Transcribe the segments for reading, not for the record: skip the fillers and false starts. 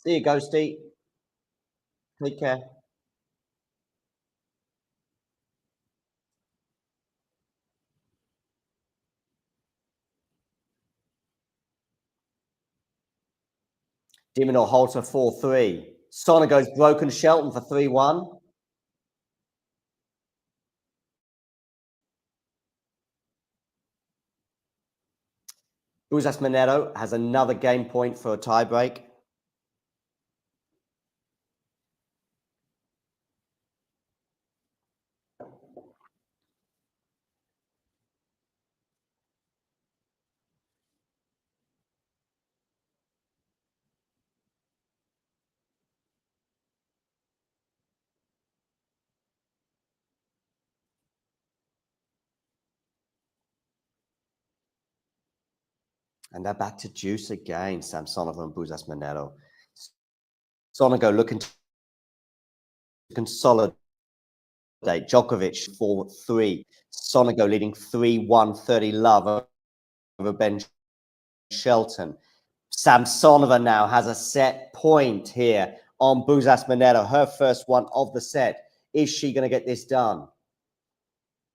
See you, Ghosty. Take care. Diminor Halter 4-3. Sonego's broken Shelton for 3-1. Buzas Monero has another game point for a tiebreak. And they're back to juice again, Samsonov and Buzas Monero. Sonego looking to consolidate. Djokovic 4-3. Sonego leading 3-1, 30 love over Ben Shelton. Samsonova now has a set point here on Buzas Monero, her first one of the set. Is she going to get this done?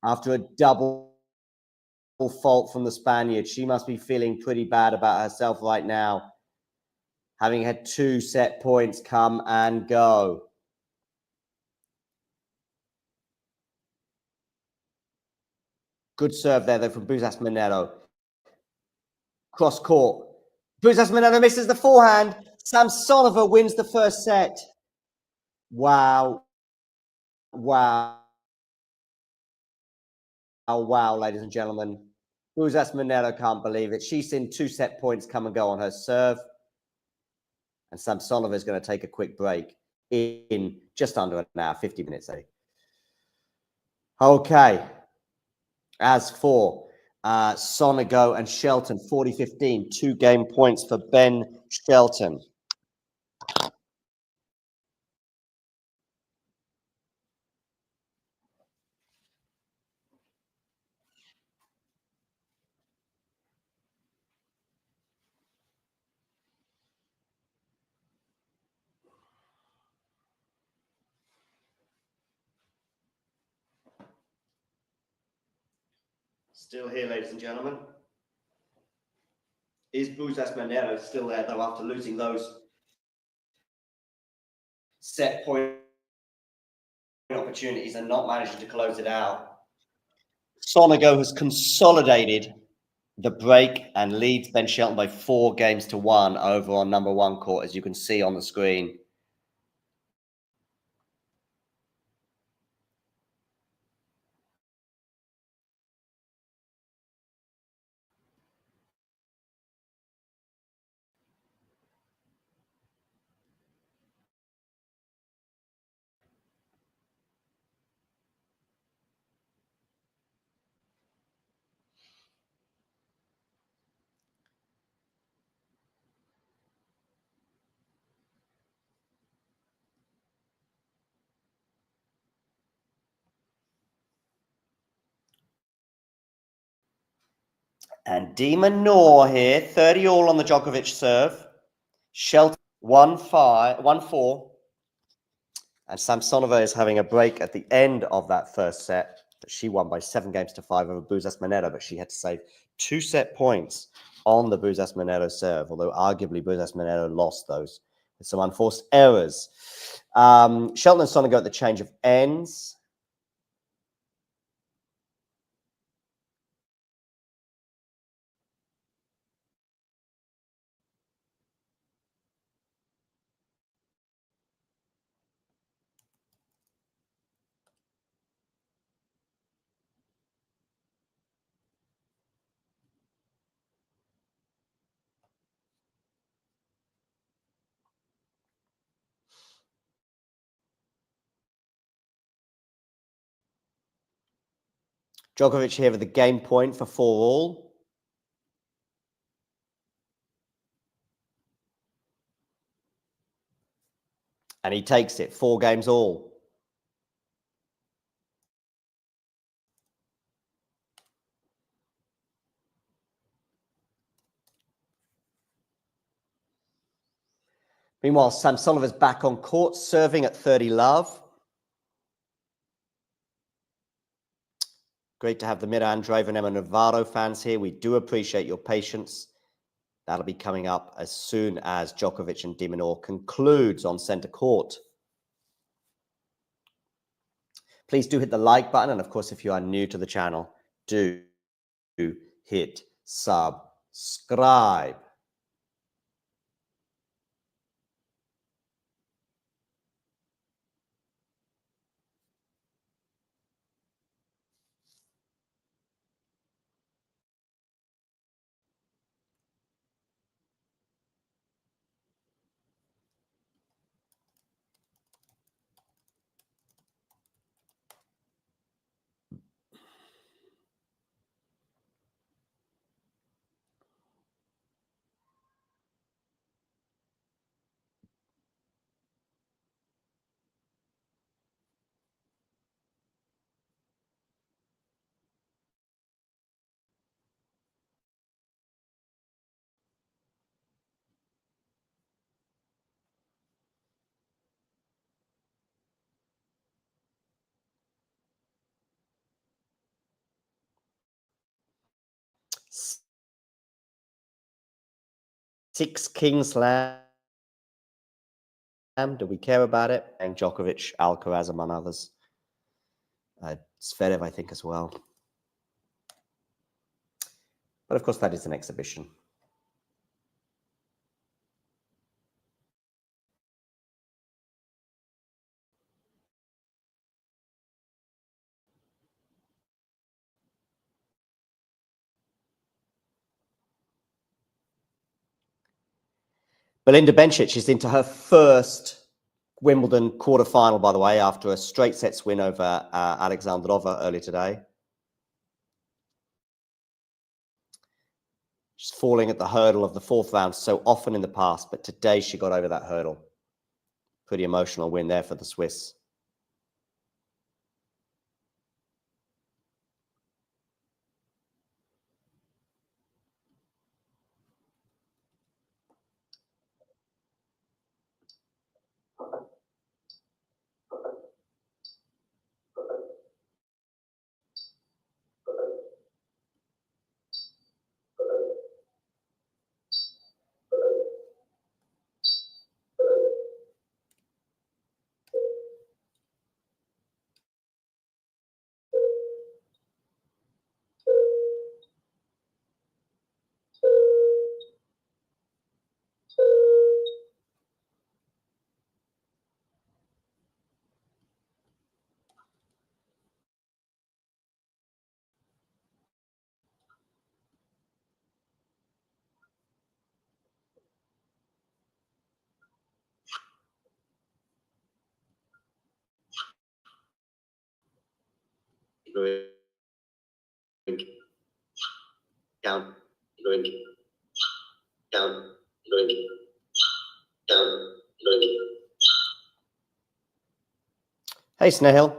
After a double fault from the Spaniard, she must be feeling pretty bad about herself right now, having had 2 set points come and go. Good serve there, though, from Buzas Monero. Cross court. Buzas Monero misses the forehand. Samsonova wins the first set. Wow. Wow. Oh, wow, ladies and gentlemen. Buzas Monero can't believe it. She's seen 2 set points come and go on her serve. And Samsonova is going to take a quick break in just under an hour, 50 minutes. Okay. As for Sonego and Shelton, 40-15, 2 game points for Ben Shelton. Still here, ladies and gentlemen. Is Buzas Monero still there, though, after losing those set point opportunities and not managing to close it out? Sonego has consolidated the break and leads Ben Shelton by 4 games to 1 over on number 1 court, as you can see on the screen. And Demon Noor here, 30 all on the Djokovic serve. Shelton 1-5, 1-4. And Samsonova is having a break at the end of that first set. She won by 7 games to 5 over Buzas Monero, but she had to save 2 set points on the Buzas Monero serve, although arguably Buzas Monero lost those with some unforced errors. Shelton and Sonego at the change of ends. Djokovic here with the game point for 4 all. And he takes it, 4 games all. Meanwhile, Samsonova's back on court, serving at 30 love. Great to have the Mira Andreeva and Emma Navarro fans here. We do appreciate your patience. That'll be coming up as soon as Djokovic and de Minaur concludes on center court. Please do hit the like button. And of course, if you are new to the channel, do hit subscribe. Six King Slam. Do we care about it? And Djokovic, Alcaraz, among others. Zverev, I think, as well. But of course, that is an exhibition. Belinda Bencic is into her first Wimbledon quarterfinal, by the way, after a straight sets win over Alexandrova earlier today. She's falling at the hurdle of the fourth round so often in the past, but today she got over that hurdle. Pretty emotional win there for the Swiss. Down. Hey, Snehil.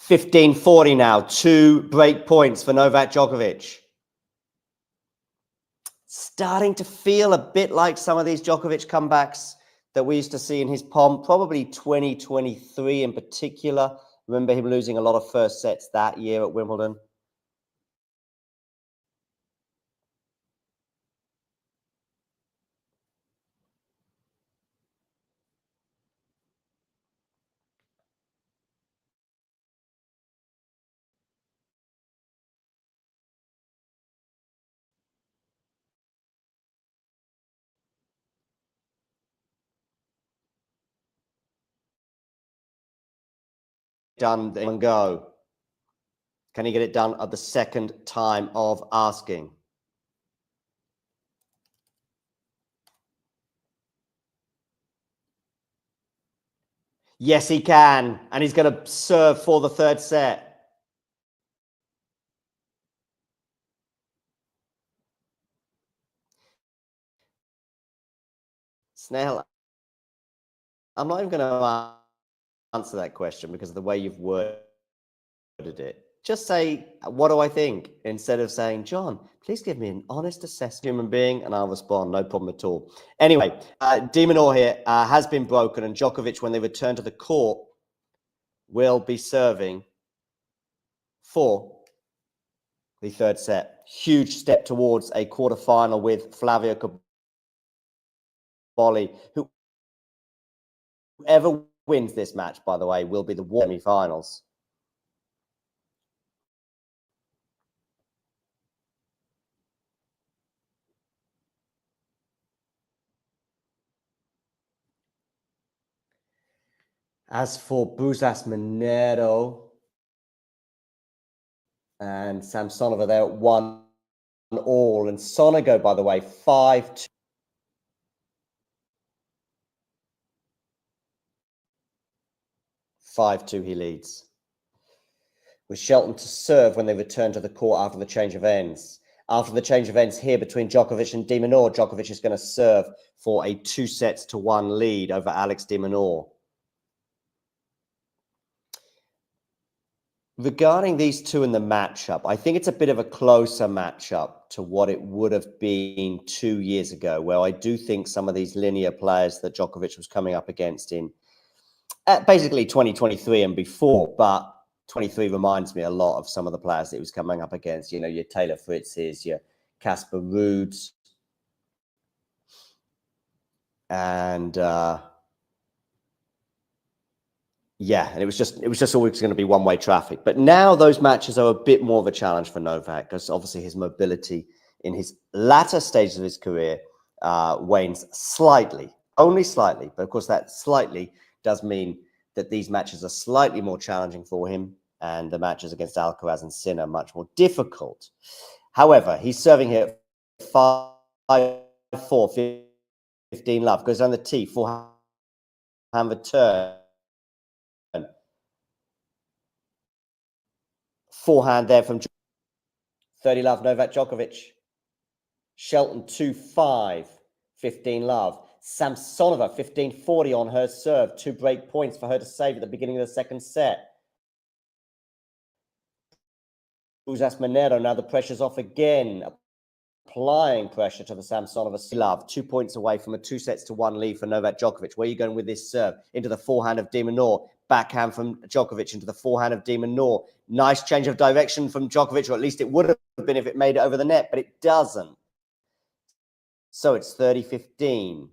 15-40 now. 2 break points for Novak Djokovic. Starting to feel a bit like some of these Djokovic comebacks that we used to see in his pomp, probably 2023 in particular. Remember him losing a lot of first sets that year at Wimbledon. Done in one go. Can he get it done at the second time of asking? Yes, he can. And he's going to serve for the third set. Snehil, I'm not even going to answer that question because of the way you've worded it. Just say, what do I think? Instead of saying, John, please give me an honest assessment, human being, and I'll respond. No problem at all. Anyway, de Minaur here has been broken, and Djokovic, when they return to the court, will be serving for the third set. Huge step towards a quarterfinal with Flavio Caboli. Whoever wins this match, by the way, will be the semi-finals. As for Busas Monero and Samsonova, they're at 1-all. And Sonego, by the way, 5-2. 5-2 he leads. With Shelton to serve when they return to the court after the change of ends. After the change of ends here between Djokovic and de Minaur, Djokovic is going to serve for a 2-1 lead over Alex de Minaur. Regarding these two in the matchup, I think it's a bit of a closer matchup to what it would have been 2 years ago, where I do think some of these linear players that Djokovic was coming up against in basically 2023 and before, but 23 reminds me a lot of some of the players that he was coming up against. You know, your Taylor Fritz's, your Casper Ruud's, and yeah, and it was just always going to be one-way traffic. But now those matches are a bit more of a challenge for Novak, because obviously his mobility in his latter stages of his career wanes slightly, only slightly. But of course, that slightly does mean that these matches are slightly more challenging for him, and the matches against Alcaraz and Sinner much more difficult. However, he's serving here 5-4, 15 love, goes down the tee, forehand return. Forehand there from 30 love, Novak Djokovic. Shelton 2-5, 15 love. Samsonova 15-40 on her serve. 2 break points for her to save at the beginning of the second set. Busas Monero, now the pressure's off again. Applying pressure to the Samsonova love. 2 points away from a 2-1 lead for Novak Djokovic. Where are you going with this serve? Into the forehand of de Minaur. Backhand from Djokovic into the forehand of de Minaur. Nice change of direction from Djokovic, or at least it would have been if it made it over the net, but it doesn't. So it's 30-15.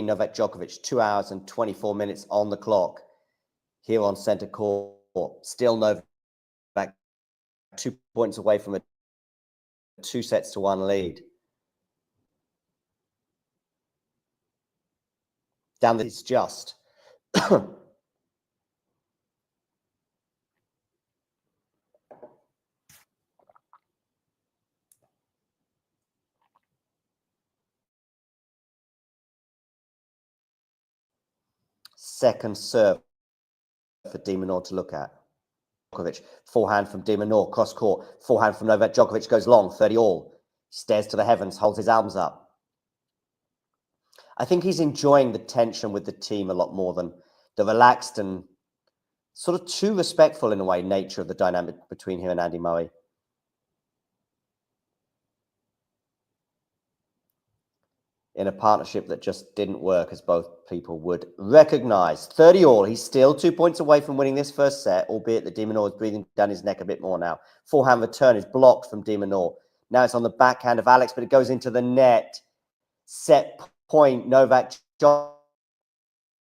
Novak Djokovic, 2 hours and 24 minutes on the clock here on centre court. Still Novak 2 points away from a 2-1 lead. Down it's just. Second serve for de Minaur to look at. Djokovic, forehand from de Minaur, cross court. Forehand from Novak Djokovic goes long, 30-all. Stares to the heavens, holds his arms up. I think he's enjoying the tension with the team a lot more than the relaxed and sort of too respectful, in a way, nature of the dynamic between him and Andy Murray. In a partnership that just didn't work, as both people would recognize. 30-all. He's still 2 points away from winning this first set, albeit that de Minaur is breathing down his neck a bit more now. Forehand return is blocked from de Minaur. Now it's on the backhand of Alex, but it goes into the net. Set point, Novak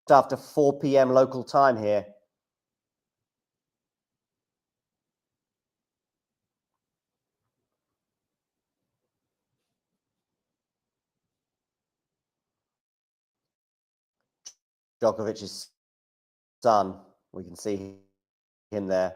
after 4 p.m. local time here. Djokovic's son, we can see him there.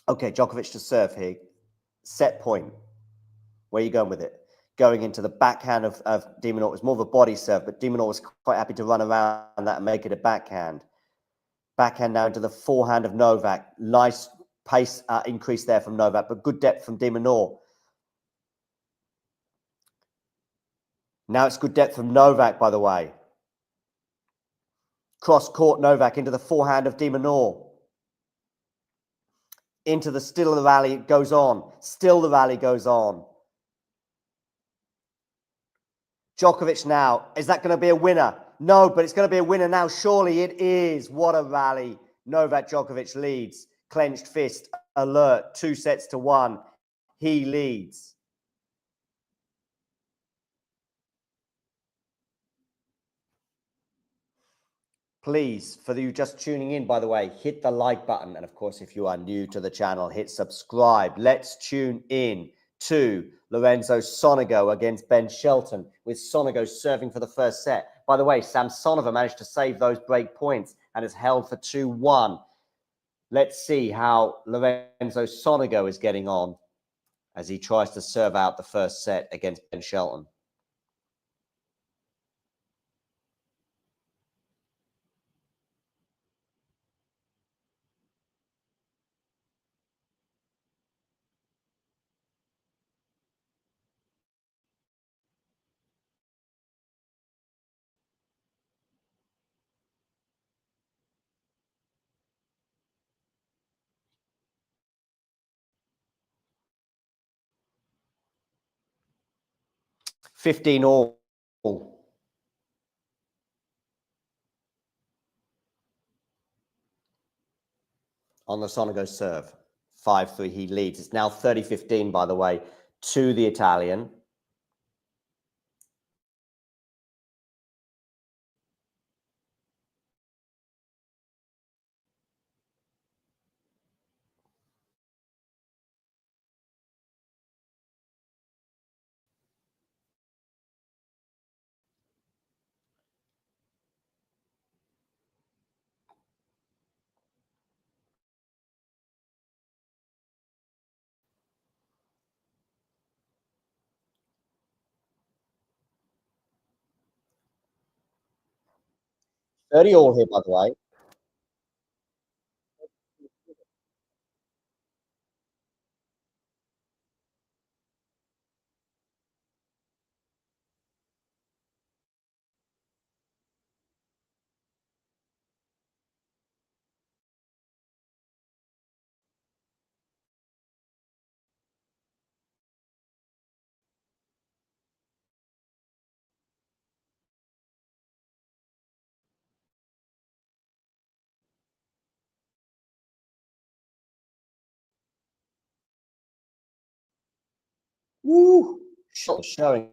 Okay, Djokovic to serve here. Set point. Where are you going with it? Going into the backhand of De Minaur. It was more of a body serve, but De Minaur was quite happy to run around that and make it a backhand. Backhand now into the forehand of Novak. Nice pace increase there from Novak, but good depth from De Minaur. Now it's good depth from Novak, by the way. Cross court Novak into the forehand of De Minaur. Into the still of the rally it goes on. Still the rally goes on. Djokovic now. Is that going to be a winner? No, but it's going to be a winner now. Surely it is. What a rally. Novak Djokovic leads. Clenched fist, alert. 2-1. He leads. Please, for you just tuning in, by the way, hit the like button. And of course, if you are new to the channel, hit subscribe. Let's tune in to Lorenzo Sonego against Ben Shelton, with Sonego serving for the first set. By the way, Samsonova managed to save those break points and is held for 2-1. Let's see how Lorenzo Sonego is getting on as he tries to serve out the first set against Ben Shelton. Fifteen all. On the Sonego serve. 5-3, he leads. It's now 30-15, by the way, to the Italian. Thirty all here, by the way. Woo! Showing.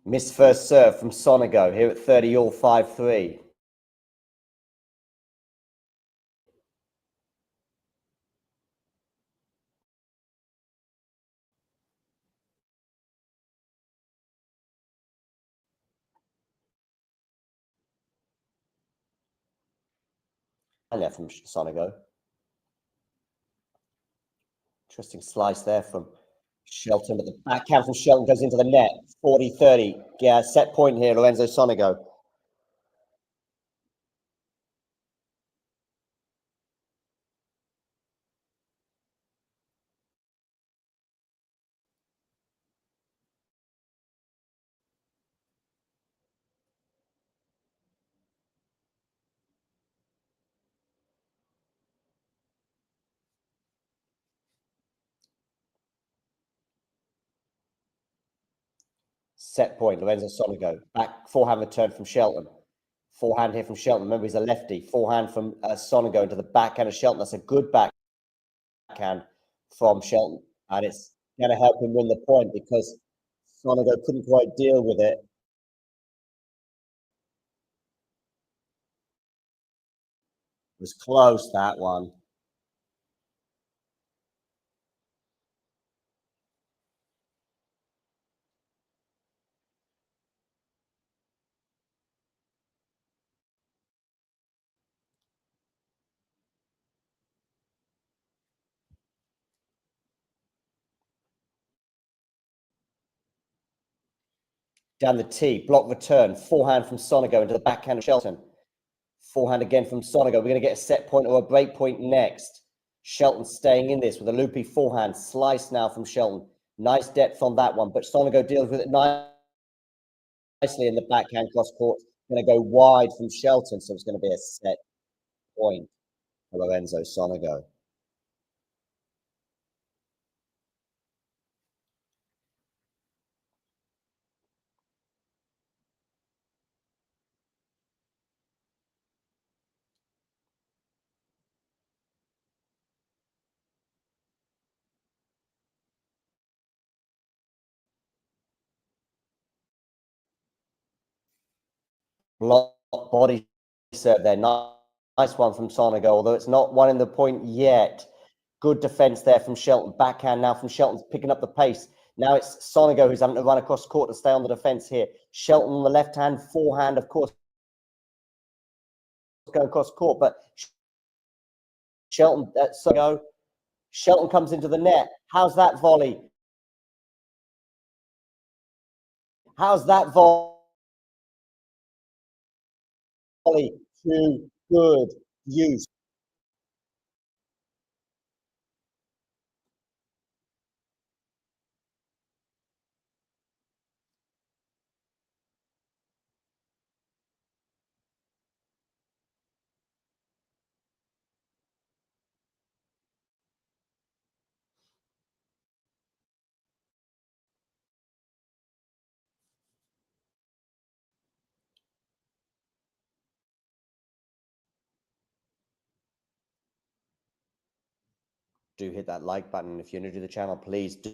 Missed first serve from Sonego here at 30 all, 5-3. And there from Sonego. Interesting slice there from Shelton, but the backhand from Shelton goes into the net. 40-30. Yeah, set point here, Lorenzo Sonego. Set point, Lorenzo Sonego. Back forehand return from Shelton. Forehand here from Shelton. Remember, he's a lefty. Forehand from Sonego into the backhand of Shelton. That's a good backhand from Shelton. And it's going to help him win the point because Sonego couldn't quite deal with it. was close, that one. Down the tee, block return, forehand from Sonego into the backhand of Shelton. Forehand again from Sonego. We're going to get a set point or a break point next. Shelton staying in this with a loopy forehand. Slice now from Shelton. Nice depth on that one, but Sonego deals with it nicely in the backhand cross court. Going to go wide from Shelton, so it's going to be a set point for Lorenzo Sonego. Block body serve there. Nice one from Sonego, although it's not one in the point yet. Good defense there from Shelton. Backhand now from Shelton, picking up the pace. Now it's Sonego who's having to run across court to stay on the defense here. Shelton on the left hand, forehand, of course, going across court, but Shelton, Sonego, Shelton comes into the net. How's that volley? How's that volley? To good use. Do hit that like button. If you're new to the channel, please do.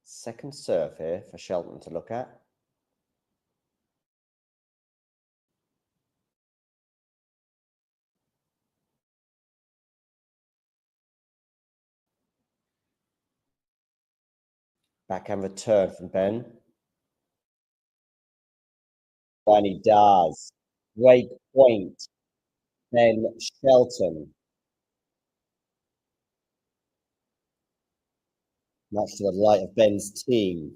Second serve here for Shelton to look at. Backhand return from Ben. And he does. Great point, Ben Shelton. Much to the delight of Ben's team.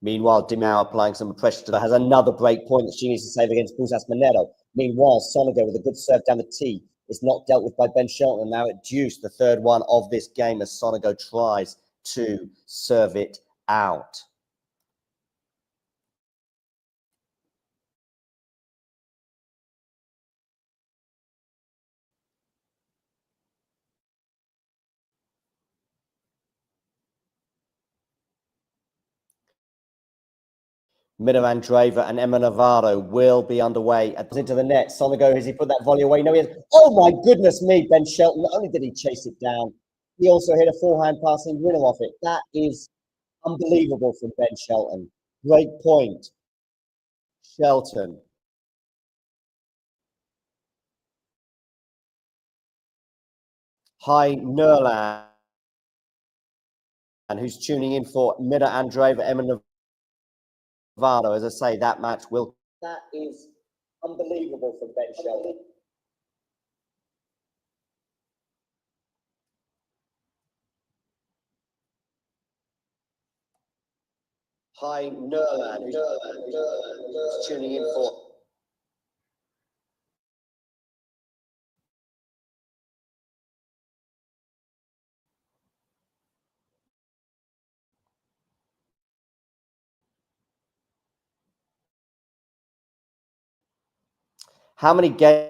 Meanwhile, Dimao applying some pressure to that, has another break point that she needs to save against Busas Manero. Meanwhile, Sonego with a good serve down the tee. It's not dealt with by Ben Shelton. Now it deuced the third one of this game as Sonego tries to serve it out. Mina Andreeva and Emma Navarro will be underway into the net. Sonego, has he put that volley away? No, he has. Oh my goodness me, Ben Shelton. Not only did he chase it down, he also hit a forehand passing winner off it. That is unbelievable from Ben Shelton. Great point, Shelton. Hi, Nurlan, who's tuning in for Mina Andreeva, Emma Navarro. As I say, that match will. That is unbelievable from Ben Shelton. Hi, Nurlan, who's tuning in for. How many games?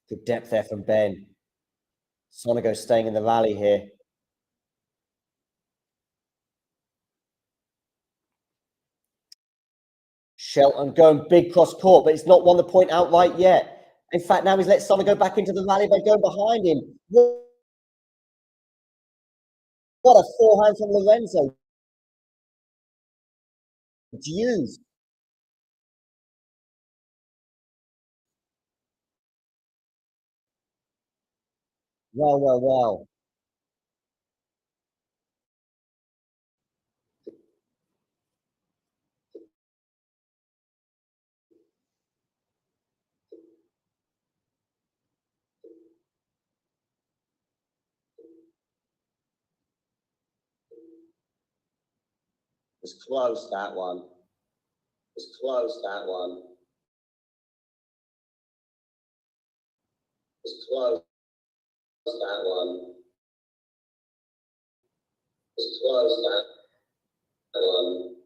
Good depth there from Ben. Sonego staying in the rally here. Shelton going big cross court, but it's not won the point outright yet. In fact, now he's let Sonego back into the rally by going behind him. What a forehand from Lorenzo. Deuce. Well. It was close, that one. It was close, that one. It was close, that one. It was close, that one.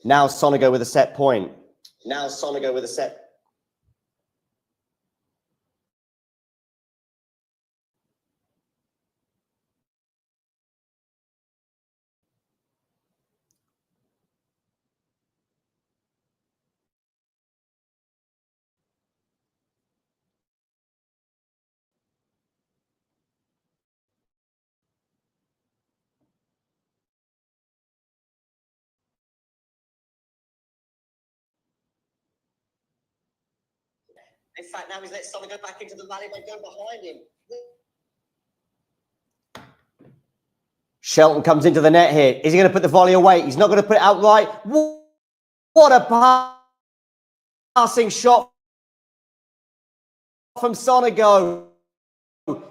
Now Sonego with a set point. Now Sonego with a set. In fact, now he's let Sonego back into the rally by going behind him. Shelton comes into the net here. Is he going to put the volley away? He's not going to put it outright. What a passing shot from Sonego.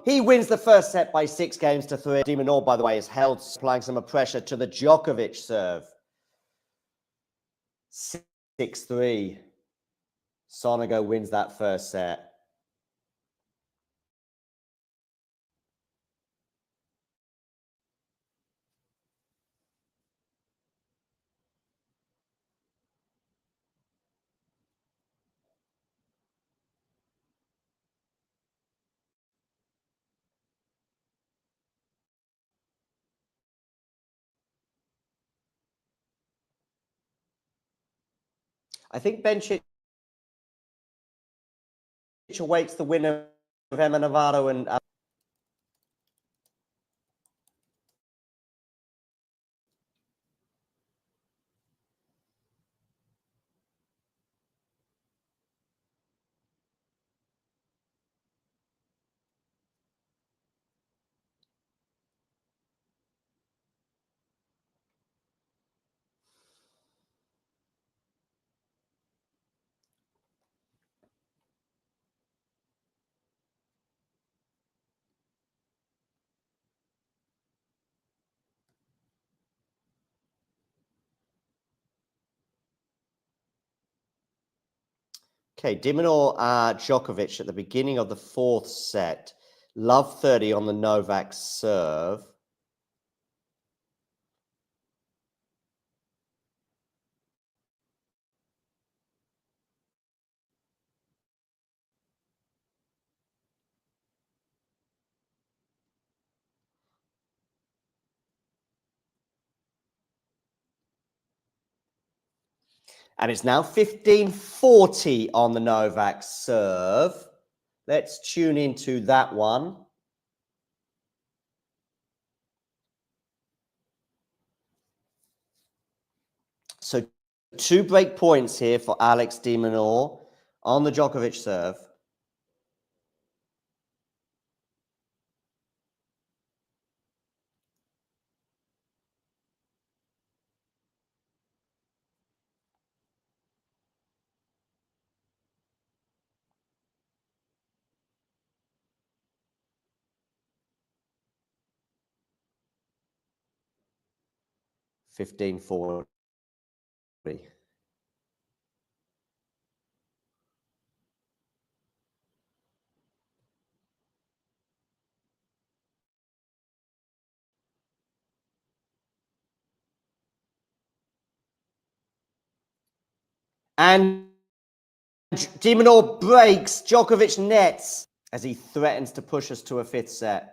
He wins the first set by 6-3. De Minaur, by the way, is held, applying some pressure to the Djokovic serve. 6-3. Sonego wins that first set. I think Bencic awaits the winner of Emma Navarro and De Minaur Djokovic at the beginning of the fourth set. Love 30 on the Novak serve. And it's now 15-40 on the Novak serve. Let's tune into that one. So 2 break points here for Alex de Minaur on the Djokovic serve. $15.40. And de Minaur breaks. Djokovic nets as he threatens to push us to a fifth set.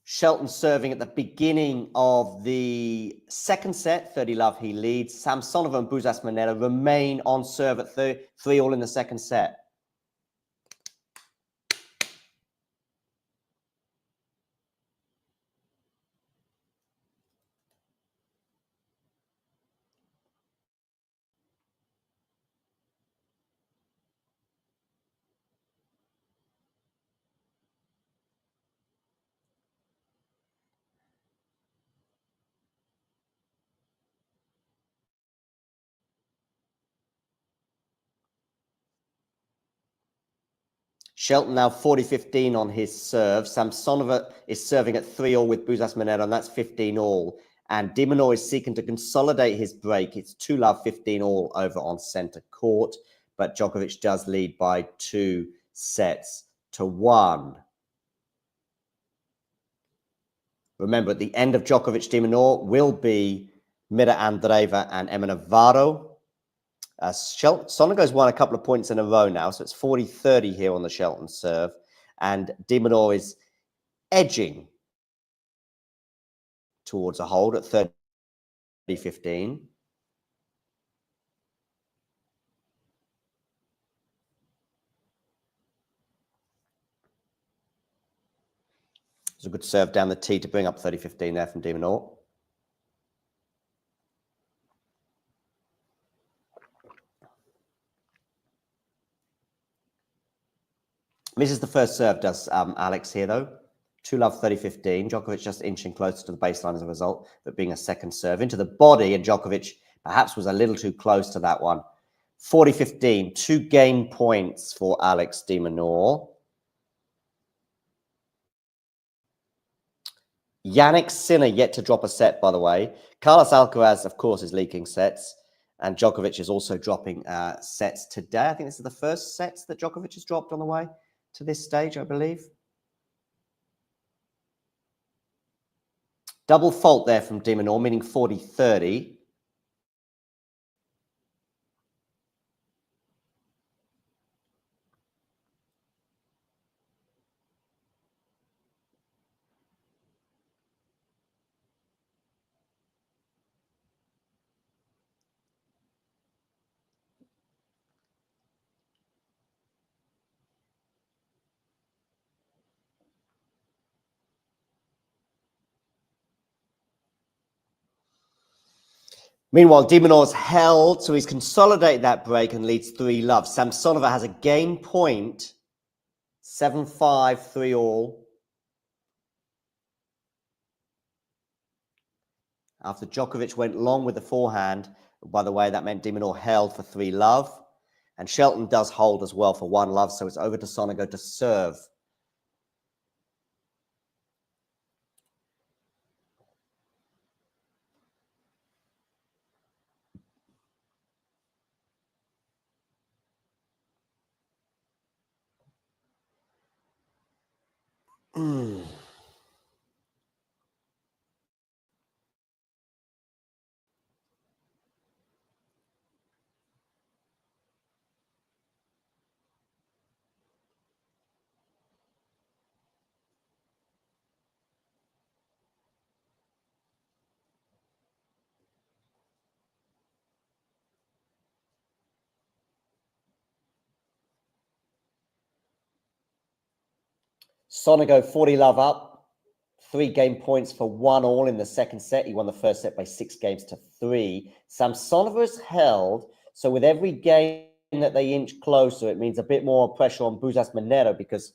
Shelton serving at the beginning of the second set, 30-love, he leads. Samsonova and Buzzas-Moneta remain on serve at 3-all in the second set. Shelton now 40-15 on his serve. Samsonova is serving at 3-all with Buzzas-Moneta, and that's 15-all. And de Minaur is seeking to consolidate his break. It's 2-love, 15-all over on centre court. But Djokovic does lead by 2-1. Remember, at the end of Djokovic-de Minaur will be Mira Andreeva and Emma Navarro. Sonego's won a couple of points in a row now, so it's 40-30 here on the Shelton serve. And de Minaur is edging towards a hold at 30-15. It's a good serve down the tee to bring up 30-15 there from de Minaur. Misses the first serve, does Alex here, though. 2-love, 30-15. Djokovic just inching closer to the baseline as a result, but being a second serve into the body, and Djokovic perhaps was a little too close to that one. 40-15, 2 game points for Alex de Minaur. Jannik Sinner yet to drop a set, by the way. Carlos Alcaraz, of course, is leaking sets. And Djokovic is also dropping sets today. I think this is the first sets that Djokovic has dropped on the way to this stage, I believe. Double fault there from de Minaur, meaning 40-30. Meanwhile, de Minaur's held, so he's consolidated that break and leads 3-love. Samsonova has a game point, 7-5, 3-all. After Djokovic went long with the forehand, by the way, that meant de Minaur held for 3-love. And Shelton does hold as well for 1-love, so it's over to Sonego to serve. Sonego 40-love up, 3 game points for 1-all in the second set. He won the first set by 6 games to 3. Samsonova's held, so with every game that they inch closer, it means a bit more pressure on Buzzas-Moneta, because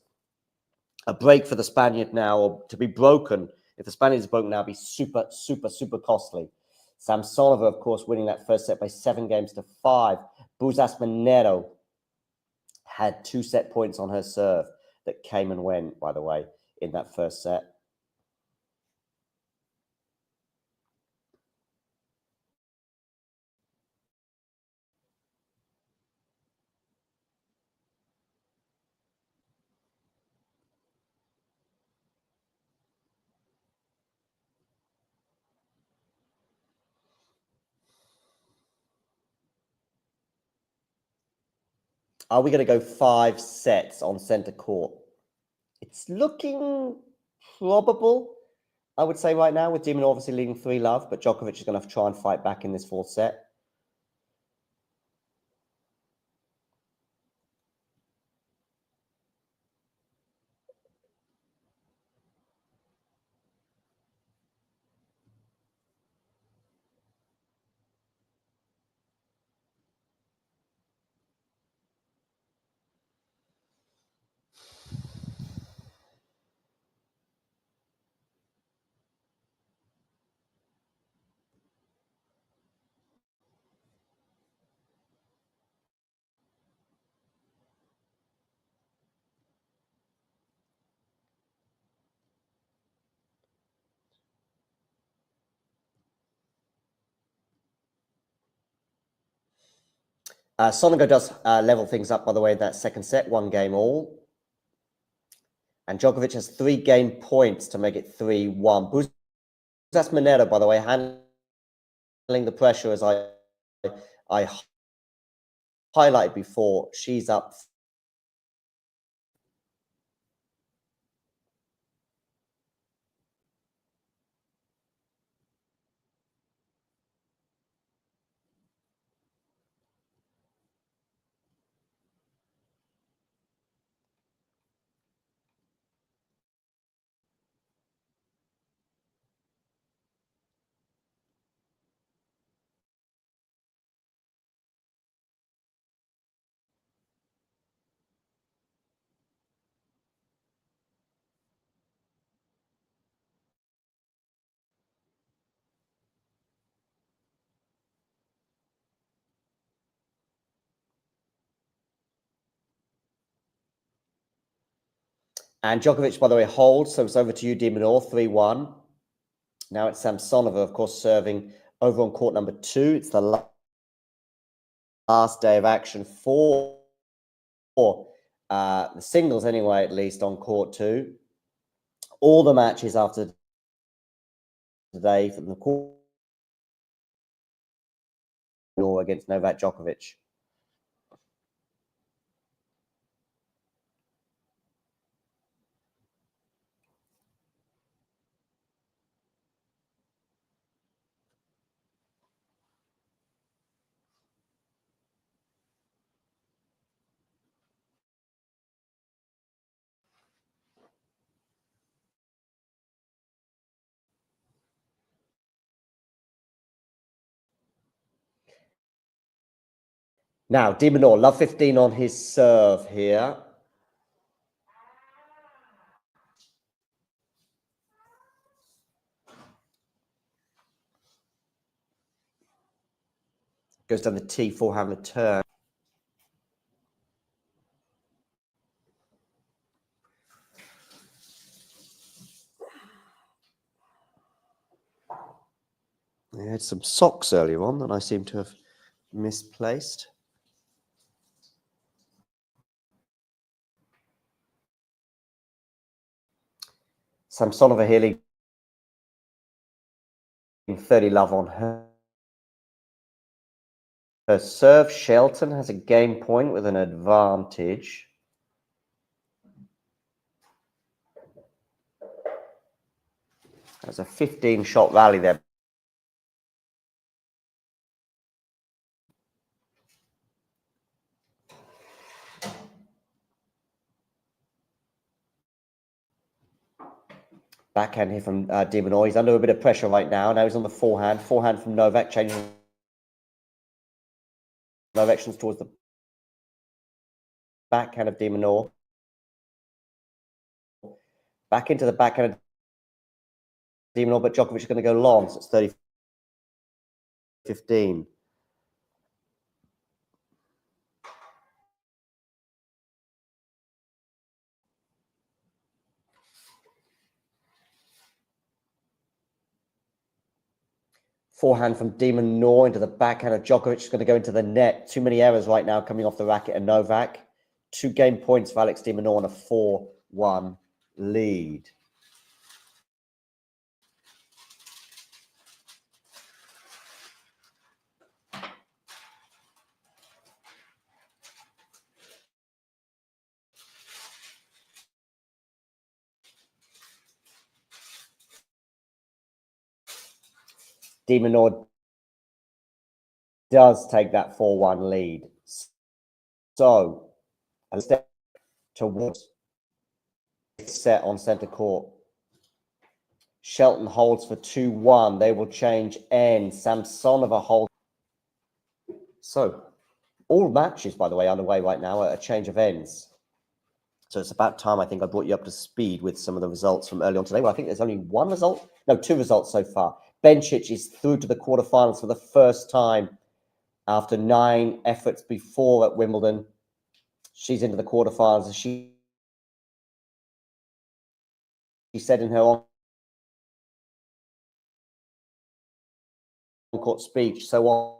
a break for the Spaniard now, or to be broken, if the Spaniard is broken now, be super, super, super costly. Samsonova, of course, winning that first set by 7 games to 5. Buzzas-Moneta had 2 set points on her serve that came and went, by the way, in that first set. Are we going to go 5 sets on center court? It's looking probable, I would say, right now, with de Minaur obviously leading 3-love, but Djokovic is going to try and fight back in this 4th set. Sonego does level things up, by the way, in that 2nd set, 1 game all. And Djokovic has 3 game points to make it 3-1. That's Monero, by the way, handling the pressure as I highlighted before. She's up. And Djokovic, by the way, holds. So it's over to you, de Minaur, 3-1. Now it's Samsonova, of course, serving over on court number 2. It's the last day of action for the singles, anyway, at least on court 2. All the matches after today from the court against Novak Djokovic. Now, de Minaur, love 15 on his serve here. Goes down the T, forehand return. I had some socks earlier on that I seem to have misplaced. Samsonova here leading 30-love on her serve. Shelton has a game point with an advantage. There's a 15-shot rally there. Backhand here from de Minaur. He's under a bit of pressure right now. Now he's on the forehand. Forehand from Novak, changing directions towards the backhand of de Minaur. Back into the backhand of de Minaur, but Djokovic is going to go long, so it's 30-15. Forehand from de Minaur into the backhand of Djokovic is going to go into the net. Too many errors right now coming off the racket of Novak. 2 game points for Alex de Minaur and a 4-1 lead. de Minaur does take that 4-1 lead. So, a step towards set on centre court. Shelton holds for 2-1. They will change ends. Samsonova holds. So, all matches, by the way, underway right now are a change of ends. So it's about time, I think, I brought you up to speed with some of the results from early on today. Well, I think there's only one result. No, two results so far. Bencic is through to the quarterfinals for the first time after 9 efforts before at Wimbledon. She's into the quarterfinals. As she said in her on-court speech, so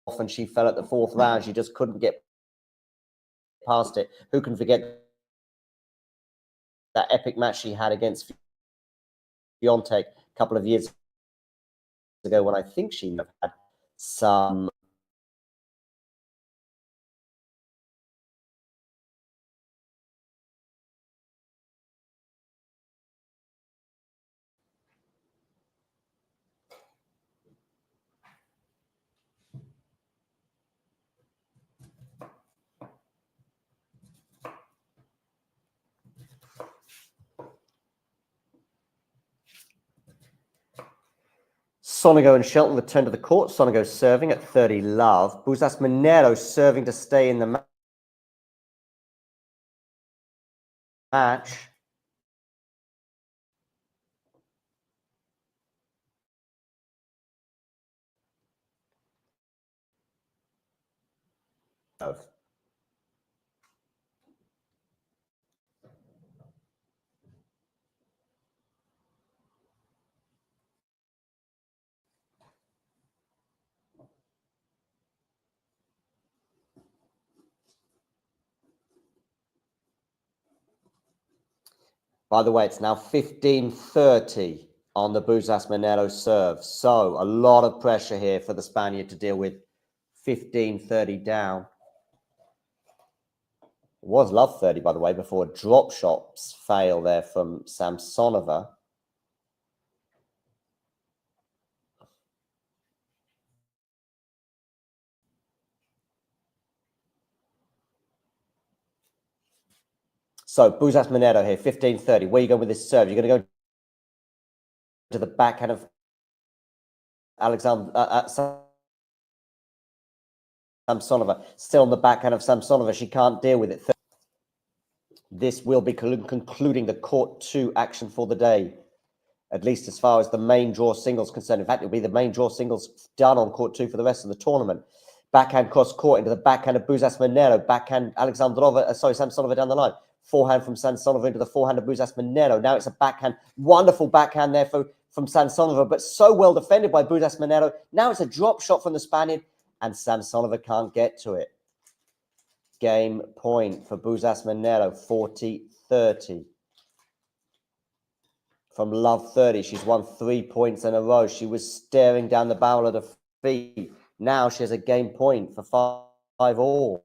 often she fell at the 4th round. She just couldn't get past it. Who can forget that epic match she had against Fiontek a couple of years ago when I think she had some Sonego and Shelton return to the court. Sonego serving at 30 love. Busas Monero serving to stay in the match. By the way, it's now 15-30 on the Busas Monero serve. So a lot of pressure here for the Spaniard to deal with. 15-30 down. It was love 30, by the way, before a drop shots fail there from Samsonova. So Busas Monero here, 15-30. Where are you going with this serve? You're going to go to the backhand of Alexander Samsonova. Still on the backhand of Samsonova. She can't deal with it. This will be concluding the court 2 action for the day, at least as far as the main draw singles concerned. In fact, it'll be the main draw singles done on court 2 for the rest of the tournament. Backhand cross court into the backhand of Busas Monero. Backhand Samsonova down the line. Forehand from Samsonova into the forehand of Busas Monero. Now it's a backhand. Wonderful backhand there from Samsonova, but so well defended by Busas Monero. Now it's a drop shot from the Spaniard, and Samsonova can't get to it. Game point for Busas Monero, 40-30. From love 30, she's won 3 points in a row. She was staring down the barrel of defeat. Now she has a game point for 5-all.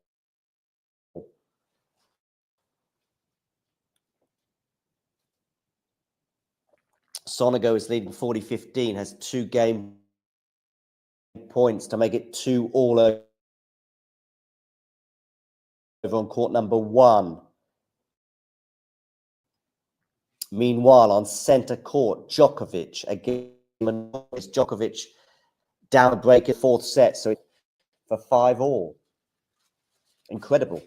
Sonego is leading 40-15, has 2 game points to make it 2-all over on court number 1. Meanwhile, on centre court, Djokovic again. Djokovic down a break in 4th set, so for 5-all. Incredible.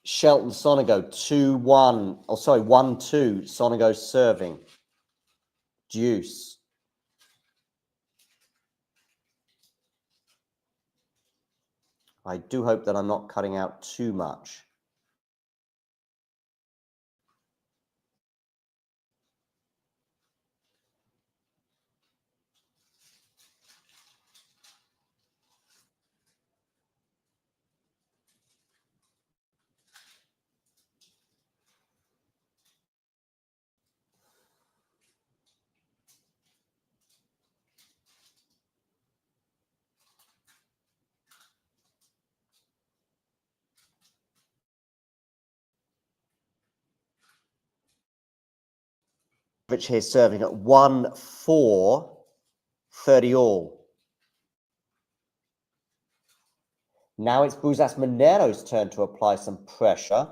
Shelton Sonego 2-1. Oh, sorry, 1-2. Sonego serving. Deuce. I do hope that I'm not cutting out too much. Djokovic here serving at 1-4, 30 all. Now it's Buzzas-Monero's turn to apply some pressure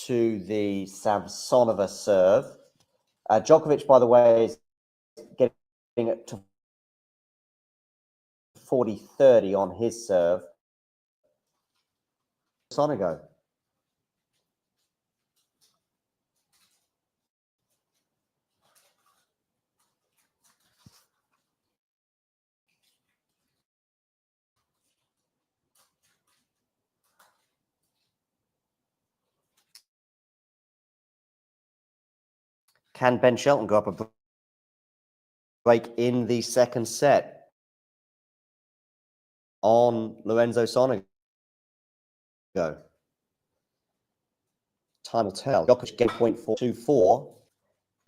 to the Samsonova serve. Djokovic, by the way, is getting it to 40-30 on his serve. Sonego. Can Ben Shelton go up a break in the second set on Lorenzo Sonego? Time will tell. Djokovic game point 4-2-4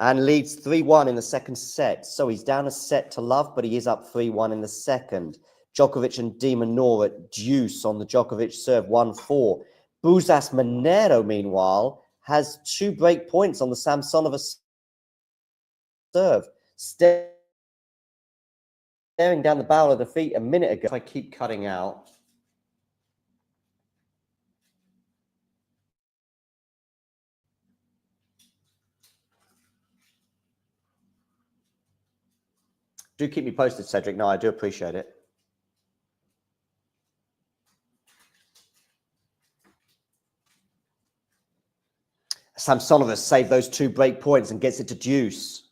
and leads 3-1 in the second set. So he's down a set to love, but he is up 3-1 in the second. Djokovic and de Minaur at deuce on the Djokovic serve 1-4. Buzzas-Monero, meanwhile, has 2 break points on the Samsonova serve. Staring down the barrel of defeat a minute ago. If I keep cutting out. Do keep me posted, Cedric. No, I do appreciate it. Samsonova saved those 2 break points and gets it to deuce.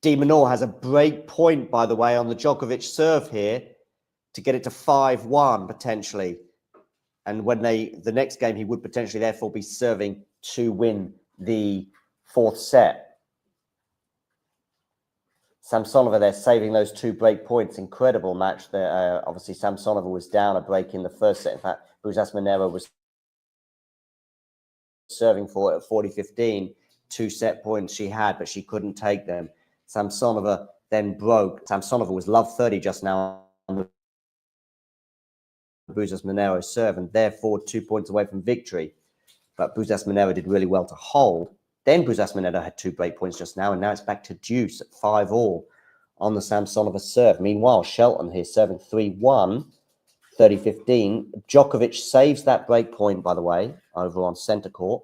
De Minaur has a break point, by the way, on the Djokovic serve here to get it to 5-1 potentially. And when the next game, he would potentially therefore be serving to win the 4th set. Samsonova there saving those 2 break points. Incredible match there. Obviously, Samsonova was down a break in the first set. In fact, Buzzas-Monero was serving for it at 40-15. 2 set points she had, but she couldn't take them. Samsonova then broke. Samsonova was love 30 just now on the Buzzas-Monero serve, and therefore 2 points away from victory. But Buzzas-Monero did really well to hold. Then Buzzas-Monero had 2 break points just now, and now it's back to deuce at 5 all on the Samsonova serve. Meanwhile, Shelton here serving 3-1, 30-15. Djokovic saves that break point, by the way, over on centre court.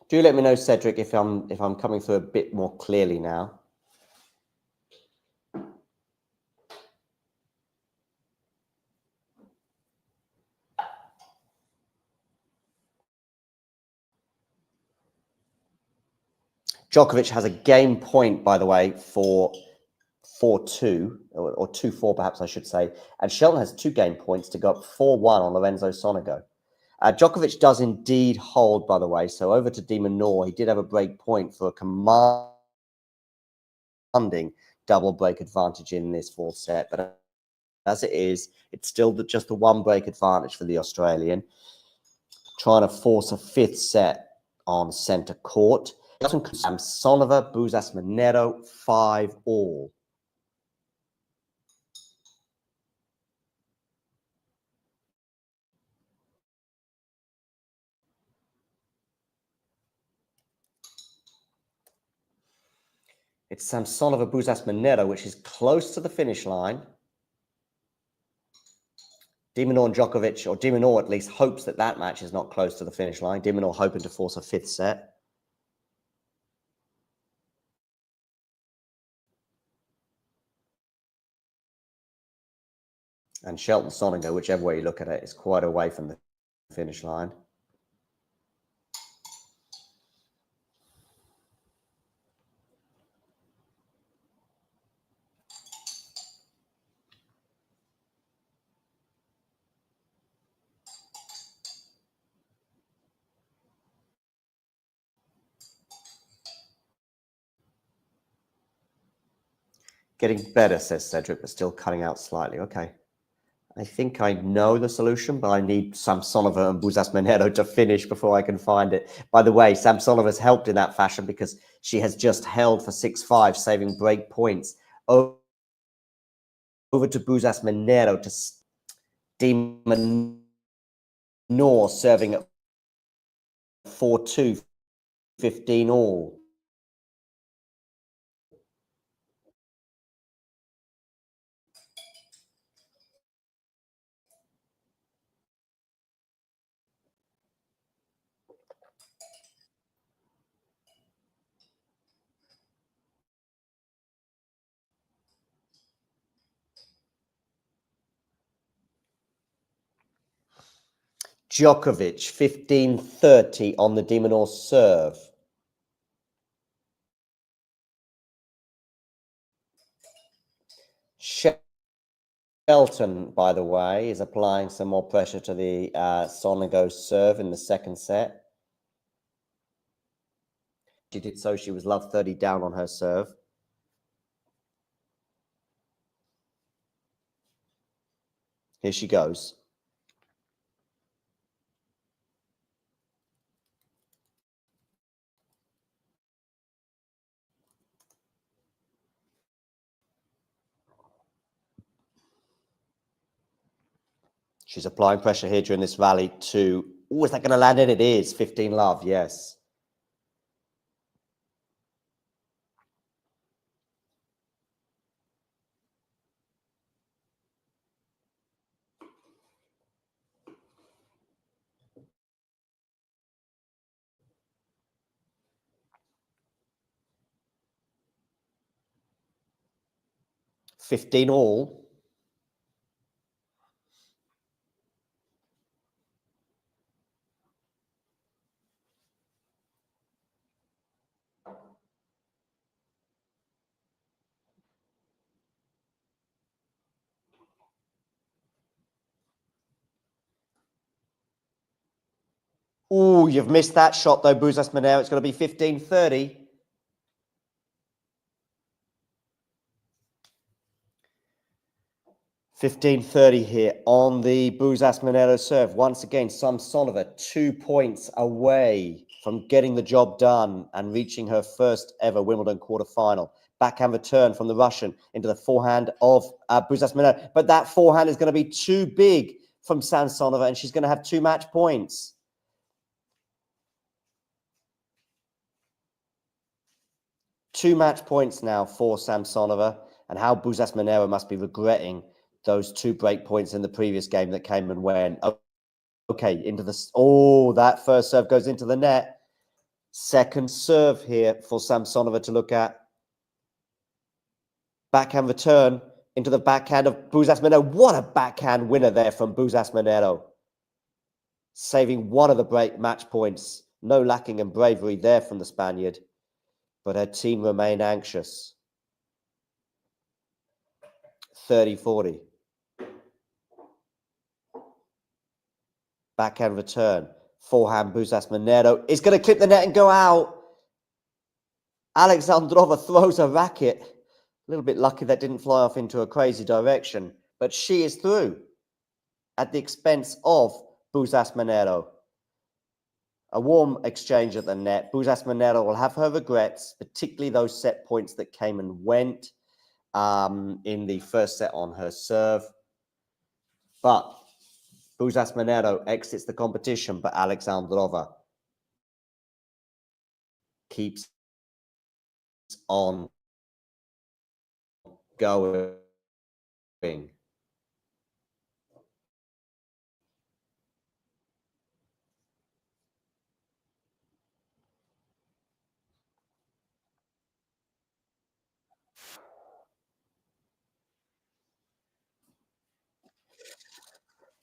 Do let me know, Cedric, if I'm coming through a bit more clearly now. Djokovic has a game point, by the way, for 4-2, or 2-4 perhaps I should say. And Shelton has 2 game points to go up 4-1 on Lorenzo Sonego. Djokovic does indeed hold, by the way. So over to de Minaur, he did have a break point for a commanding double break advantage in this 4th set. But as it is, it's still just the 1 break advantage for the Australian. Trying to force a 5th set on centre court. Samsonova, Buzzas-Monero, 5 all. It's Samsonova, Buzzas-Monero, which is close to the finish line. De Minaur and Djokovic, or de Minaur at least, hopes that that match is not close to the finish line. De Minaur hoping to force a 5th set. And Shelton Sonego, whichever way you look at it, is quite away from the finish line. Getting better, says Cedric, but still cutting out slightly. Okay. I think I know the solution, but I need Samsonova and Buzas to finish before I can find it. By the way, Samsonova's helped in that fashion because she has just held for 6-5, saving break points. Over to Buzas to Demon Nor serving at 4-2, 15 all. Djokovic, 15-30 on the De Minaur serve. Shelton, by the way, is applying some more pressure to the Sonego serve in the second set. She did so. She was love 30 down on her serve. Here she goes. She's applying pressure here during this rally to... Oh, is that going to land in? It is. 15 love, yes. $15 all. Oh, you've missed that shot, though, Buzas Monero. It's going to be 15-30. $15-30 here on the Buzas Monero serve. Once again, Samsonova 2 points away from getting the job done and reaching her first ever Wimbledon quarterfinal. Backhand return from the Russian into the forehand of Buzas Monero. But that forehand is going to be too big from Samsonova, and she's going to have 2 match points. Two match points now for Samsonova, and how Buzas Monero must be regretting those 2 break points in the previous game that came and went. Okay, into the... Oh, that first serve goes into the net. Second serve here for Samsonova to look at. Backhand return into the backhand of Buzas Monero. What a backhand winner there from Buzas Monero. Saving one of the break match points. No lacking in bravery there from the Spaniard. But her team remain anxious. 30-40. Backhand return. Forehand Buzas Monero is going to clip the net and go out. Alexandrova throws a racket. A little bit lucky that didn't fly off into a crazy direction. But she is through at the expense of Buzas Monero. A warm exchange at the net. Buzas Monero will have her regrets, particularly those set points that came and went in the first set on her serve. But Buzas Monero exits the competition, but Alexandrova keeps on going.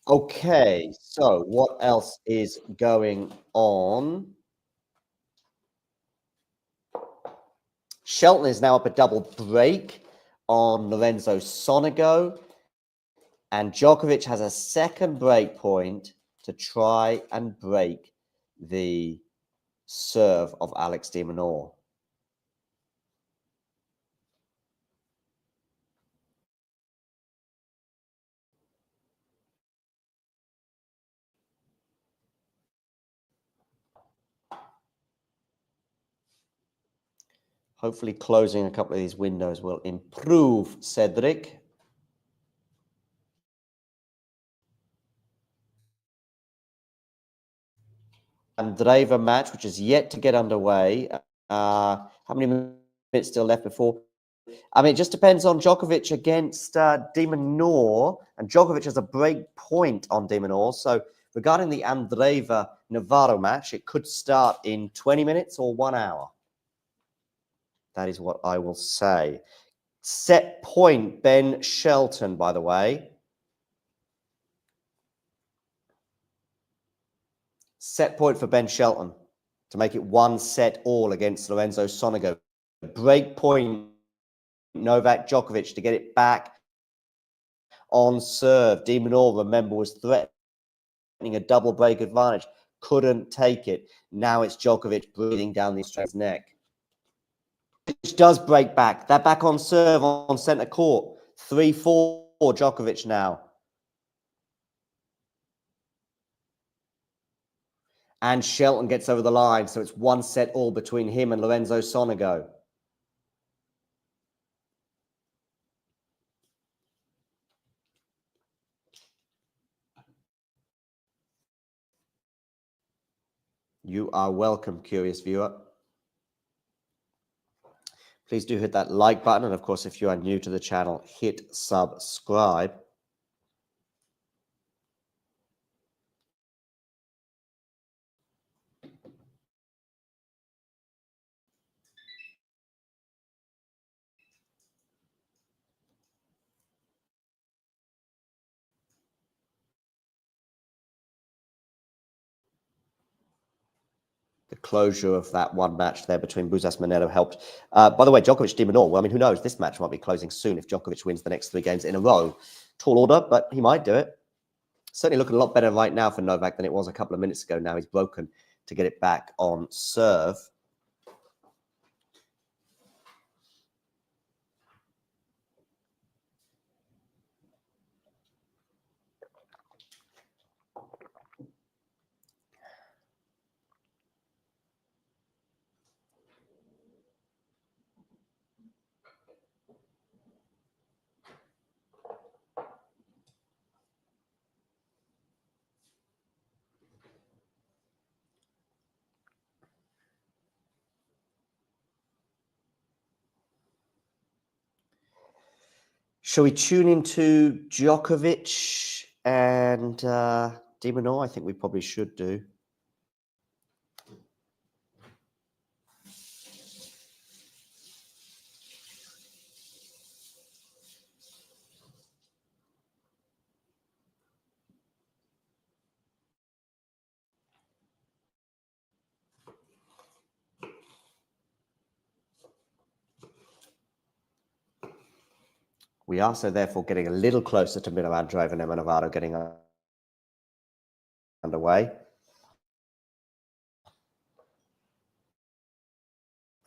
Okay, so what else is going on? Shelton is now up a double break on Lorenzo Sonego, and Djokovic has a second break point to try and break the serve of Alex de Minaur. Hopefully closing a couple of these windows will improve Cedric. Andreeva match, which is yet to get underway. How many minutes still left before? I mean, it just depends on Djokovic against de Minaur, and Djokovic has a break point on de Minaur. So regarding the Andreeva Navarro match, it could start in 20 minutes or 1 hour. That is what I will say. Set point, Ben Shelton, by the way. Set point for Ben Shelton to make it 1-all against Lorenzo Sonego. Break point, Novak Djokovic to get it back on serve. De Minaur, remember, was threatening a double break advantage. Couldn't take it. Now it's Djokovic breathing down the Australian's neck. Which does break back. They're back on serve on centre court. 3-4 Djokovic now. And Shelton gets over the line, so it's 1-all between him and Lorenzo Sonego. You are welcome, curious viewer. Please do hit that like button. And of course, if you are new to the channel, hit subscribe. The closure of that one match there between Buzas Manero helped. By the way, Djokovic de Minaur, well, I mean, who knows? This match might be closing soon if Djokovic wins the next 3 games in a row. Tall order, but he might do it. Certainly looking a lot better right now for Novak than it was a couple of minutes ago. Now he's broken to get it back on serve. Shall we tune into Djokovic and de Minaur? I think we probably should do. We are so therefore getting a little closer to Milo Andreeva and Emma Navarro getting underway.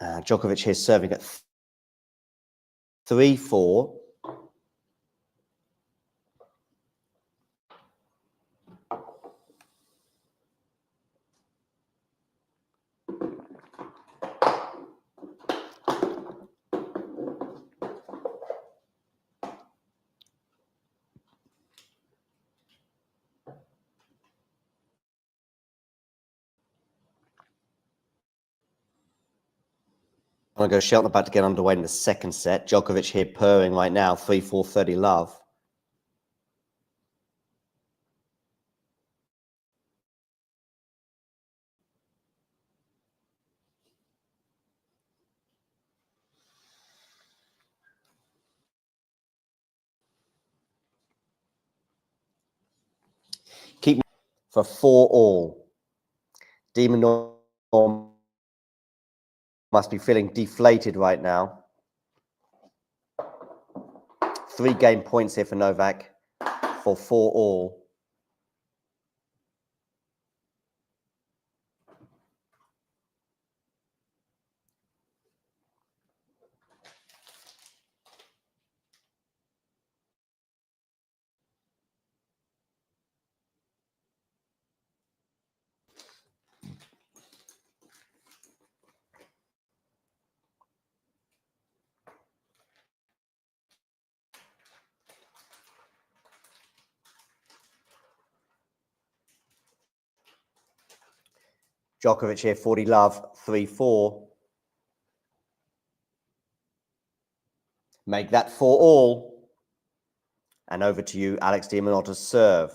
Djokovic here serving at 3-4. I'm going to go Shelton about to get underway in the second set. Djokovic here purring right now, 3-4, 30 love. Keep for 4-all. De Minaur must be feeling deflated right now. 3 game points here for Novak for 4-all. Djokovic here, 40 love, 3-4. Make that 4-all. And over to you, Alex de Minaur to serve.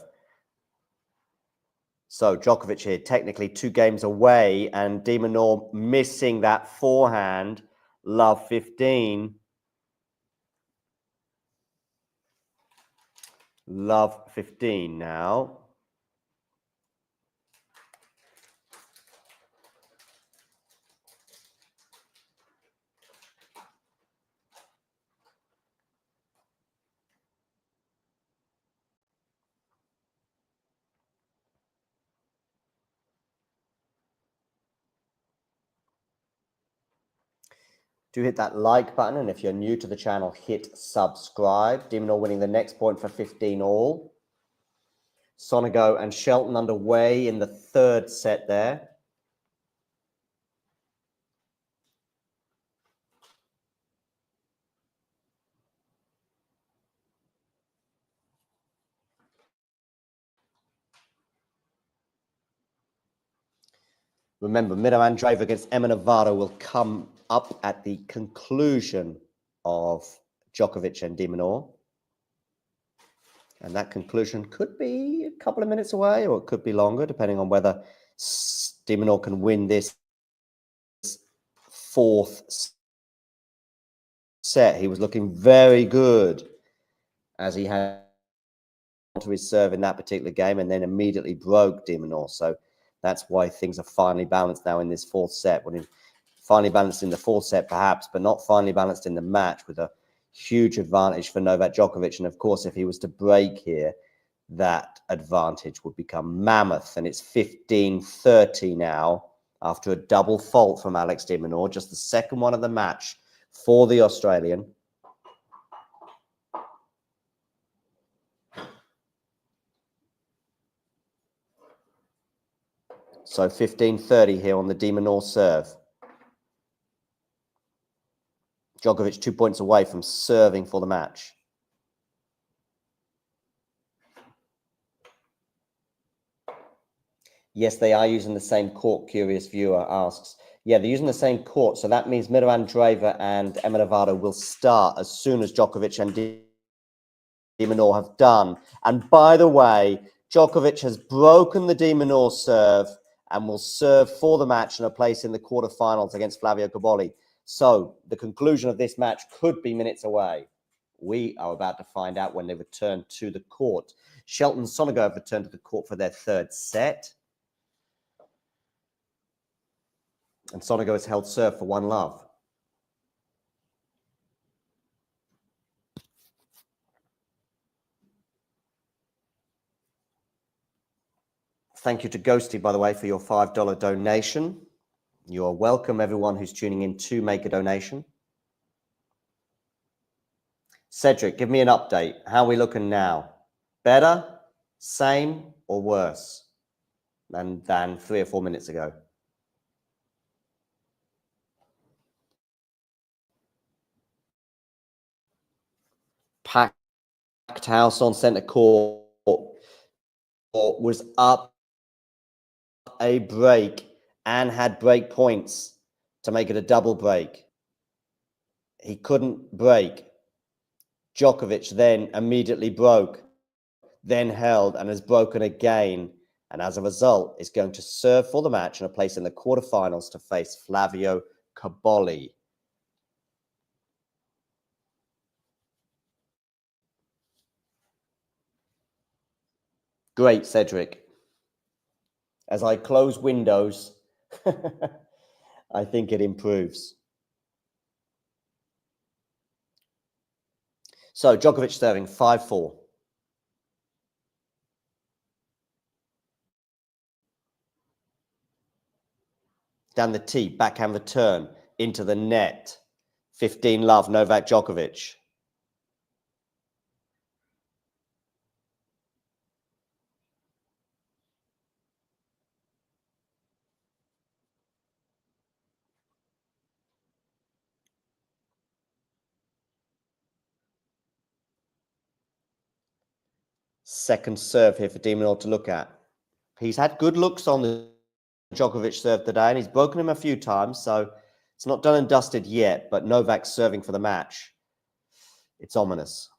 So Djokovic here, technically 2 games away, and de Minaur missing that forehand. Love 15. Love 15 now. Do hit that like button, and if you're new to the channel, hit subscribe. De Minaur winning the next point for 15 all. Sonego and Shelton underway in the 3rd set there. Remember, Mira Andreeva against Emma Navarro will come up at the conclusion of Djokovic and de Minaur. And that conclusion could be a couple of minutes away, or it could be longer, depending on whether de Minaur can win this 4th set. He was looking very good as he had to his serve in that particular game, and then immediately broke de Minaur. So that's why things are finally balanced now in this 4th set. When he's finally balanced in the 4th set, perhaps, but not finally balanced in the match, with a huge advantage for Novak Djokovic. And of course, if he was to break here, that advantage would become mammoth. And it's 15-30 now after a double fault from Alex de Minaur, just the 2nd one of the match for the Australian. So 15-30 here on the de Minaur serve. Djokovic 2 points away from serving for the match. Yes, they are using the same court, curious viewer asks. Yeah, they're using the same court, so that means Mira Andreeva and Emma Navarro will start as soon as Djokovic and de Minaur have done. And by the way, Djokovic has broken the de Minaur serve and will serve for the match and a place in the quarterfinals against Flavio Cobolli. So the conclusion of this match could be minutes away. We are about to find out when they return to the court. Shelton and Sonego have returned to the court for their 3rd set. And Sonego has held serve for 1 love. Thank you to Ghosty, by the way, for your $5 donation. You are welcome, everyone who's tuning in, to make a donation. Cedric, give me an update. How are we looking now? Better, same, or worse than 3 or 4 minutes ago? Packed house on centre court. Was up a break and had break points to make it a double break. He couldn't break. Djokovic then immediately broke, then held, and has broken again. And as a result, is going to serve for the match and a place in the quarterfinals to face Flavio Cobolli. Great, Cedric. As I close windows, I think it improves. So Djokovic serving 5-4. Down the tee, backhand return, into the net. 15 love, Novak Djokovic. Second serve here for de Minaur to look at. He's had good looks on Djokovic served today, and he's broken him a few times, so it's not done and dusted yet, but Novak's serving for the match. It's ominous.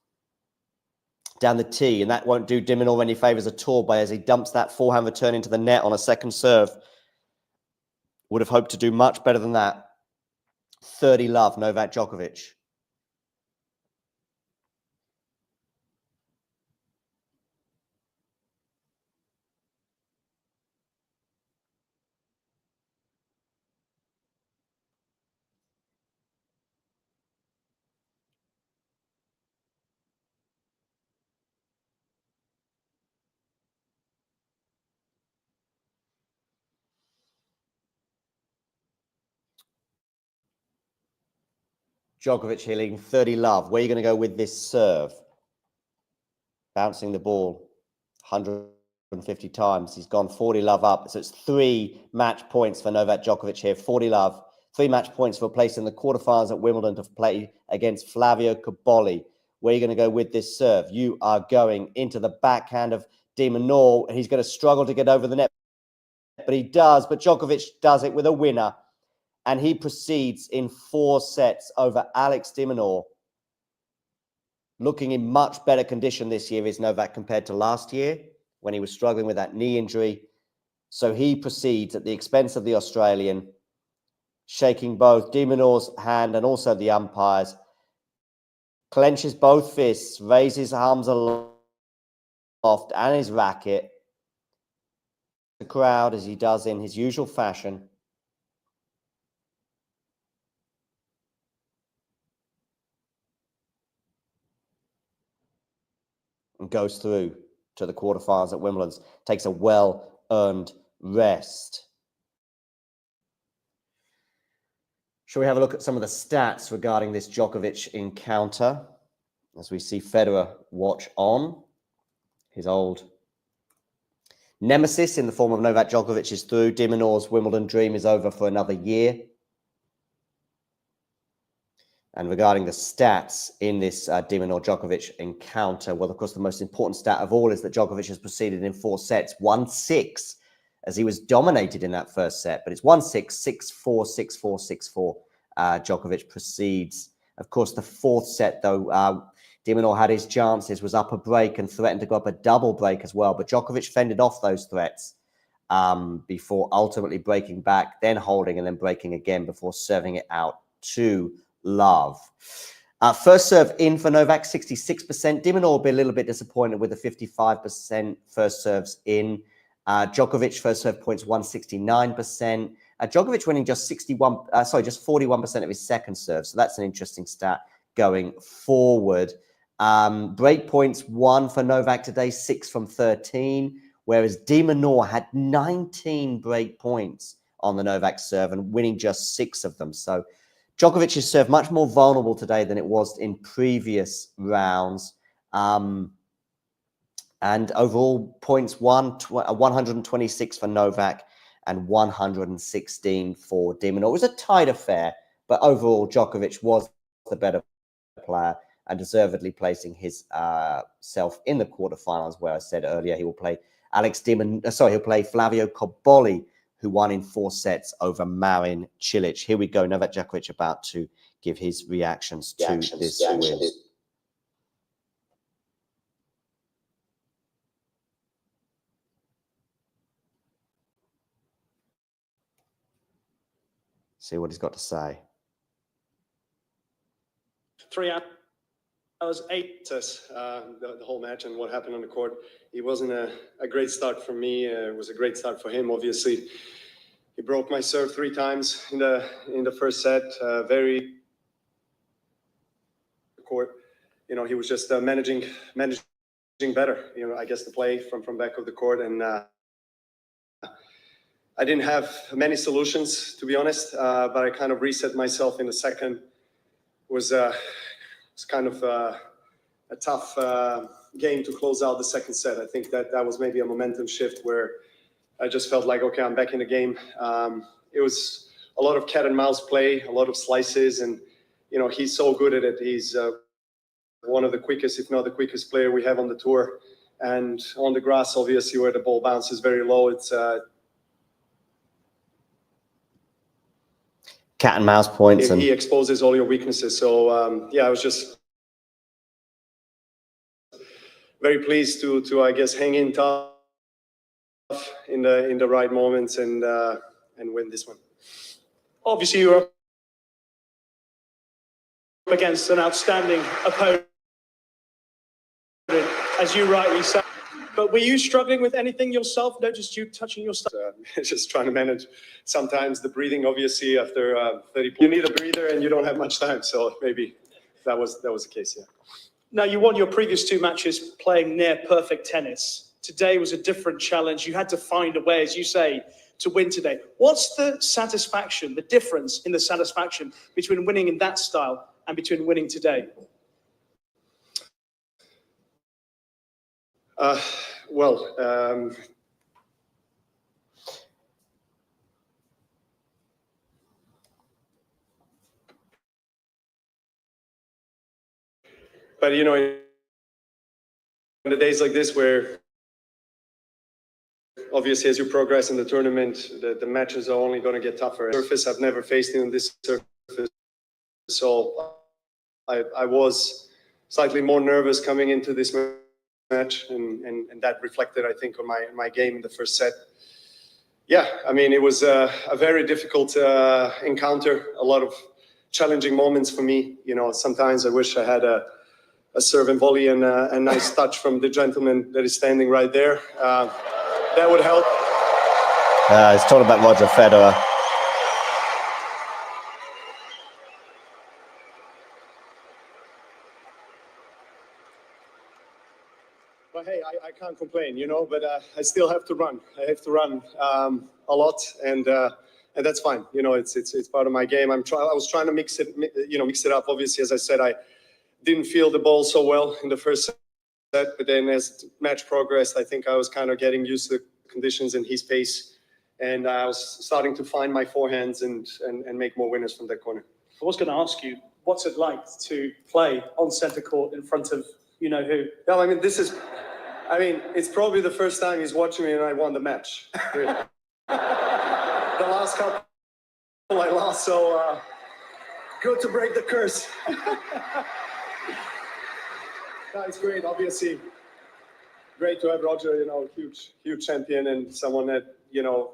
Down the tee, and that won't do de Minaur any favours at all, but as he dumps that forehand return into the net on a second serve. Would have hoped to do much better than that. 30 love, Novak Djokovic. Djokovic hitting 30 love. Where are you going to go with this serve? Bouncing the ball 150 times. He's gone 40 love up. So it's 3 match points for Novak Djokovic here. 40 love. 3 match points for a place in the quarterfinals at Wimbledon to play against Flavio Cobolli. Where are you going to go with this serve? You are going into the backhand of de Minaur. He's going to struggle to get over the net, but he does. But Djokovic does it with a winner. And he proceeds in 4 sets over Alex de Minaur. Looking in much better condition this year is Novak compared to last year when he was struggling with that knee injury. So he proceeds at the expense of the Australian, shaking both de Minaur's hand and also the umpires, clenches both fists, raises his arms aloft and his racket. The crowd, as he does in his usual fashion, and goes through to the quarterfinals at Wimbledon. Takes a well-earned rest. Shall we have a look at some of the stats regarding this Djokovic encounter? As we see Federer watch on. His old nemesis in the form of Novak Djokovic is through. De Minaur's Wimbledon dream is over for another year. And regarding the stats in this de Minaur-Djokovic encounter, well, of course, the most important stat of all is that Djokovic has proceeded in 4 sets, 1-6, as he was dominated in that first set. But it's 1-6, 6-4, 6-4, 6-4. Djokovic proceeds. Of course, the 4th set, though, de Minaur had his chances, was up a break and threatened to go up a double break as well. But Djokovic fended off those threats before ultimately breaking back, then holding and then breaking again before serving it out to love. First serve in for Novak, 66%. De Minaur will be a little bit disappointed with the 55% first serves in. Djokovic first serve points 169%. Djokovic winning just 41% of his second serve. So that's an interesting stat going forward. Break points 1 for Novak today, 6 from 13, whereas de Minaur had 19 break points on the Novak serve and winning just 6 of them. So Djokovic's serve much more vulnerable today than it was in previous rounds. And overall points 126 for Novak and 116 for de Minaur. It was a tight affair, but overall Djokovic was the better player and deservedly placing his self in the quarterfinals, where I said earlier he will play he'll play Flavio Cobolli, who won in 4 sets over Marin Cilic. Here we go. Novak Djokovic about to give his reactions to this win. See what he's got to say. 3 hours, 8 the whole match and what happened on the court. It wasn't a great start for me. It was a great start for him, obviously. He broke my serve 3 times in the first set. Very court, he was just managing better. I guess the play from back of the court, and I didn't have many solutions, to be honest. But I kind of reset myself in the second. It was kind of a tough game to close out the second set. I think that was maybe a momentum shift where I just felt like, okay, I'm back in the game. It was a lot of cat and mouse play, a lot of slices, and he's so good at it. He's one of the quickest, if not the quickest player we have on the tour. And on the grass, obviously, where the ball bounces very low, it's cat and mouse points. He exposes all your weaknesses. So yeah, I was just very pleased to I guess hang in tough in the right moments and win this one. Obviously, you were up against an outstanding opponent, as you rightly said. But were you struggling with anything yourself? Noticed you touching your stuff? Just trying to manage sometimes the breathing. Obviously, after 30, you need a breather and you don't have much time. So maybe that was the case. Yeah. Now, you won your previous 2 matches playing near perfect tennis. Today was a different challenge. You had to find a way, as you say, to win today. What's the satisfaction, the difference in the satisfaction between winning in that style and between winning today? But you know, in the days like this where obviously as you progress in the tournament, the matches are only going to get tougher. Surface I've never faced in this surface, so I was slightly more nervous coming into this match, and that reflected, I think, on my game in the first set. Yeah, I mean, it was a very difficult encounter, a lot of challenging moments for me. You know, sometimes I wish I had a serve and volley and a nice touch from the gentleman that is standing right there. That would help. He's talking about Roger Federer. But hey, I can't complain, you know. But I still have to run. I have to run a lot, and that's fine. You know, it's part of my game. I was trying to mix it up. Obviously, as I said, I didn't feel the ball so well in the first set, but then as the match progressed, I think I was kind of getting used to the conditions and his pace, and I was starting to find my forehands and make more winners from that corner. I was going to ask you, what's it like to play on centre court in front of you know who? No, I mean, it's probably the first time he's watching me and I won the match. The last couple I lost, so good to break the curse. No, it's great, obviously. Great to have Roger, you know, huge champion and someone that, you know,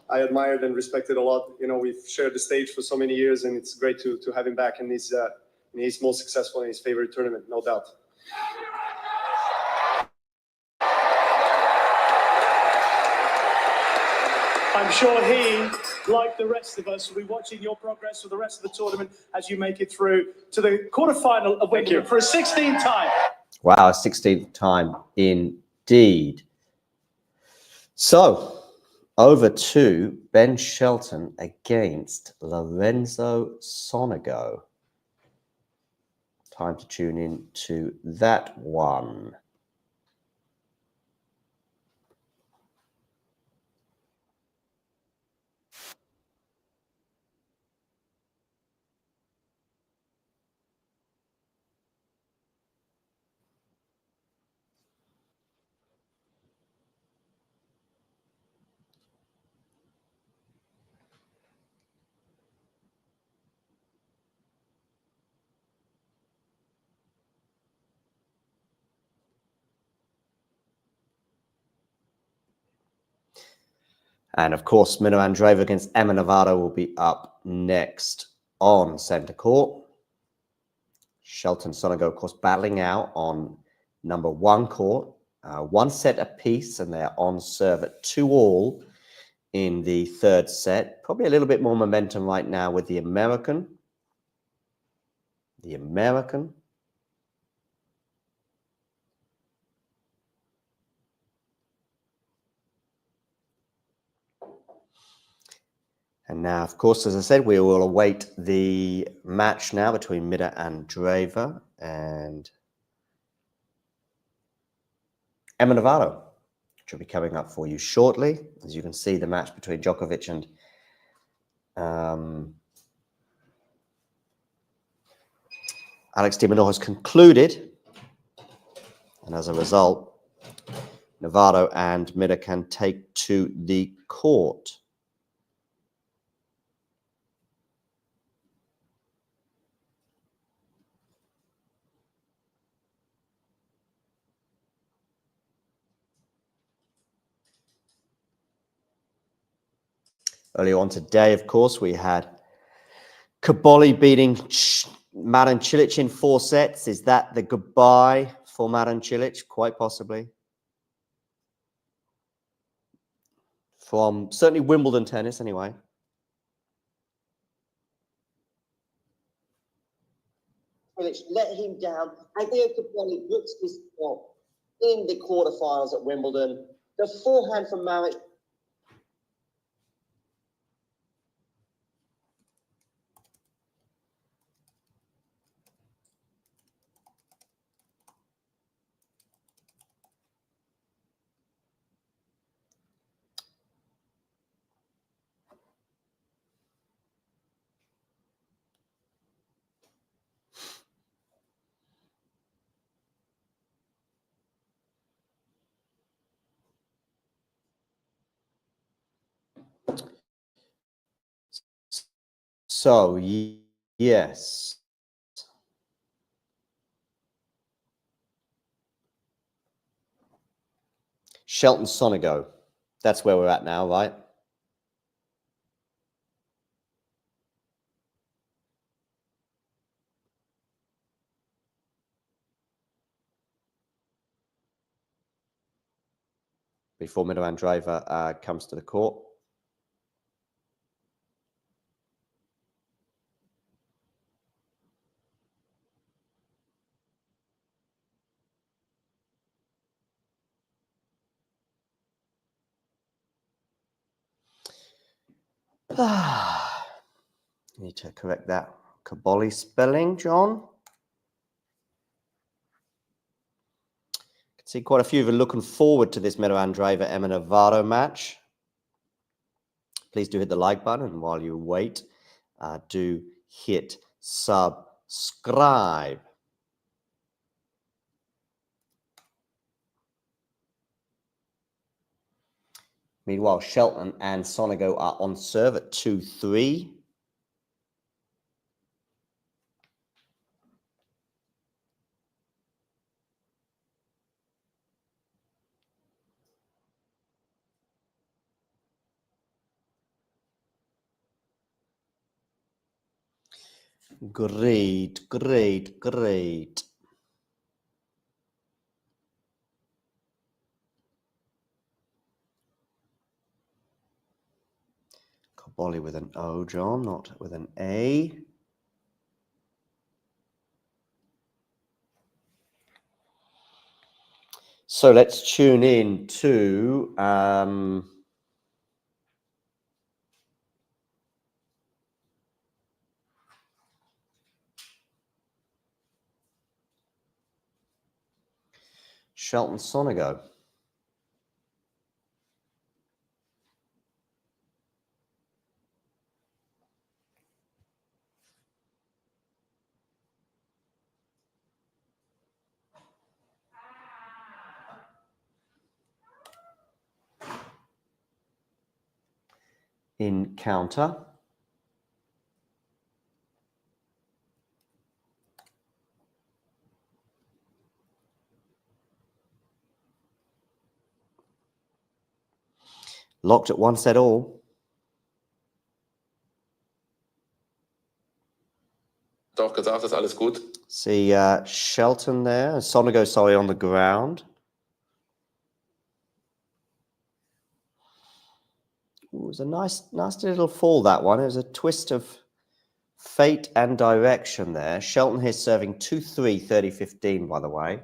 I admired and respected a lot. You know, we've shared the stage for so many years, and it's great to have him back in his most successful in his favorite tournament, no doubt. I'm sure he, like the rest of us, will be watching your progress for the rest of the tournament as you make it through to the quarterfinal of Wimbledon for a 16th time. Wow, a 16th time indeed. So, over to Ben Shelton against Lorenzo Sonego. Time to tune in to that one. And of course, Mina Andreeva against Emma Navarro will be up next on centre court. Shelton, Sonego, of course, battling out on number 1 court. 1 set apiece, and they're on serve at 2-all in the 3rd set. Probably a little bit more momentum right now with the American. And now, of course, as I said, we will await the match now between Mina Andreeva and Emma Navarro, which will be coming up for you shortly. As you can see, the match between Djokovic and Alex de Minaur has concluded. And as a result, Navarro and Mina can take to the court. Earlier on today, of course, we had Kaboli beating Marin Cilic in 4 sets. Is that the goodbye for Marin Cilic? Quite possibly. From certainly Wimbledon tennis, anyway. Let him down. Andrea Kaboli looks his spot in the quarterfinals at Wimbledon. The forehand from Marin. So, yes. Shelton Sonego. That's where we're at now, right? Before Middle Driver comes to the court. Need to correct that Kaboli spelling, John. Can see quite a few of you looking forward to this Medal Andreeva Emma Navarro match. Please do hit the like button, and while you wait, do hit subscribe. Meanwhile, Shelton and Sonego are on serve at 2-3. Great, great, great. Kaboli with an O, John, not with an A. So let's tune in to Shelton Sonego. In counter. Locked at 1 set all. Doch gesagt, ist alles gut. See Shelton there. Sonego, sorry, on the ground. It was a nice little fall, that one. It was a twist of fate and direction there. Shelton here serving 2-3, 30-15, by the way.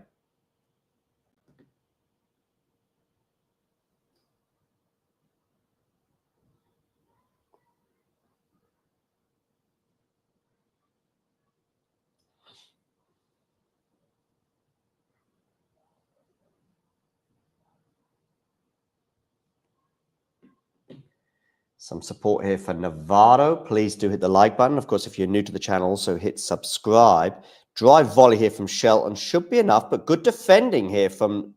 Some support here for Navarro. Please do hit the like button. Of course, if you're new to the channel, also hit subscribe. Drive volley here from Shelton. Should be enough, but good defending here from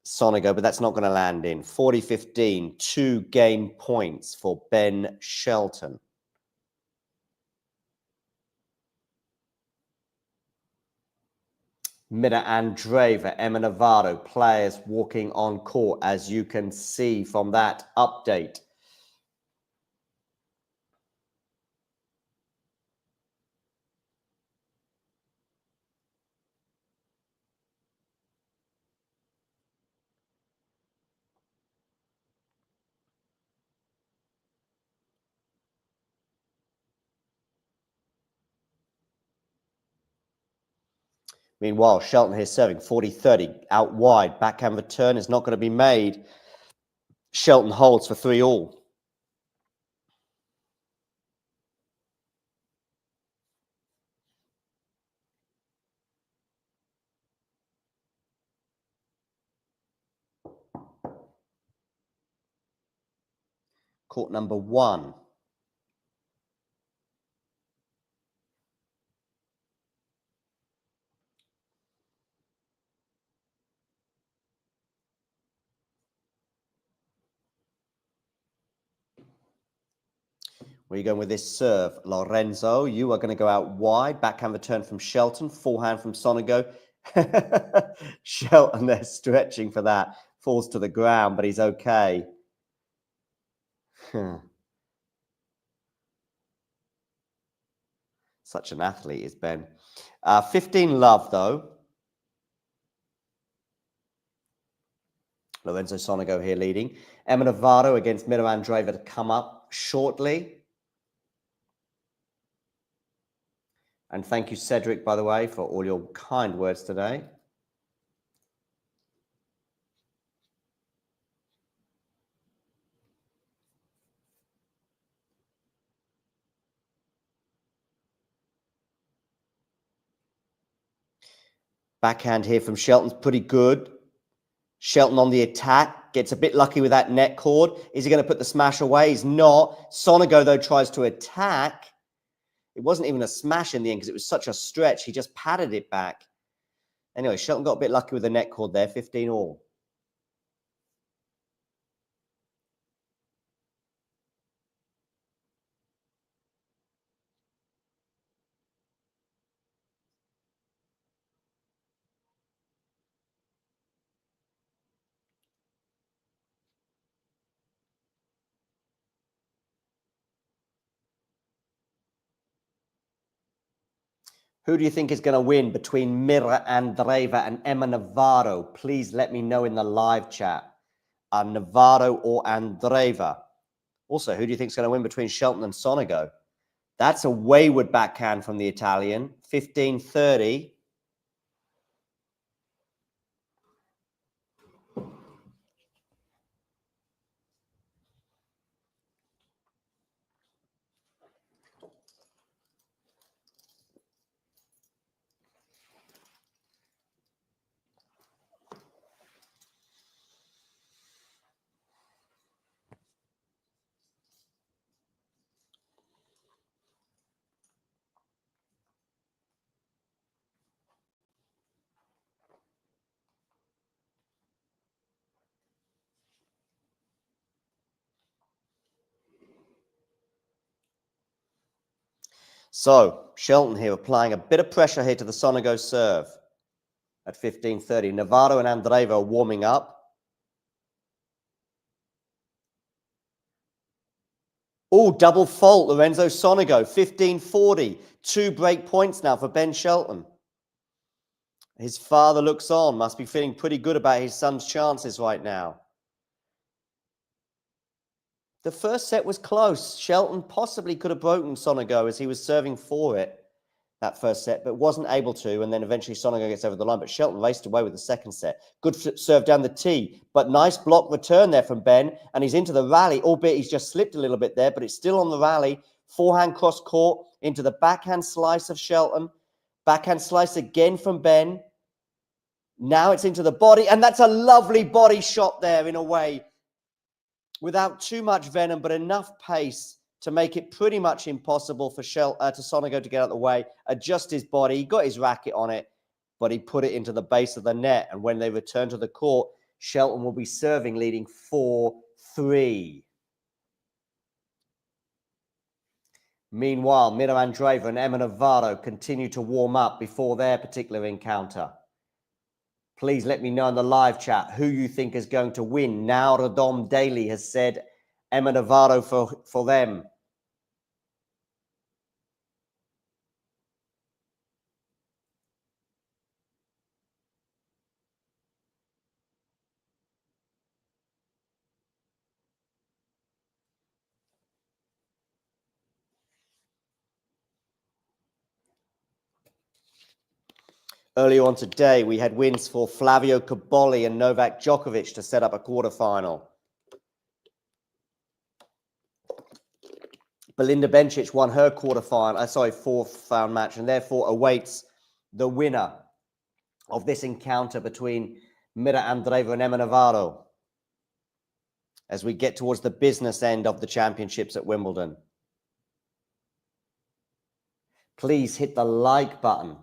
Sonego, but that's not going to land in. 40-15, 2 game points for Ben Shelton. Mina Andreeva, Emma Navarro, players walking on court, as you can see from that update. Meanwhile, Shelton here serving 40-30 out wide. Backhand return is not going to be made. Shelton holds for 3-all. Court number 1. Where are you going with this serve? Lorenzo, you are going to go out wide. Backhand return from Shelton. Forehand from Sonego. Shelton, they're stretching for that. Falls to the ground, but he's okay. Such an athlete is Ben. 15 love, though. Lorenzo Sonego here leading. Emma Navarro against Mira Andreeva to come up shortly. And thank you, Cedric, by the way, for all your kind words today. Backhand here from Shelton's pretty good. Shelton on the attack, gets a bit lucky with that net cord. Is he going to put the smash away? He's not. Sonego, though, tries to attack. It wasn't even a smash in the end because it was such a stretch. He just patted it back. Anyway, Shelton got a bit lucky with the net cord there, 15-all. Who do you think is going to win between Mira Andreeva and Emma Navarro? Please let me know in the live chat. Navarro or Andreeva? Also, who do you think is going to win between Shelton and Sonego? That's a wayward backhand from the Italian. 15-30. So, Shelton here applying a bit of pressure here to the Sonego serve at 15-30. Navarro and Andreeva are warming up. Oh, double fault, Lorenzo Sonego, 15-40. 2 break points now for Ben Shelton. His father looks on, must be feeling pretty good about his son's chances right now. The first set was close. Shelton possibly could have broken Sonego as he was serving for it that first set, but wasn't able to. And then eventually Sonego gets over the line. But Shelton raced away with the second set. Good serve down the tee, but nice block return there from Ben. And he's into the rally, albeit he's just slipped a little bit there, but it's still on the rally. Forehand cross court into the backhand slice of Shelton. Backhand slice again from Ben. Now it's into the body, and that's a lovely body shot there in a way, without too much venom, but enough pace to make it pretty much impossible for Sonego to get out of the way, adjust his body. He got his racket on it, but he put it into the base of the net. And when they return to the court, Shelton will be serving, leading 4-3. Meanwhile, Mira Andreeva and Emma Navarro continue to warm up before their particular encounter. Please let me know in the live chat who you think is going to win. Now Radom Daly has said Emma Navarro for them. Earlier on today, we had wins for Flavio Cobolli and Novak Djokovic to set up a quarterfinal. Belinda Bencic won her fourth round match, and therefore awaits the winner of this encounter between Mira Andreeva and Emma Navarro as we get towards the business end of the championships at Wimbledon. Please hit the like button.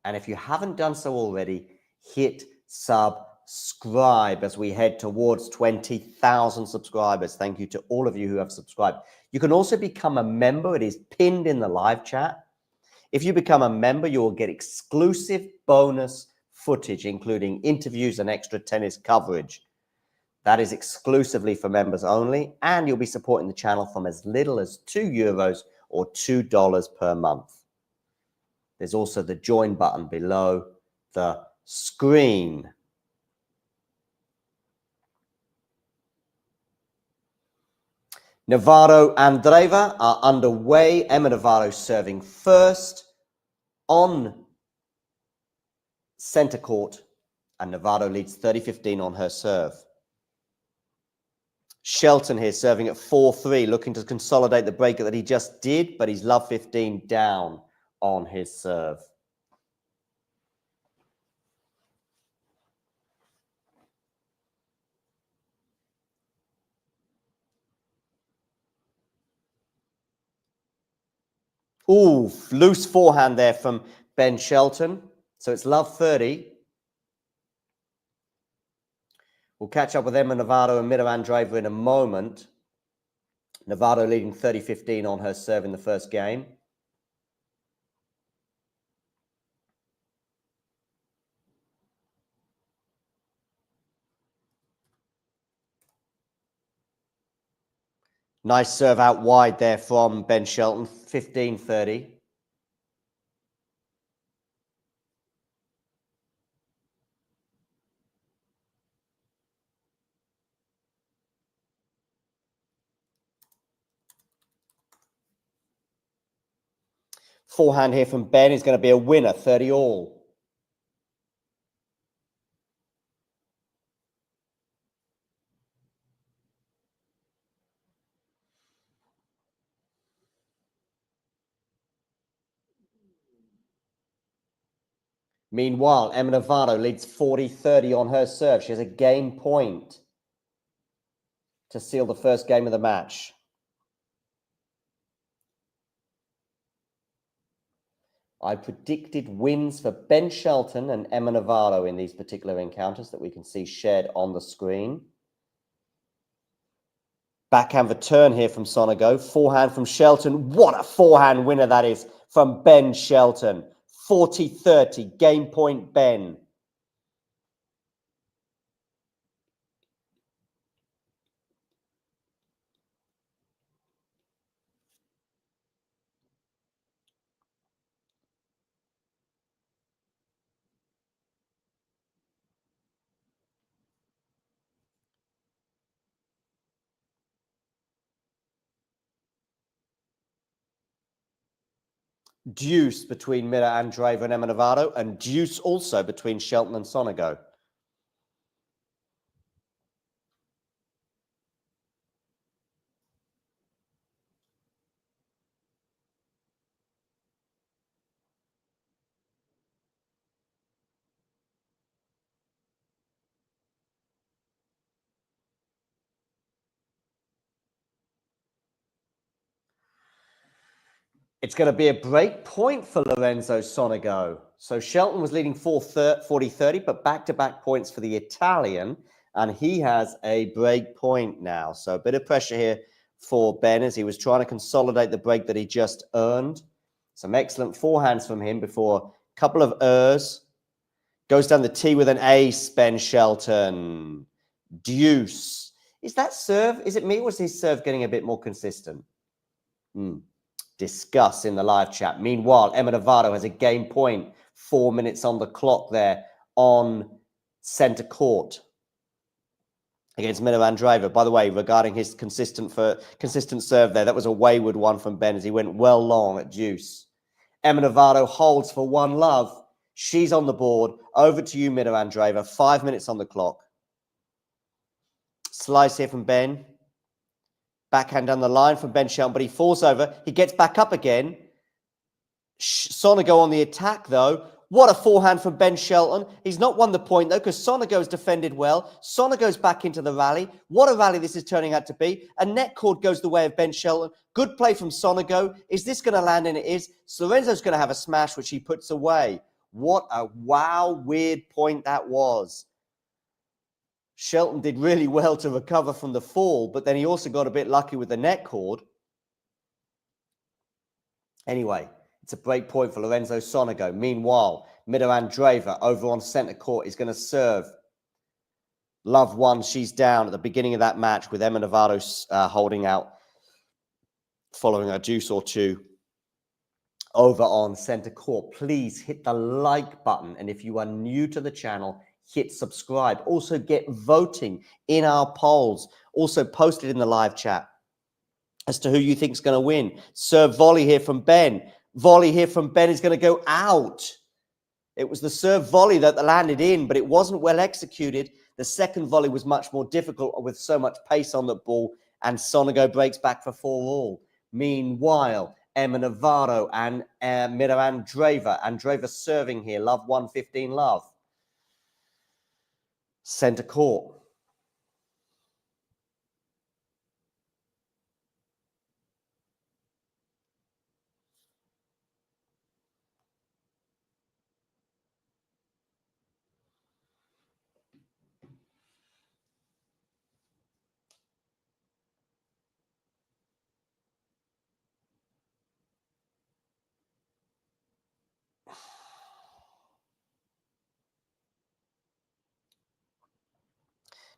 And if you haven't done so already, hit subscribe as we head towards 20,000 subscribers. Thank you to all of you who have subscribed. You can also become a member. It is pinned in the live chat. If you become a member, you will get exclusive bonus footage, including interviews and extra tennis coverage. That is exclusively for members only, and you'll be supporting the channel from as little as €2 or $2 per month. There's also the join button below the screen. Navarro and Andreeva are underway. Emma Navarro serving first on center court, and Navarro leads 30-15 on her serve. Shelton here serving at 4-3, looking to consolidate the break that he just did, but he's love 15 down on his serve. Ooh, loose forehand there from Ben Shelton. So it's love 30. We'll catch up with Emma Navarro and Mira Andreeva in a moment. Navarro leading 30-15 on her serve in the first game. Nice serve out wide there from Ben Shelton, 15-30. Forehand here from Ben is going to be a winner, 30 all. Meanwhile, Emma Navarro leads 40-30 on her serve. She has a game point to seal the first game of the match. I predicted wins for Ben Shelton and Emma Navarro in these particular encounters that we can see shared on the screen. Backhand return here from Sonego. Forehand from Shelton. What a forehand winner that is from Ben Shelton. 40-30, game point Ben. Deuce between Mira Andreeva and Emma Navarro, and deuce also between Shelton and Sonego. It's going to be a break point for Lorenzo Sonego. So Shelton was leading 40-30, but back-to-back points for the Italian, and he has a break point now. So a bit of pressure here for Ben as he was trying to consolidate the break that he just earned. Some excellent forehands from him before a couple of errs. Goes down the tee with an ace, Ben Shelton. Deuce. Is that serve? Is it me, or was his serve getting a bit more consistent? Discuss in the live chat. Meanwhile, Emma Navarro has a game point. 4 minutes on the clock there on center court against Mira Andreeva. By the way, regarding his consistent serve there, that was a wayward one from Ben as he went well long at deuce. Emma Navarro holds for one love. She's on the board. Over to you, Mira Andreeva. 5 minutes on the clock. Slice here from Ben. Backhand down the line from Ben Shelton, but he falls over. He gets back up again. Sonego on the attack, though. What a forehand from Ben Shelton. He's not won the point, though, because Sonego's defended well. Sonego's back into the rally. What a rally this is turning out to be. A net cord goes the way of Ben Shelton. Good play from Sonego. Is this going to land? And it is. Lorenzo's going to have a smash, which he puts away. What a wow, weird point that was. Shelton did really well to recover from the fall, but then he also got a bit lucky with the net cord. Anyway, it's a break point for Lorenzo Sonego. Meanwhile, Mira Andreeva over on centre court is going to serve. Love one, she's down at the beginning of that match with Emma Navarro holding out, following a deuce or two over on centre court. Please hit the like button. And if you are new to the channel, hit subscribe. Also get voting in our polls. Also post it in the live chat as to who you think is going to win. Serve volley here from Ben. Volley here from Ben is going to go out. It was the serve volley that landed in, but it wasn't well executed. The second volley was much more difficult with so much pace on the ball, and Sonego breaks back for 4-all. Meanwhile, Emma Navarro and Mira Andreeva. Andreeva serving here. Love 115 love. Centre court.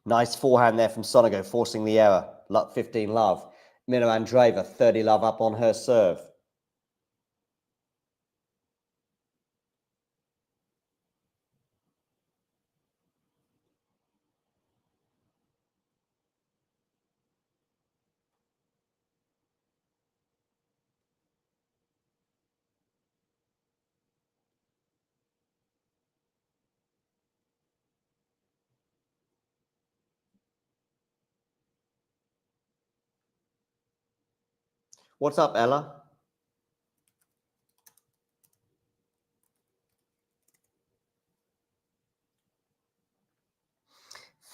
Nice forehand there from Sonego, forcing the error. 15 love. Mira Andreeva, 30 love up on her serve. What's up, Ella?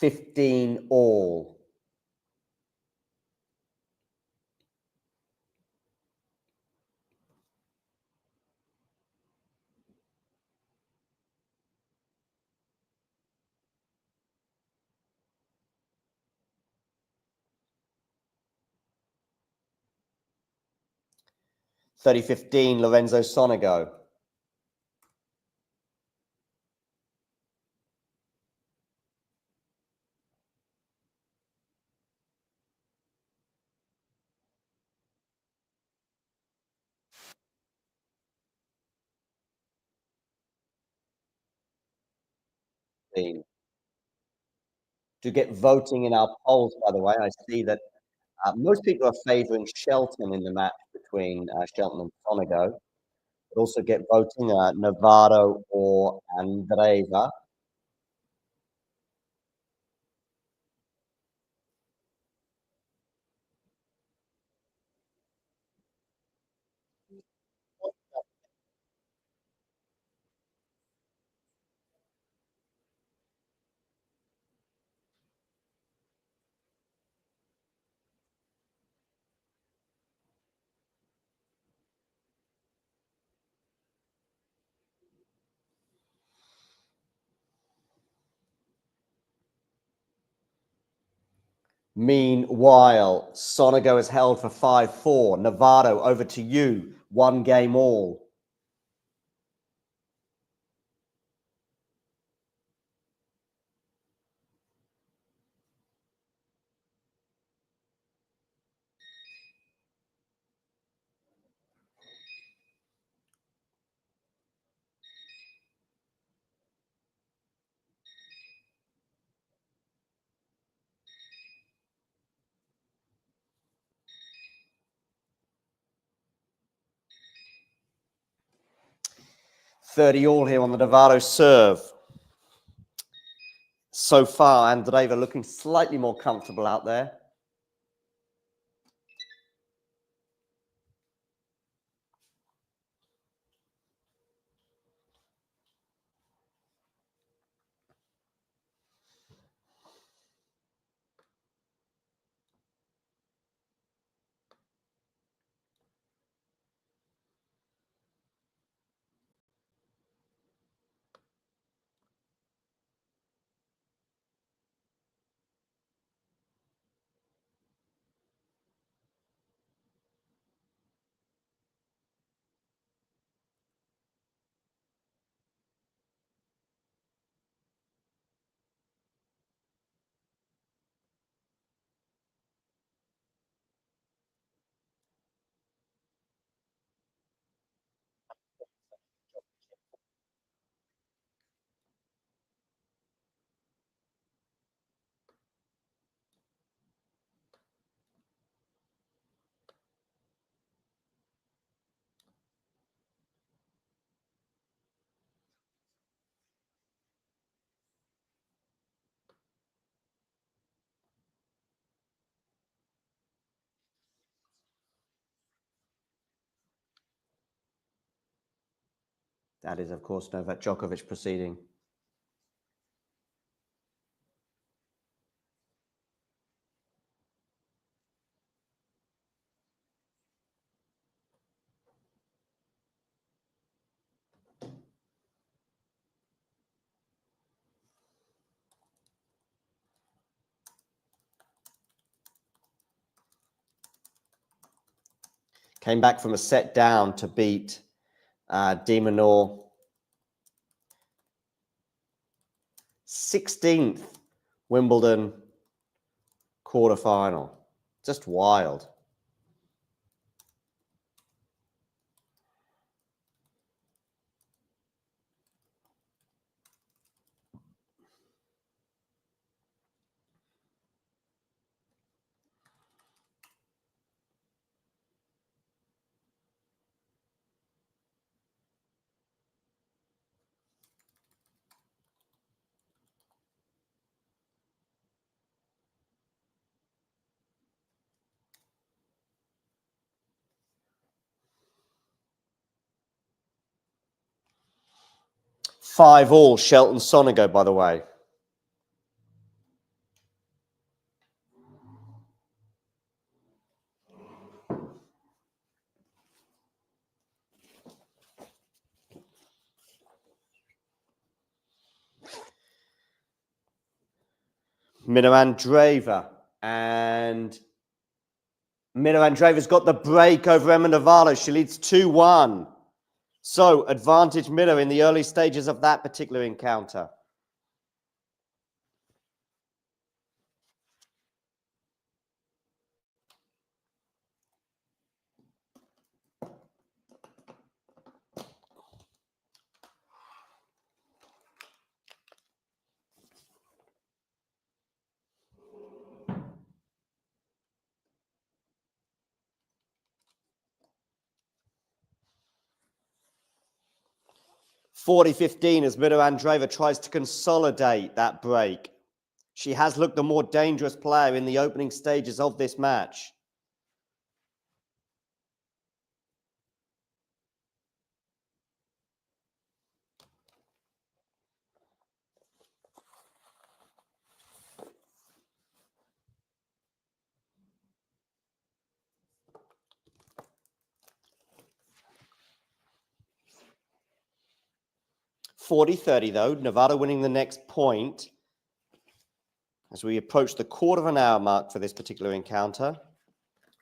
$15-all. $30-15, Lorenzo Sonego. To get voting in our polls, by the way, I see that most people are favouring Shelton in the match between Shelton and Sonego. But also get voting Navarro or Andreeva. Meanwhile, Sonego is held for 5-4. Navarro, over to you. 1-game-all. 30 all here on the Navarro serve. So far, Andreeva looking slightly more comfortable out there. That is, of course, Novak Djokovic proceeding. Came back from a set down to beat de Minaur. 16th Wimbledon quarterfinal. Just wild. Five all, Shelton Sonego, by the way. Andreeva, and Andreeva's got the break over Emma Navarro. She leads 2-1. So, advantage Miller in the early stages of that particular encounter. (40-15) as Andreeva tries to consolidate that break. She has looked the more dangerous player in the opening stages of this match. (40-30) though, Navarro winning the next point as we approach the quarter of an hour mark for this particular encounter.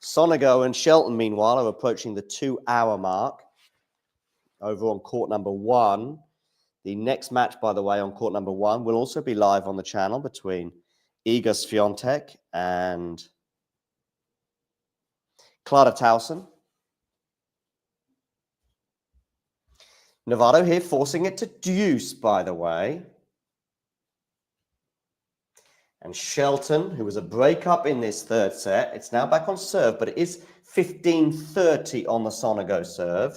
Sonego and Shelton, meanwhile, are approaching the 2-hour mark over on court number 1. The next match, by the way, on court number 1 will also be live on the channel between Iga Swiatek and Clara Towson. Navarro here forcing it to deuce, by the way. And Shelton, who was a break-up in this third set, it's now back on serve, but it is 15-30 on the Sonego serve.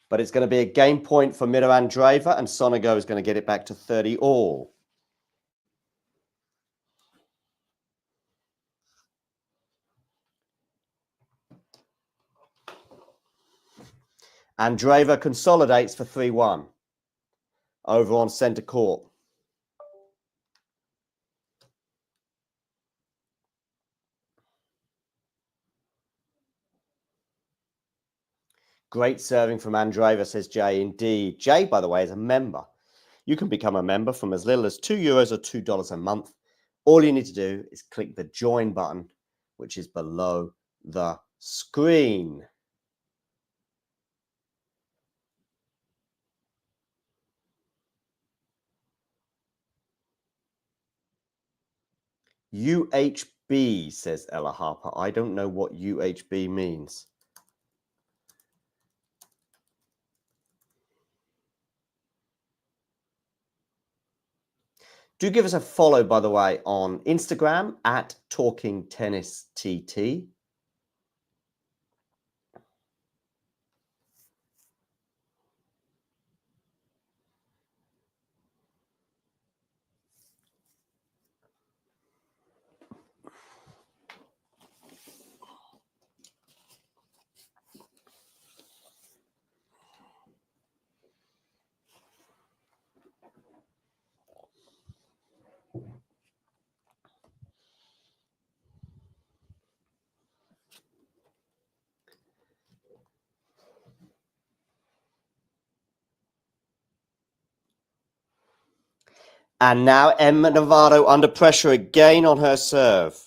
But it's going to be a game point for Mira Andreeva, and Sonego is going to get it back to 30 all. Andreeva consolidates for 3-1 over on centre court. Great serving from Andreeva, says Jay. Indeed. Jay, by the way, is a member. You can become a member from as little as €2 or $2 a month. All you need to do is click the join button, which is below the screen. UHB, says Ella Harper. I don't know what UHB means. Do give us a follow, by the way, on Instagram at Talking Tennis TT. And now Emma Navarro under pressure again on her serve.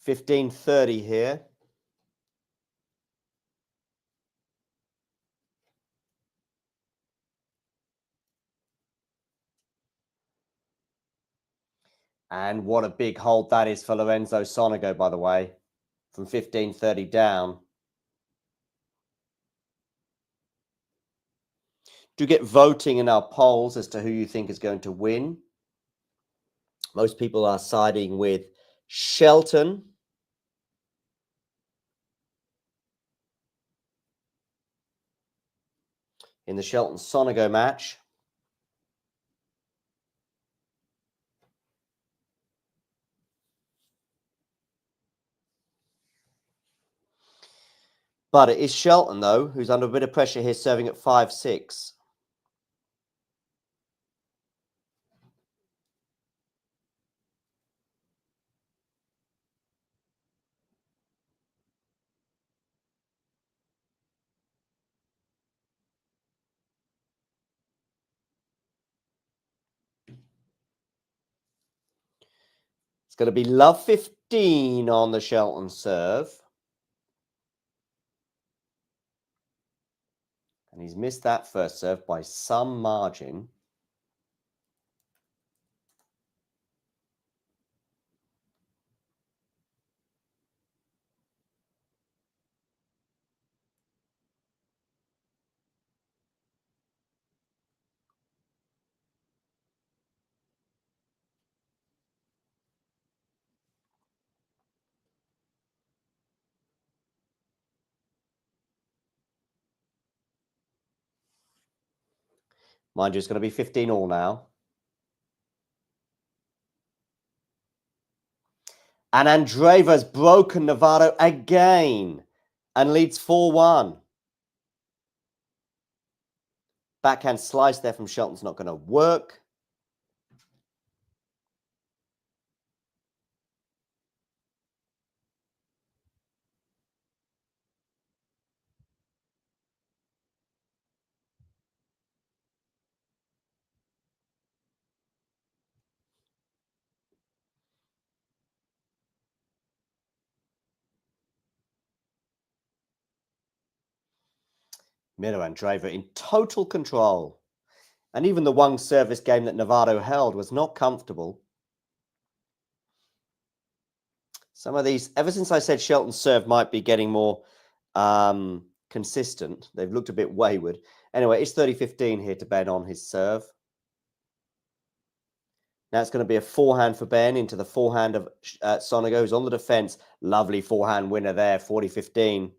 $15.30 here. And what a big hold that is for Lorenzo Sonego, by the way, from 15.30 down. Do get voting in our polls as to who you think is going to win. Most people are siding with Shelton. In the Shelton Sonego match. But it is Shelton, though, who's under a bit of pressure here, serving at 5-6. It's going to be love 15 on the Shelton serve. And he's missed that first serve by some margin. Mind you, it's going to be 15 all now. And Andreeva's broken Navarro again and leads 4-1. Backhand slice there from Shelton's not going to work. Miller and Draver in total control. And even the one service game that Navarro held was not comfortable. Some of these, ever since I said Shelton's serve might be getting more consistent, they've looked a bit wayward. Anyway, it's 30-15 here to Ben on his serve. Now it's going to be a forehand for Ben into the forehand of Sonego, who's on the defense. Lovely forehand winner there, 40-15.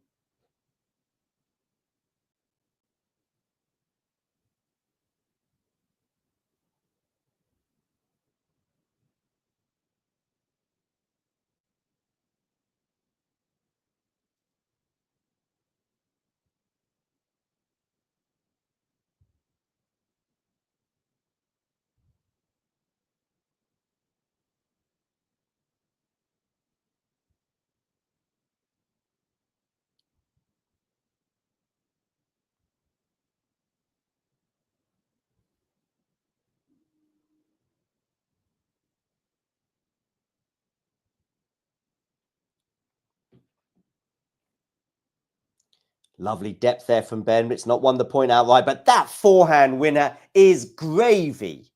Lovely depth there from Ben, but it's not won the point outright. But that forehand winner is gravy.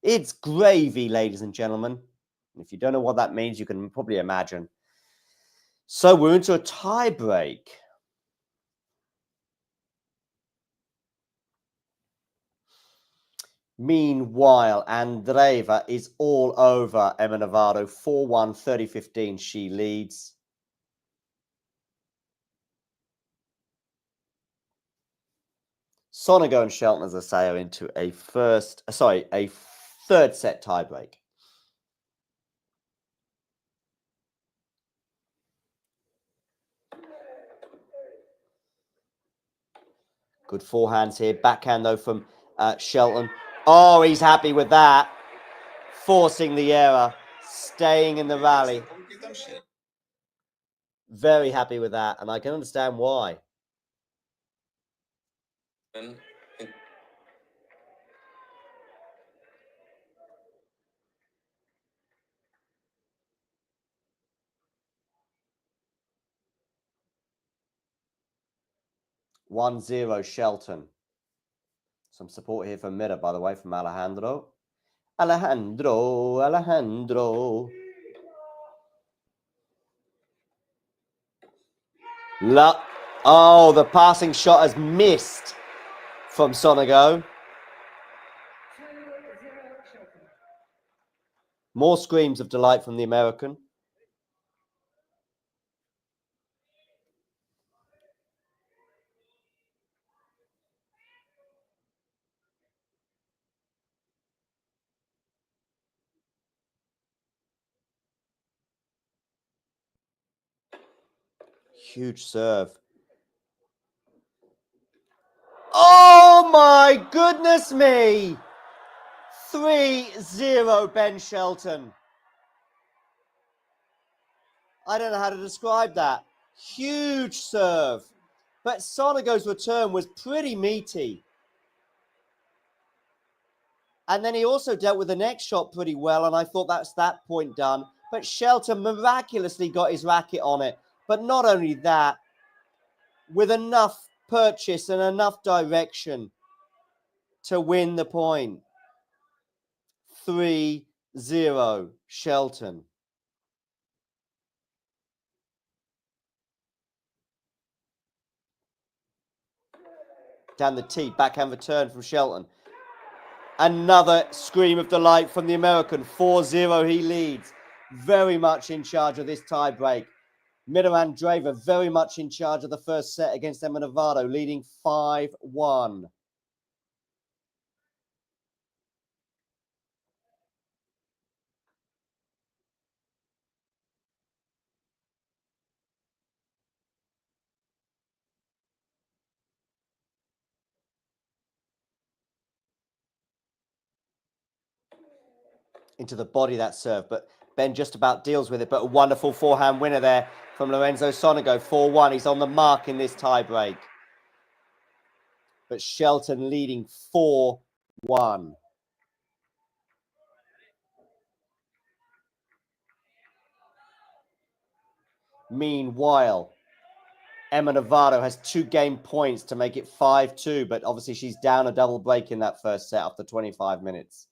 It's gravy, ladies and gentlemen. If you don't know what that means, you can probably imagine. So we're into a tie break. Meanwhile, Andreeva is all over Emma Navarro. 4-1, 30-15. She leads. Sonego and Shelton, as I say, are into a third set tiebreak. Good forehands here. Backhand, though, from Shelton. Oh, he's happy with that. Forcing the error. Staying in the rally. Very happy with that, and I can understand why. 1-0 Shelton. Some support here from Miller, by the way, from Alejandro. Alejandro. Oh, the passing shot has missed from Sonego. More screams of delight from the American. Huge serve. Oh my goodness me! 3-0 Ben Shelton. I don't know how to describe that. Huge serve. But Sonego's return was pretty meaty. And then he also dealt with the next shot pretty well, and I thought that's that point done. But Shelton miraculously got his racket on it. But not only that, with enough purchase and enough direction to win the point. 3-0 Shelton. Down the tee, backhand return from Shelton. Another scream of delight from the American. 4-0 he leads. Very much in charge of this tie break. Miller and Draver very much in charge of the first set against Emma Navarro, leading 5-1. Into the body that serve, but Ben just about deals with it. But a wonderful forehand winner there from Lorenzo Sonego. 4-1. He's on the mark in this tie break. But Shelton leading 4-1. Meanwhile, Emma Navarro has 2 game points to make it 5-2, but obviously she's down a double break in that first set after 25 minutes.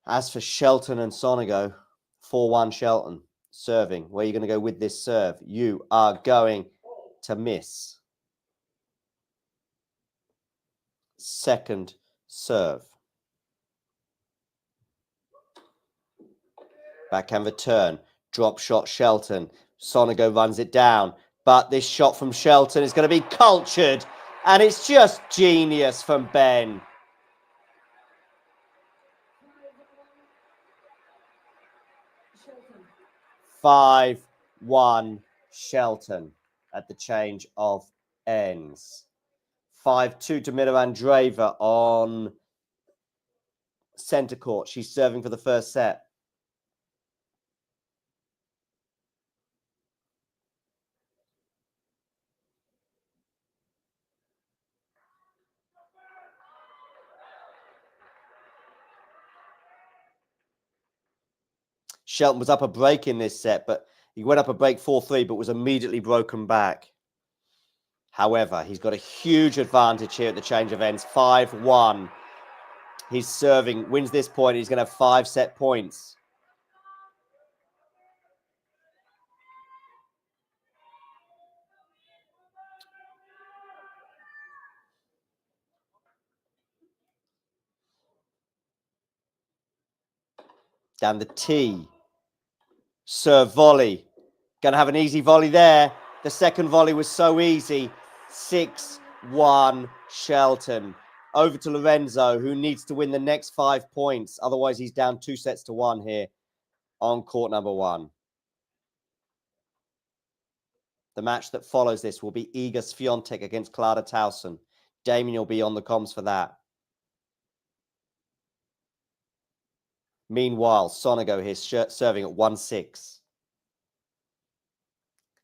As for Shelton and Sonego, 4-1 Shelton, serving. Where are you going to go with this serve? You are going to miss. Second serve. Backhand return. Drop shot Shelton. Sonego runs it down. But this shot from Shelton is going to be cultured. And it's just genius from Ben. Shelton. 5-1 Shelton at the change of ends. 5-2 to Mira Andreeva on centre court. She's serving for the first set. Shelton was up a break in this set, but he went up a break 4-3, but was immediately broken back. However, he's got a huge advantage here at the change of ends. 5-1. He's serving, wins this point. He's going to have 5 set points. Down the tee. Serve volley. Going to have an easy volley there. The second volley was so easy. 6-1 Shelton. Over to Lorenzo, who needs to win the next 5 points. Otherwise, he's down 2-1 here on court number 1. The match that follows this will be Iga Swiatek against Clara Towson. Damien will be on the comms for that. Meanwhile, Sonego here serving at 1-6.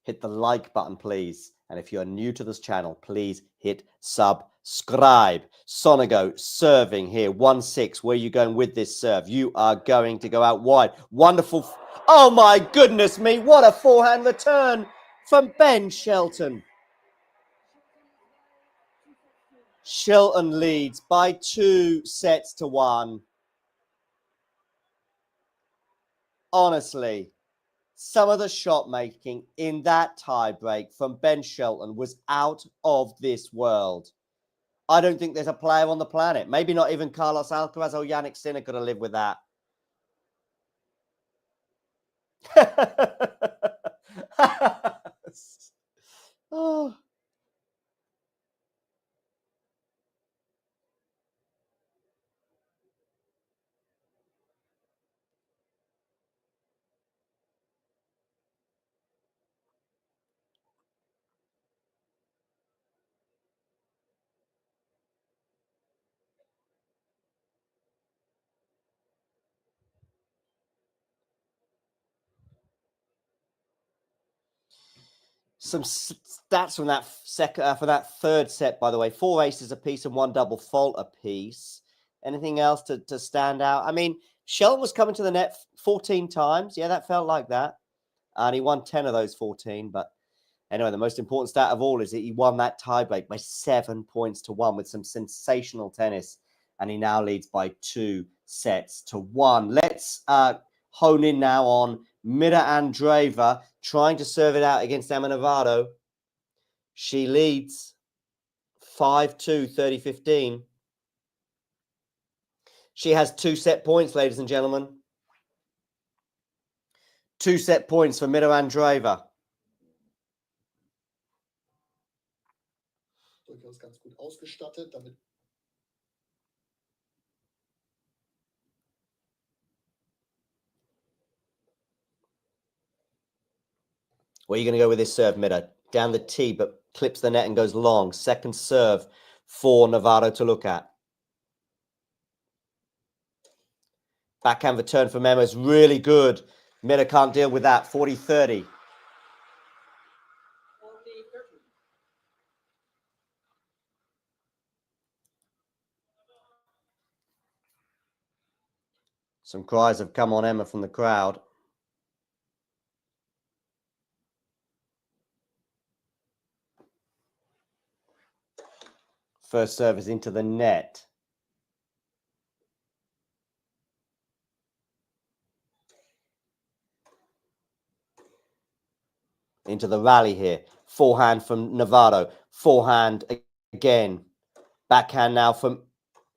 Hit the like button, please. And if you're new to this channel, please hit subscribe. Sonego serving here, 1-6. Where are you going with this serve? You are going to go out wide. Wonderful. Oh, my goodness me. What a forehand return from Ben Shelton. Shelton leads by 2-1. Honestly, some of the shot making in that tiebreak from Ben Shelton was out of this world. I don't think there's a player on the planet, maybe not even Carlos Alcaraz or Yannick Sinner, could have lived with that. Oh. Some stats from that for that third set, by the way. 4 aces apiece and 1 double fault apiece. Anything else to stand out? I mean, Shelton was coming to the net 14 times. Yeah, that felt like that. And he won 10 of those 14. But anyway, the most important stat of all is that he won that tiebreak by 7 points to 1 with some sensational tennis. And he now leads by 2-1. Let's hone in now on Mira Andreeva trying to serve it out against Emma Navarro. She leads 5-2, 30-15. She has 2 set points, ladies and gentlemen. 2 set points for Mira Andreeva. Durchaus ganz gut ausgestattet, damit Where are you going to go with this serve, Mira? Down the tee, but clips the net and goes long. Second serve for Navarro to look at. Backhand return from Emma is really good. Mira can't deal with that. 40-30. Some cries have come on Emma from the crowd. First serve is into the net. Into the rally here. Forehand from Navarro. Forehand again. Backhand now from...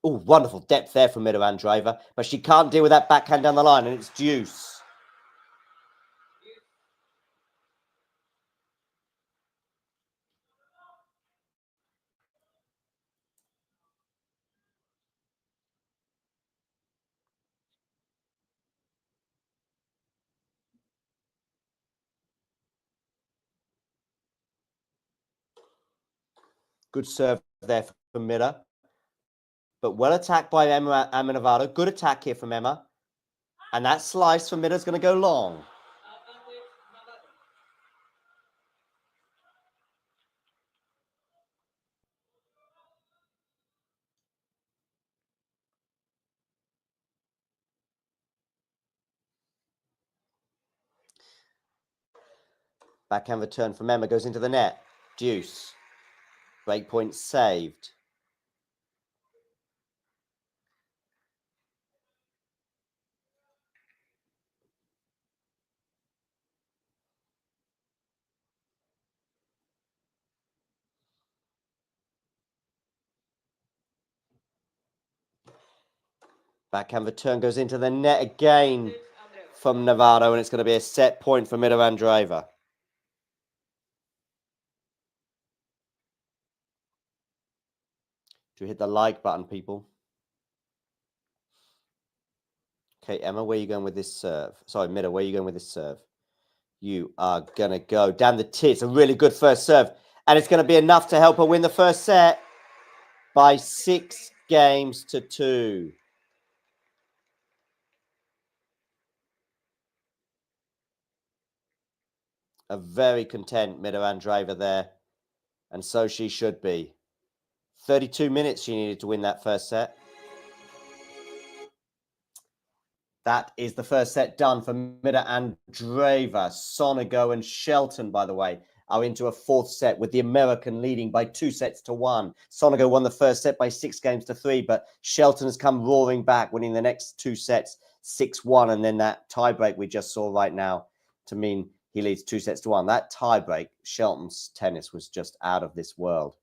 Oh, wonderful depth there from Mirandreva. But she can't deal with that backhand down the line, and it's deuce. Good serve there from Miller. But well attacked by Emma Navarro. Good attack here from Emma. And that slice from Miller is going to go long. Backhand return from Emma goes into the net. Deuce. Break point saved. Backhand return goes into the net again from Navarro, and it's going to be a set point for Mirandreva. Do you hit the like button, people? Okay, Emma, where are you going with this serve? Sorry, Miller, where are you going with this serve? You are going to go down the tee. It's a really good first serve, and it's going to be enough to help her win the first set by 6 games to 2. A very content Mirandreva there, and so she should be. 32 minutes she needed to win that first set. That is the first set done for Mirandreva. Sonego and Shelton, by the way, are into a 4th set with the American leading by 2 sets to 1. Sonego won the first set by 6 games to 3, but Shelton has come roaring back, winning the next 2 sets 6-1, and then that tiebreak we just saw right now to mean he leads 2 sets to 1. That tiebreak, Shelton's tennis was just out of this world.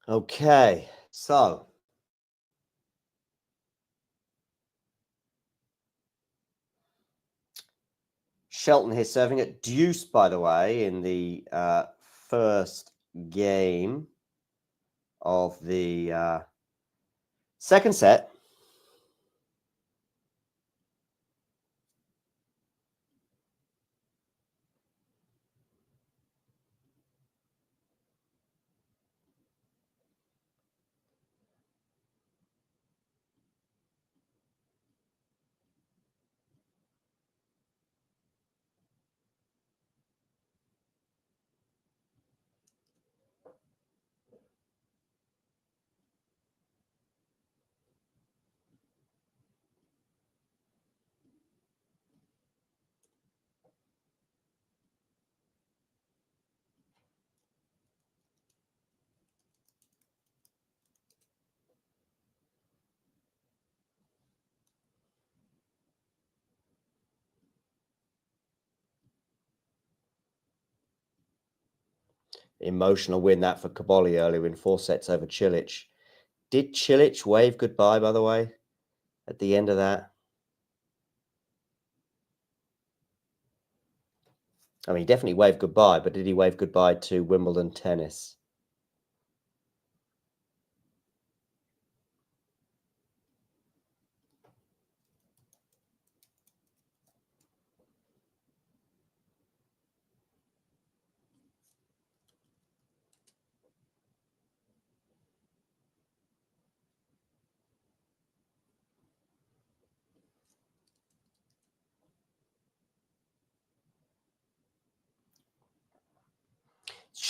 Okay, so Shelton here serving at deuce, by the way, in the first game of the second set. Emotional win that for Kaboli earlier in 4 sets over Cilic. Did Cilic wave goodbye, by the way, at the end of that? I mean, he definitely waved goodbye, but did he wave goodbye to Wimbledon tennis?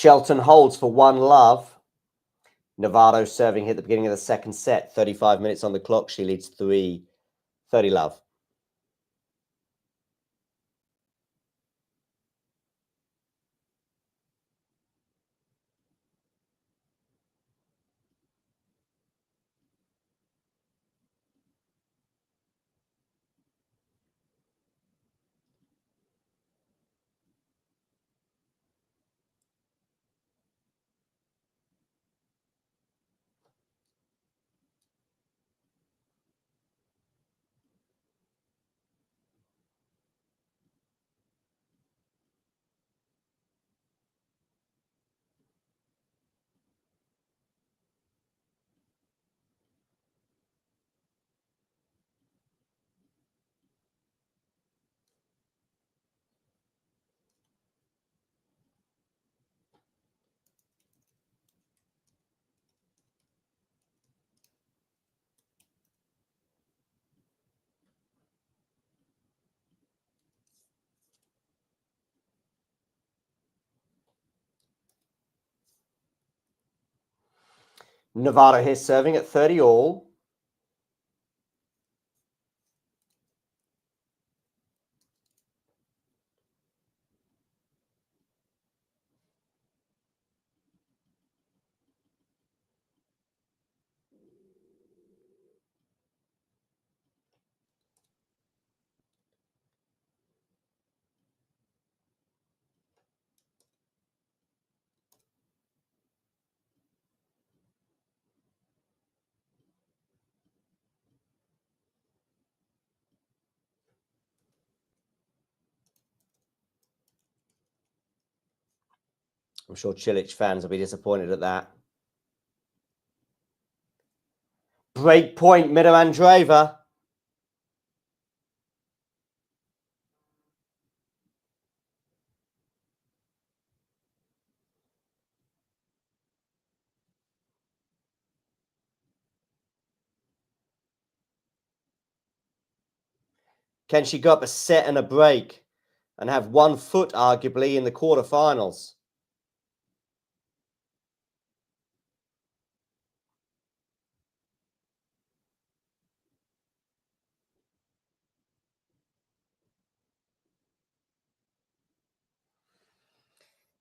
Shelton holds for 1-love. Navarro serving hit the beginning of the second set. 35 minutes on the clock. She leads 3-30-love. Navarro here serving at 30-all. I'm sure Cilic fans will be disappointed at that. Break point, Andreeva. Can she go up a set and a break and have 1 foot, arguably, in the quarterfinals?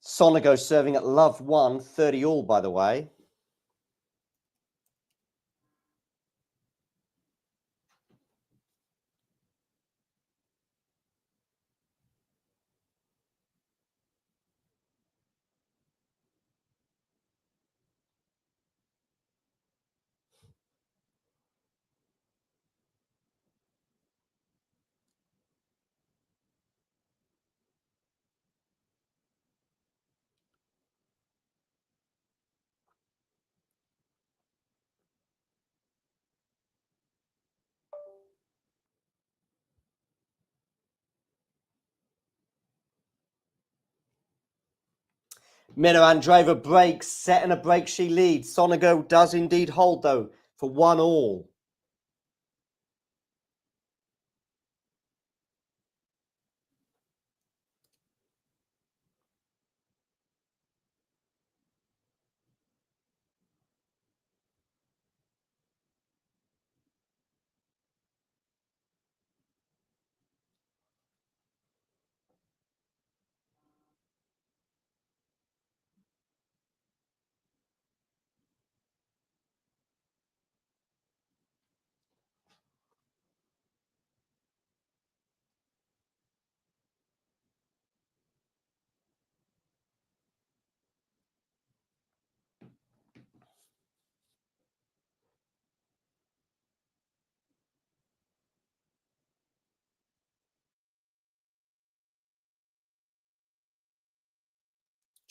Sonego serving at love 1, 30-all, by the way. Andreeva breaks, set and a break she leads. Sonego does indeed hold, though, for 1-all.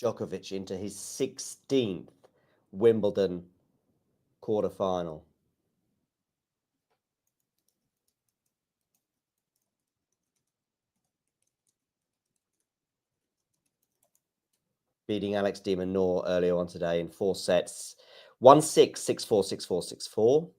Djokovic into his 16th Wimbledon quarterfinal. Beating Alex de Minaur earlier on today in 4 sets. 1-6, 6-4, 6-4, 6-4.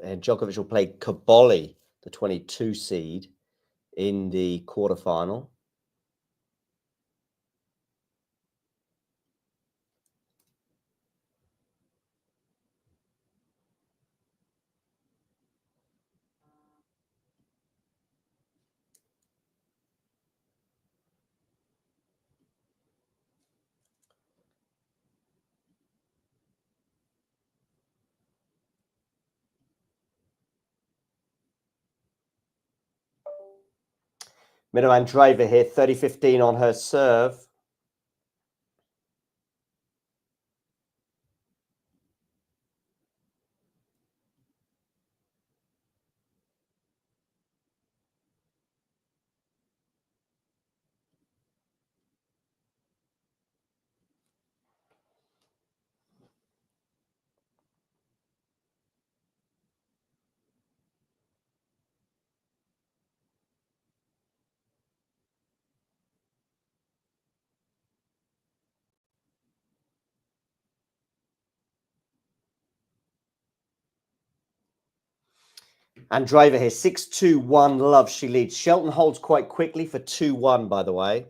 And Djokovic will play Kaboli, the 22 seed, in the quarterfinal. Miro Andreeva here, 30-15 on her serve. Andreeva here, 6-2-1 love. She leads. Shelton holds quite quickly for 2-1, by the way.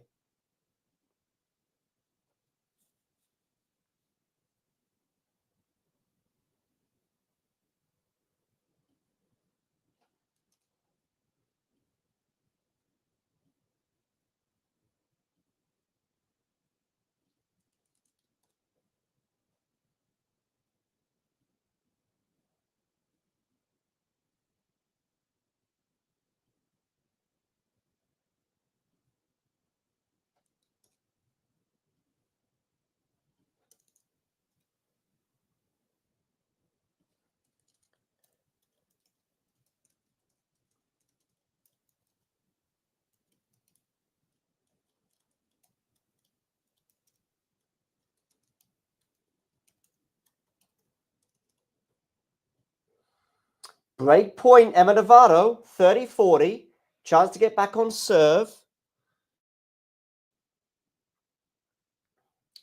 Break point, Emma Navarro, 30-40. Chance to get back on serve.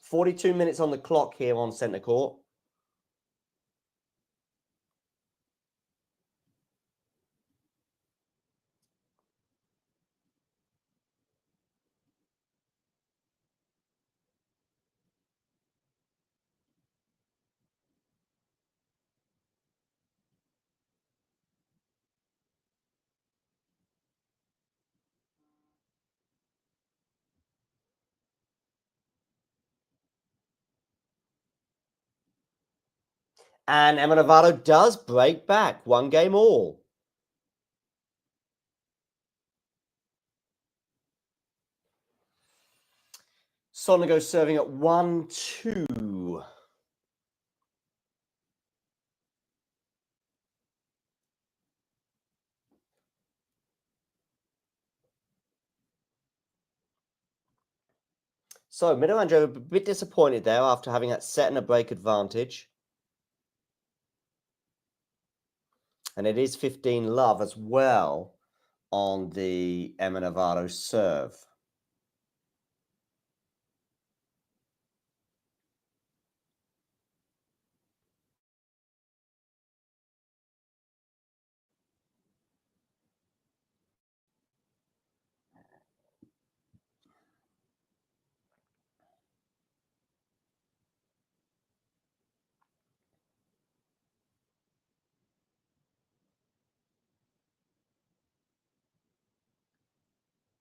42 minutes on the clock here on centre court. And Emma Navarro does break back. 1 game all. Sonego serving at 1-2. So, Miro Andreeva a bit disappointed there after having that set and a break advantage. And it is 15 love as well on the Emma Navarro serve.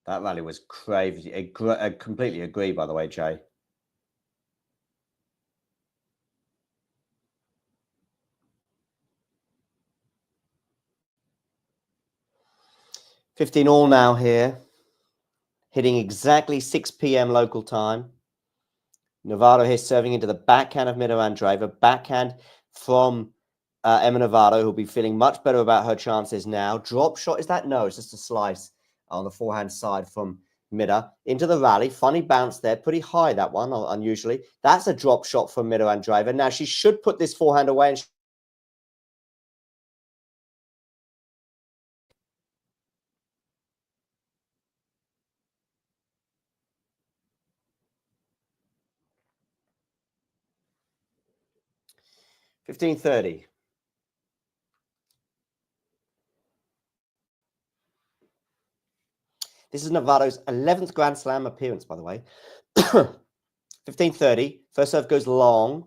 That rally was crazy. I completely agree, by the way, Jay. $15 all now here. Hitting exactly 6 p.m. local time. Navarro here serving into the backhand of Miro Andreeva. Backhand from Emma Navarro, who'll be feeling much better about her chances now. Drop shot, is that? No, it's just a slice on the forehand side from Miro. Into the rally. Funny bounce there. Pretty high, that one, unusually. That's a drop shot from Miro Andreeva. Now, she should put this forehand away and 15-30. This is Navato's 11th Grand Slam appearance, by the way. 15-30. First serve goes long.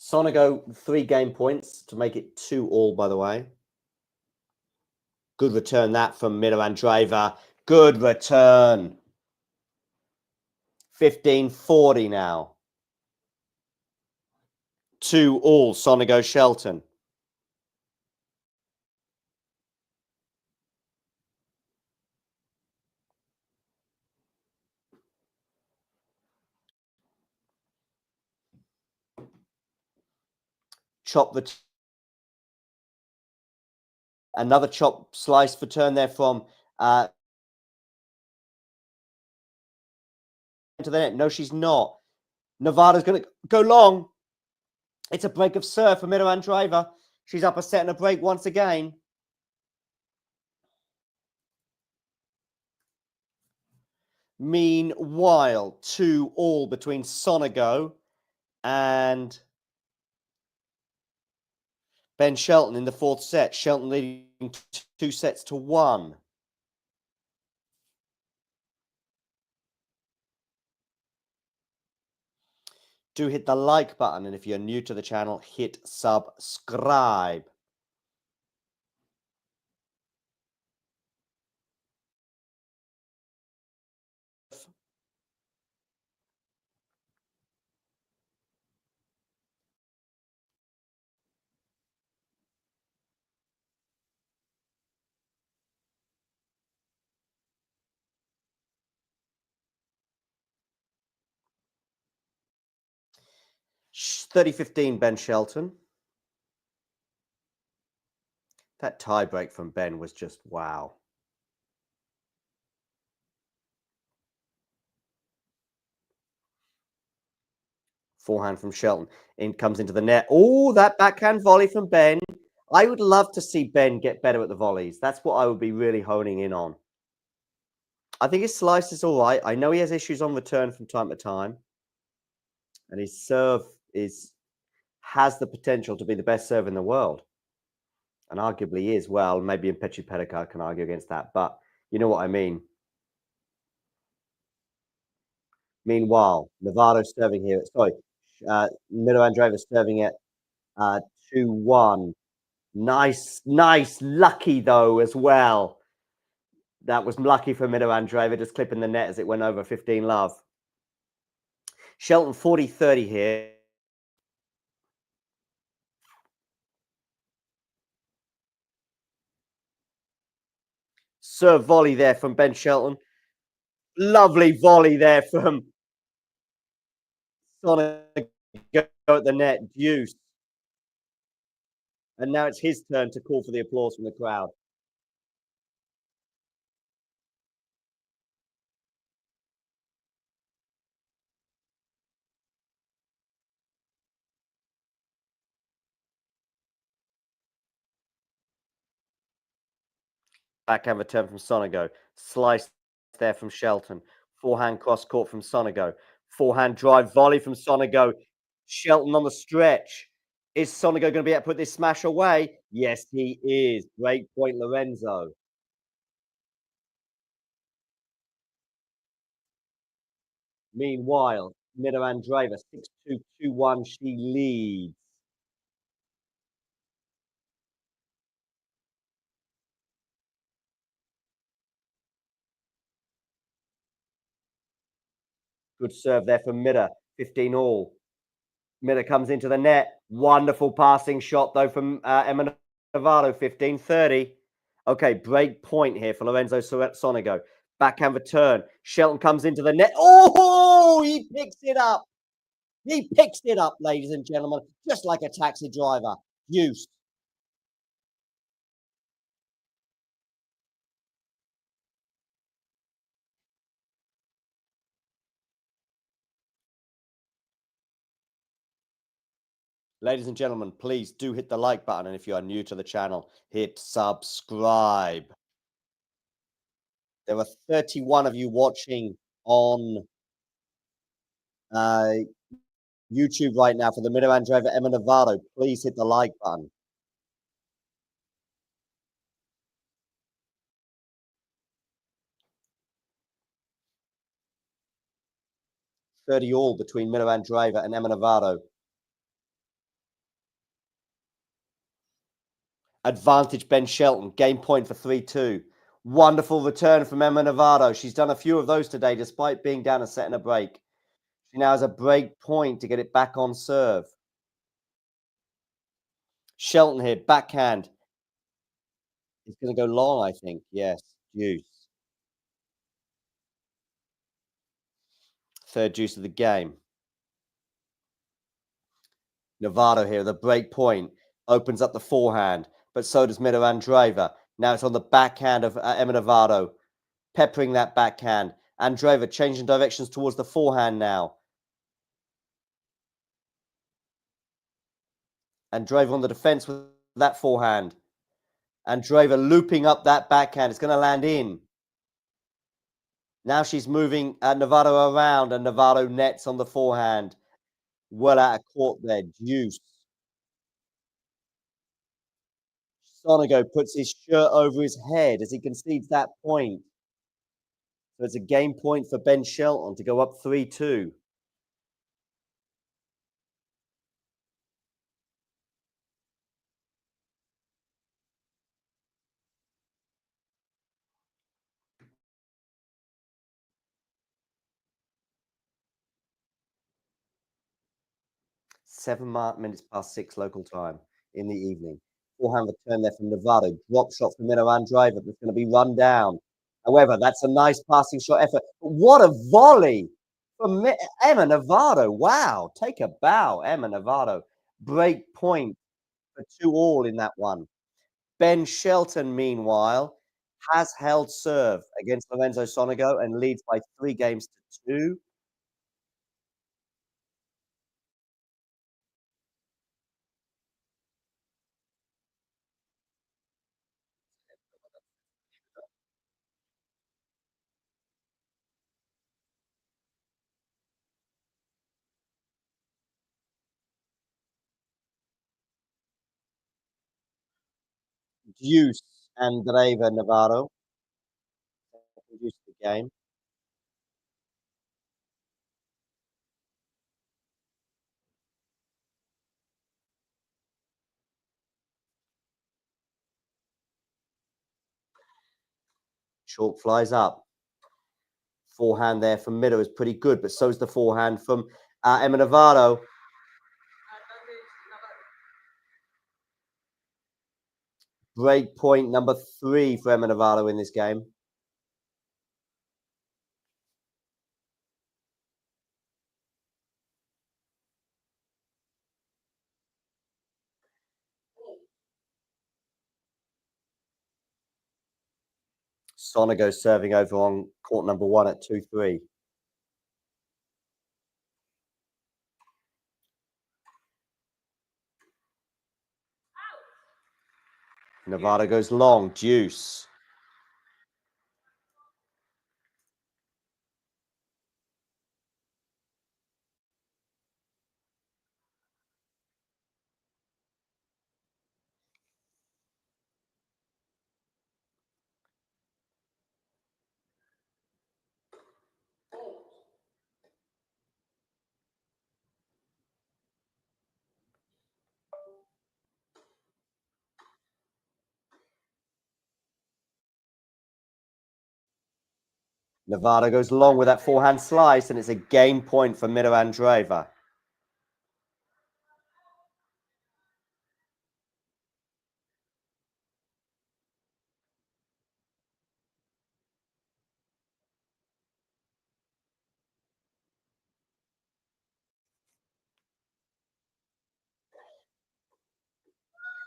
Sonego 3 game points to make it 2-all, by the way. Good return that from Mirandreva. Good return. 15-40 now. 2-all, Sonego Shelton. Chop the another chop slice for turn there from to the net. No, she's not. Nevada's going to go long. It's a break of serve for Mirandreva. She's up a set and a break once again. Meanwhile, 2-all between Sonego and Ben Shelton in the 4th set. Shelton leading 2-1. Do hit the like button, and if you're new to the channel, hit subscribe. Shh, 30-15, Ben Shelton. That tie break from Ben was just wow. Forehand from Shelton. In comes into the net. Oh, that backhand volley from Ben. I would love to see Ben get better at the volleys. That's what I would be really honing in on. I think his slice is all right. I know he has issues on return from time to time. And his serve has the potential to be the best serve in the world. And arguably is. Well, maybe Impechi Pedicard can argue against that. But you know what I mean. Meanwhile, Nevada's serving here. Sorry, Mirandreva serving at 2-1. Nice, lucky though as well. That was lucky for Mirandreva, just clipping the net as it went over 15 love. Shelton 40-30 here. Serve volley there from Ben Shelton. Lovely volley there from Sonego at the net. Deuce. And now it's his turn to call for the applause from the crowd. Backhand return from Sonego. Slice there from Shelton. Forehand cross court from Sonego. Forehand drive volley from Sonego. Shelton on the stretch. Is Sonego going to be able to put this smash away? Yes, he is. Great point, Lorenzo. Meanwhile, Mirandreva 6-2, 2-1. She leads. Good serve there from Mida. 15-all. Mida comes into the net. Wonderful passing shot, though, from Emma Navarro. 15-30. Okay, break point here for Lorenzo Sonego. Backhand return. Shelton comes into the net. Oh, he picks it up. He picks it up, ladies and gentlemen, just like a taxi driver. Use. Ladies and gentlemen, please do hit the like button. And if you are new to the channel, hit subscribe. There are 31 of you watching on YouTube right now for the Mirandreva Emma Navarro. Please hit the like button. 30 all between Miller Andreeva and Emma Navarro. Advantage Ben Shelton. Game point for 3-2. Wonderful return from Emma Navarro. She's done a few of those today despite being down a set and a break. She now has a break point to get it back on serve. Shelton here, backhand. It's going to go long, I think. Yes, deuce. Third deuce of the game. Navarro here, the break point. Opens up the forehand, but so does Miller Andreeva. Now it's on the backhand of Emma Navarro. Peppering that backhand. Andreeva changing directions towards the forehand now. Andreeva on the defense with that forehand. Andreeva looping up that backhand. It's going to land in. Now she's moving Navarro around, and Navarro nets on the forehand. Well out of court there. Deuce. Sonego puts his shirt over his head as he concedes that point. So it's a game point for Ben Shelton to go up 3-2. Seven minutes past 6 local time in the evening. Forehand return there from Navarro. Drop shot from Miller Andreeva that's going to be run down. However, that's a nice passing shot effort. But what a volley from Emma Navarro. Wow. Take a bow, Emma Navarro. Break point for 2 all in that one. Ben Shelton, meanwhile, has held serve against Lorenzo Sonego and leads by 3 games to 2. Deuce Andreeva Navarro. Deuce of the game. Chalk flies up. Forehand there from Miller is pretty good, but so is the forehand from Emma Navarro. Break point number 3 for Emma Navarro in this game. Sonego serving over on court number 1 at 2-3. Navarro goes long, deuce. Navarro goes long with that forehand slice, and it's a game point for Miller Andreeva.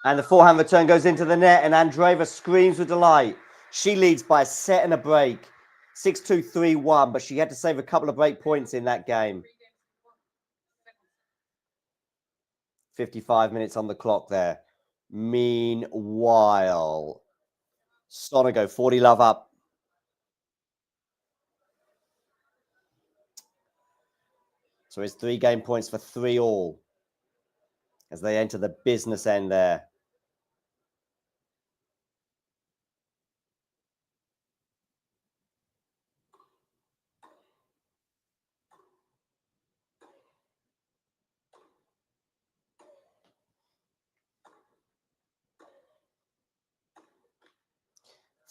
And the forehand return goes into the net, and Andreeva screams with delight. She leads by a set and a break. 6-2, 3-1, but she had to save a couple of break points in that game. 55 minutes on the clock there. Meanwhile, Sonego, 40 love up. So it's 3 game points for 3 all as they enter the business end there.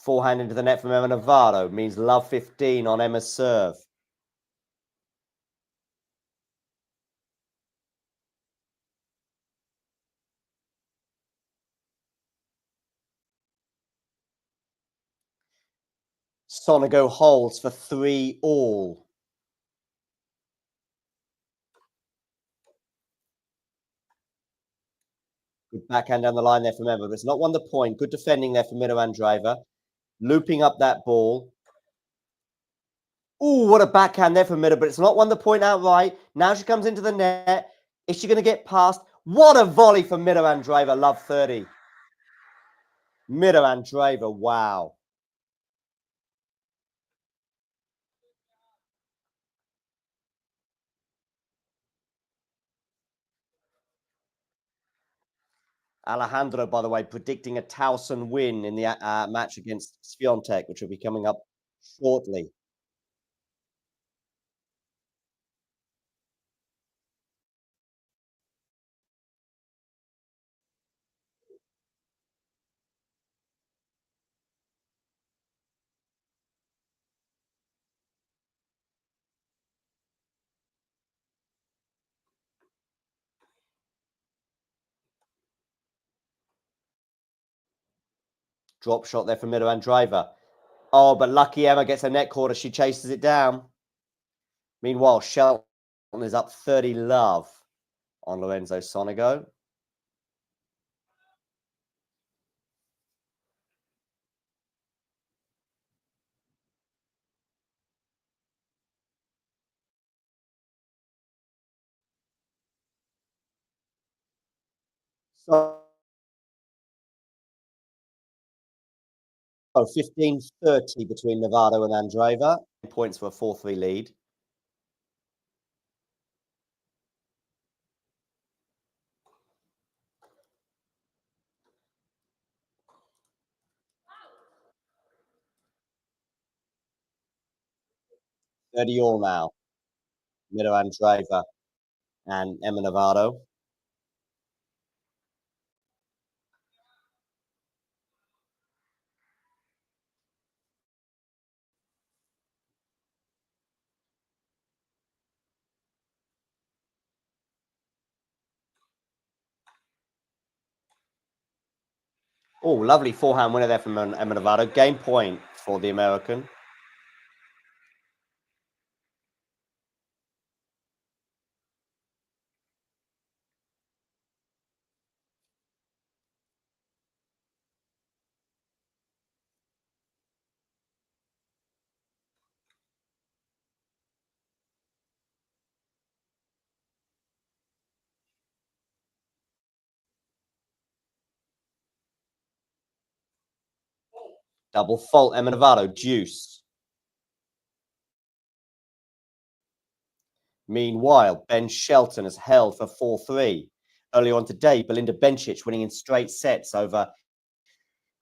Forehand into the net from Emma Navarro means love 15 on Emma's serve. Sonego holds for 3-all. Good backhand down the line there from Emma, but it's not won the point. Good defending there from Mirovan Driver. Looping up that ball. Ooh, what a backhand there from Middle, but it's not won the point outright. Now she comes into the net. Is she going to get past? What a volley from Mirovan Driver, love 30. Mirovan Driver, wow. Alejandro, by the way, predicting a Towson win in the match against Swiatek, which will be coming up shortly. Drop shot there from Mirovan Driver. Oh, but lucky Emma gets a net quarter. She chases it down. Meanwhile, Shelton is up 30 love on Lorenzo Sonego. So 15-30 between Navarro and Andreeva. Points for a 4-3 lead. All now. Miro Andreeva and Emma Navarro. Oh, lovely forehand winner there from Emma Navarro. Game point for the American. Double fault, Emma Navarro, deuce. Meanwhile, Ben Shelton has held for 4-3. Earlier on today, Belinda Bencic winning in straight sets over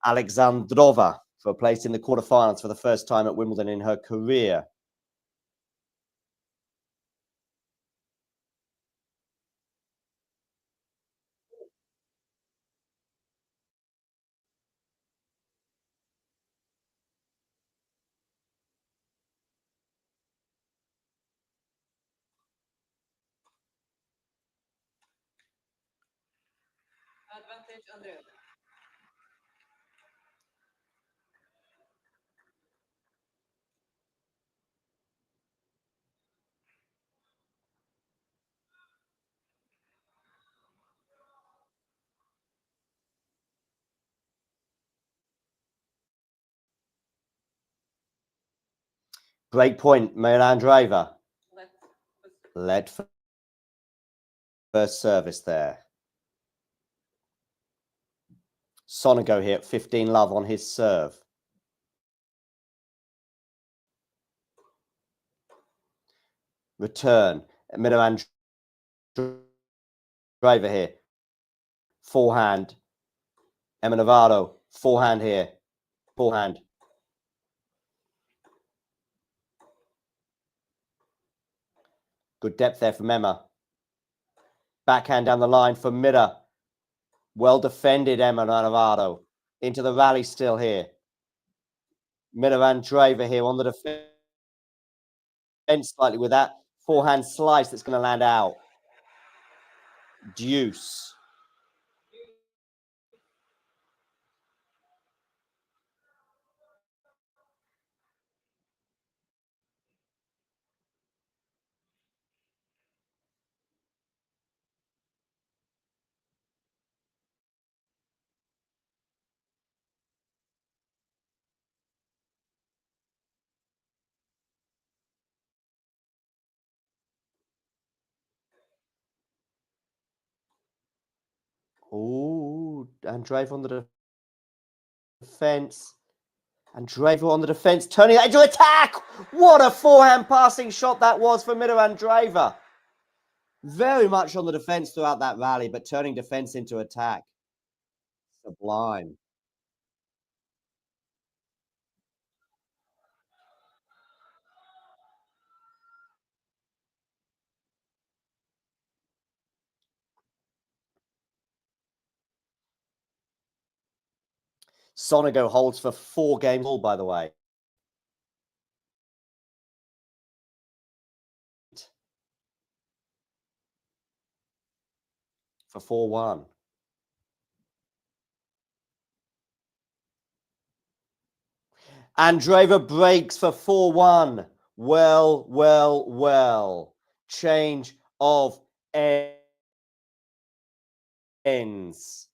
Alexandrova for a place in the quarterfinals for the first time at Wimbledon in her career. Advantage Andrea. Break point, Milan Driver. Led for first service there. Sonego here at 15 love on his serve. Return. Milan Driver here. Forehand. Emma Navarro. Forehand here. Forehand. Good depth there from Emma. Backhand down the line for Mira. Well defended, Emma Navarro. Into the rally still here. Andreeva here on the defense slightly with that forehand slice that's going to land out. Deuce. Oh, Andreeva on the defense. Andreeva on the defense, turning that into attack. What a forehand passing shot that was for Andreeva. Very much on the defense throughout that rally, but turning defense into attack. Sublime. Sonego holds for 4 games all, by the way. For 4-1. Andreeva breaks for 4-1. Well, well, well. Change of ends.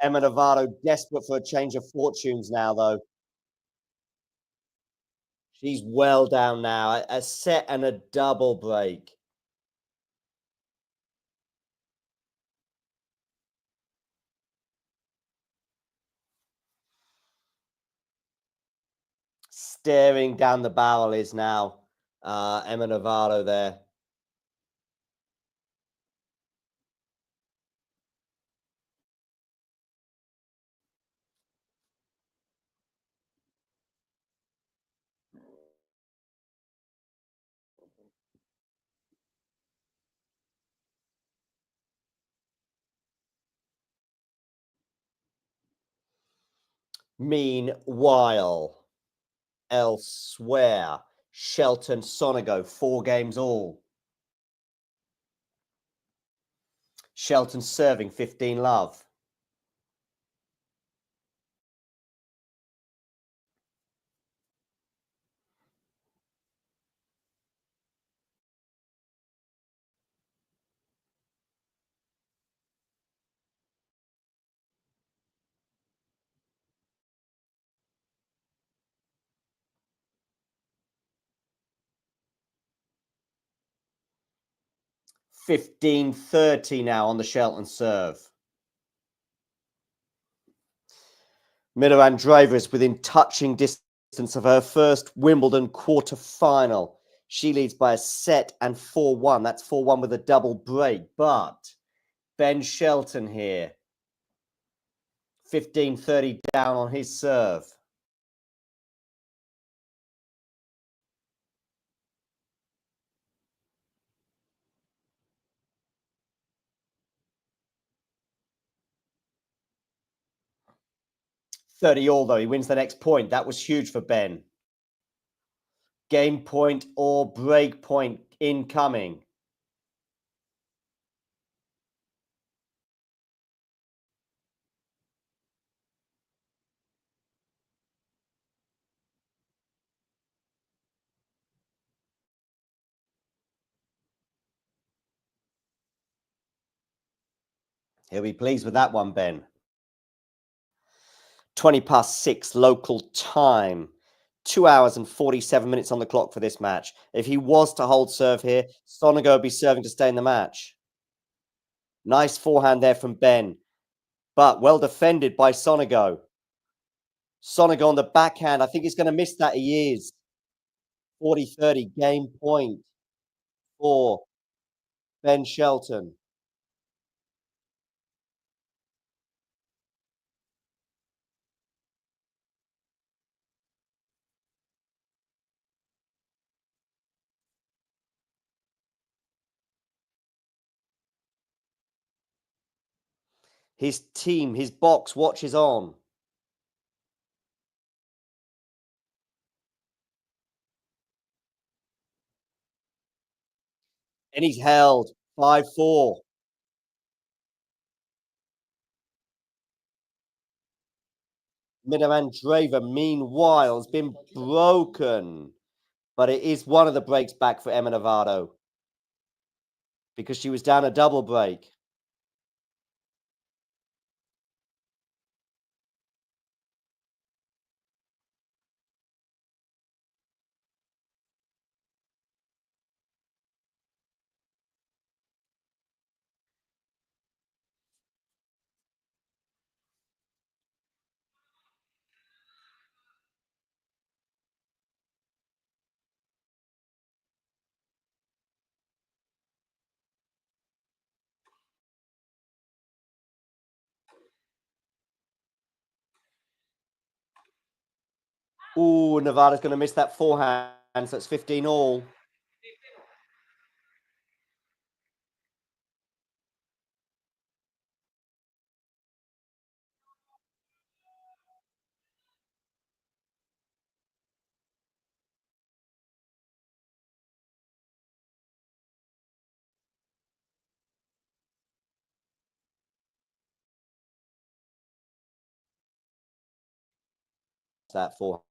Emma Novato desperate for a change of fortunes now, though. She's well down now. A set and a double break. Staring down the barrel is now Emma Novato there. Meanwhile, elsewhere, Shelton, Sonego, 4 games all. Shelton serving 15-love. $15.30 now on the Shelton serve. Andreeva is within touching distance of her first Wimbledon quarter-final. She leads by a set and 4-1. That's 4-1 with a double break. But Ben Shelton here. 15.30 down on his serve. $30 though. He wins the next point. That was huge for Ben. Game point or break point incoming. He'll be pleased with that one, Ben. 6:20 local time. 2 hours and 47 minutes on the clock for this match. If he was to hold serve here, Sonego would be serving to stay in the match. Nice forehand there from Ben, but well defended by Sonego. Sonego on the backhand. I think he's going to miss that. He is. 40-30 game point for Ben Shelton. His team, his box watches on. And he's held 5-4. Andreeva, meanwhile, has been broken. But it is one of the breaks back for Emma Novato because she was down a double break. Ooh, Nevada's going to miss that forehand, so it's 15 all. That forehand.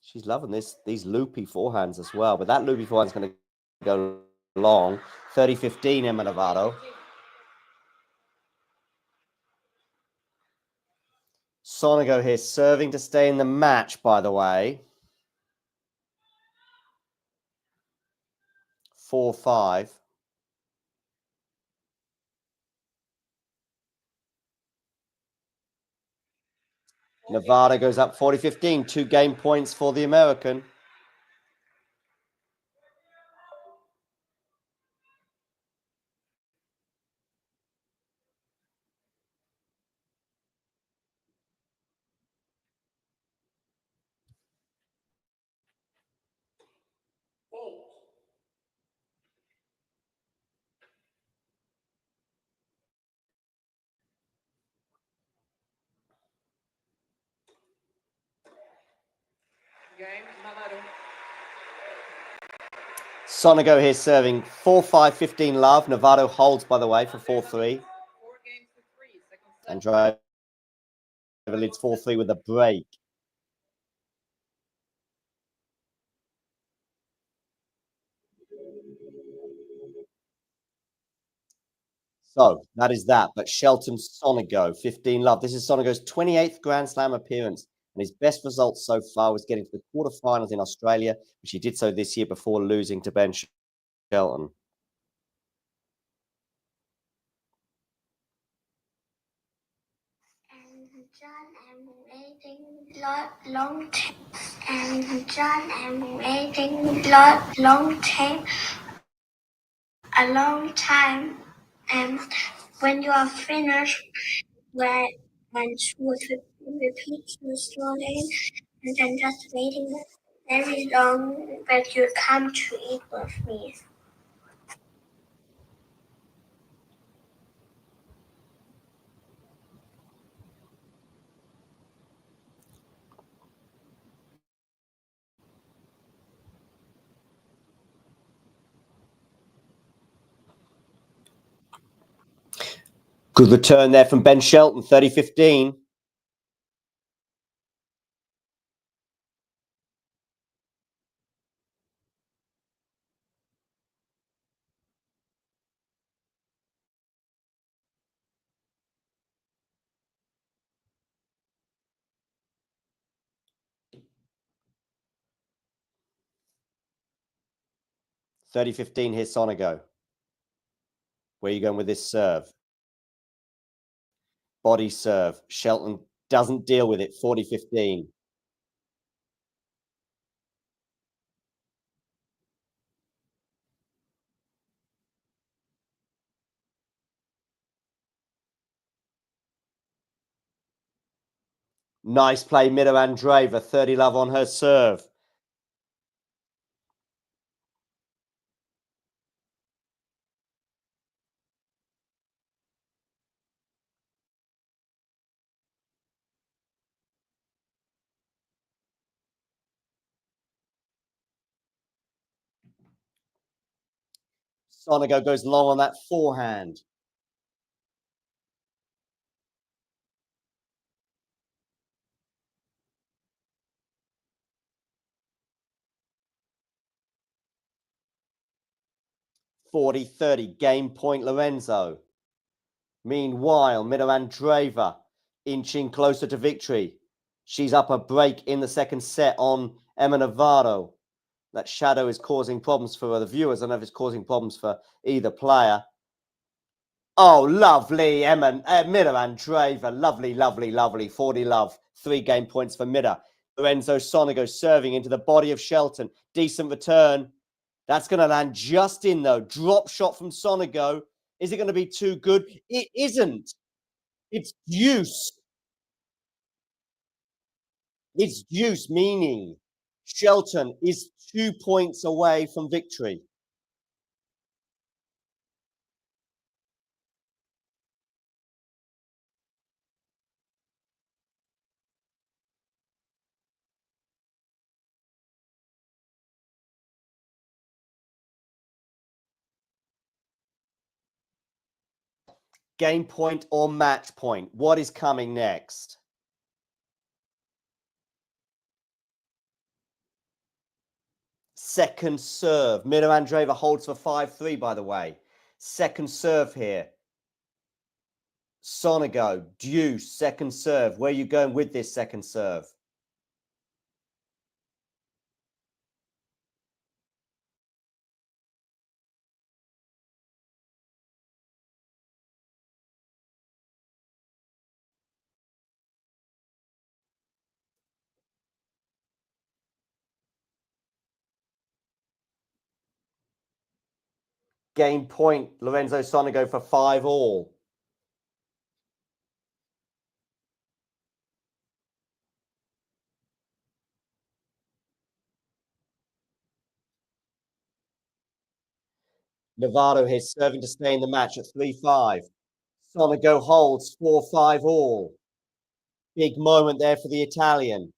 She's loving these loopy forehands as well, but that loopy forehand's going to go long. 30-15, Emma Novato. Sonego here serving to stay in the match, by the way. 4-5. Nevada goes up 40-15. 2 game points for the American. Game, Navarro. Sonego here serving 4-5, 15 love. Novato holds, by the way, for 4-3. 4 games to 3. Second set. And Driver leads 4-3 with a break. So that is that. But Shelton Sonego, 15 love. This is Sonego's 28th Grand Slam appearance. And his best result so far was getting to the quarterfinals in Australia, which he did so this year before losing to Ben Shelton. And John, I'm waiting long time. And John, I'm waiting long time. A long time. And when you are finished, when repeat the story, and I'm just waiting very long that you come to eat with me. Good return there from Ben Shelton, 30-15. Here's Sonego. Where are you going with this serve? Body serve. Shelton doesn't deal with it, 40-15. Nice play, Andreeva, 30 love on her serve. Sonego goes long on that forehand. (40-30) game point Lorenzo. Meanwhile, Andreeva inching closer to victory. She's up a break in the second set on Emma Navarro. That shadow is causing problems for the viewers. I don't know if it's causing problems for either player. Oh, lovely, Andreeva. Lovely, lovely, lovely. 40 love. 3 game points for Mida. Lorenzo Sonego serving into the body of Shelton. Decent return. That's going to land just in, though. Drop shot from Sonego. Is it going to be too good? It isn't. It's deuce. It's deuce, meaning Shelton is 2 points away from victory. Game point or match point? What is coming next? Second serve. Andreeva holds for 5-3, by the way. Second serve here. Sonego, deuce, second serve. Where are you going with this second serve? Game point, Lorenzo Sonego for 5-all. Navarro here serving to stay in the match at 3-5. Sonego holds 4-5-all. Big moment there for the Italian.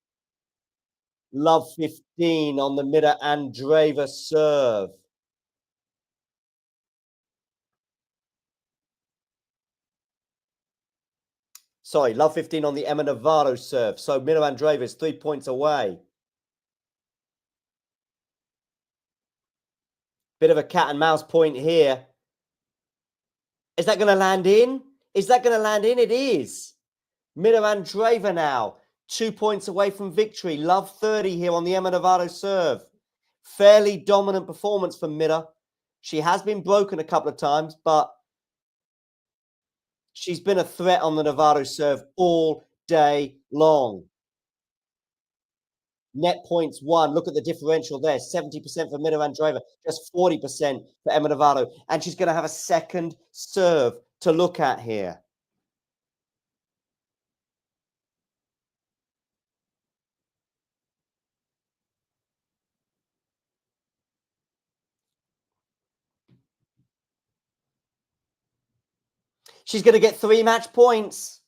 Love 15 on the Andreeva serve. Sorry, love 15 on the Emma Navarro serve. So Andreeva is 3 points away. Bit of a cat and mouse point here. Is that going to land in? Is that going to land in? It is. Andreeva now 2 points away from victory. Love 30 here on the Emma Navarro serve. Fairly dominant performance from Mida. She has been broken a couple of times, but she's been a threat on the Navarro serve all day long. Net points won. Look at the differential there. 70% for Andreeva, just 40% for Emma Navarro. And she's going to have a second serve to look at here. She's going to get 3 match points.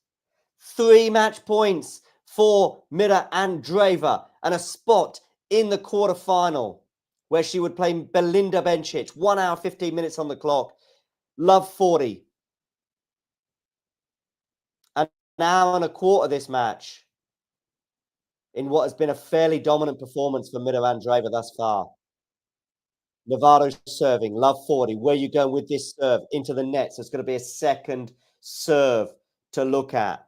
3 match points for Andreeva and a spot in the quarterfinal where she would play Belinda Bencic. 1 hour, 15 minutes on the clock. Love 40. An hour and a quarter this match in what has been a fairly dominant performance for Andreeva thus far. Navarro serving, love 40. Where are you going with this serve? Into the net. So it's going to be a second serve to look at.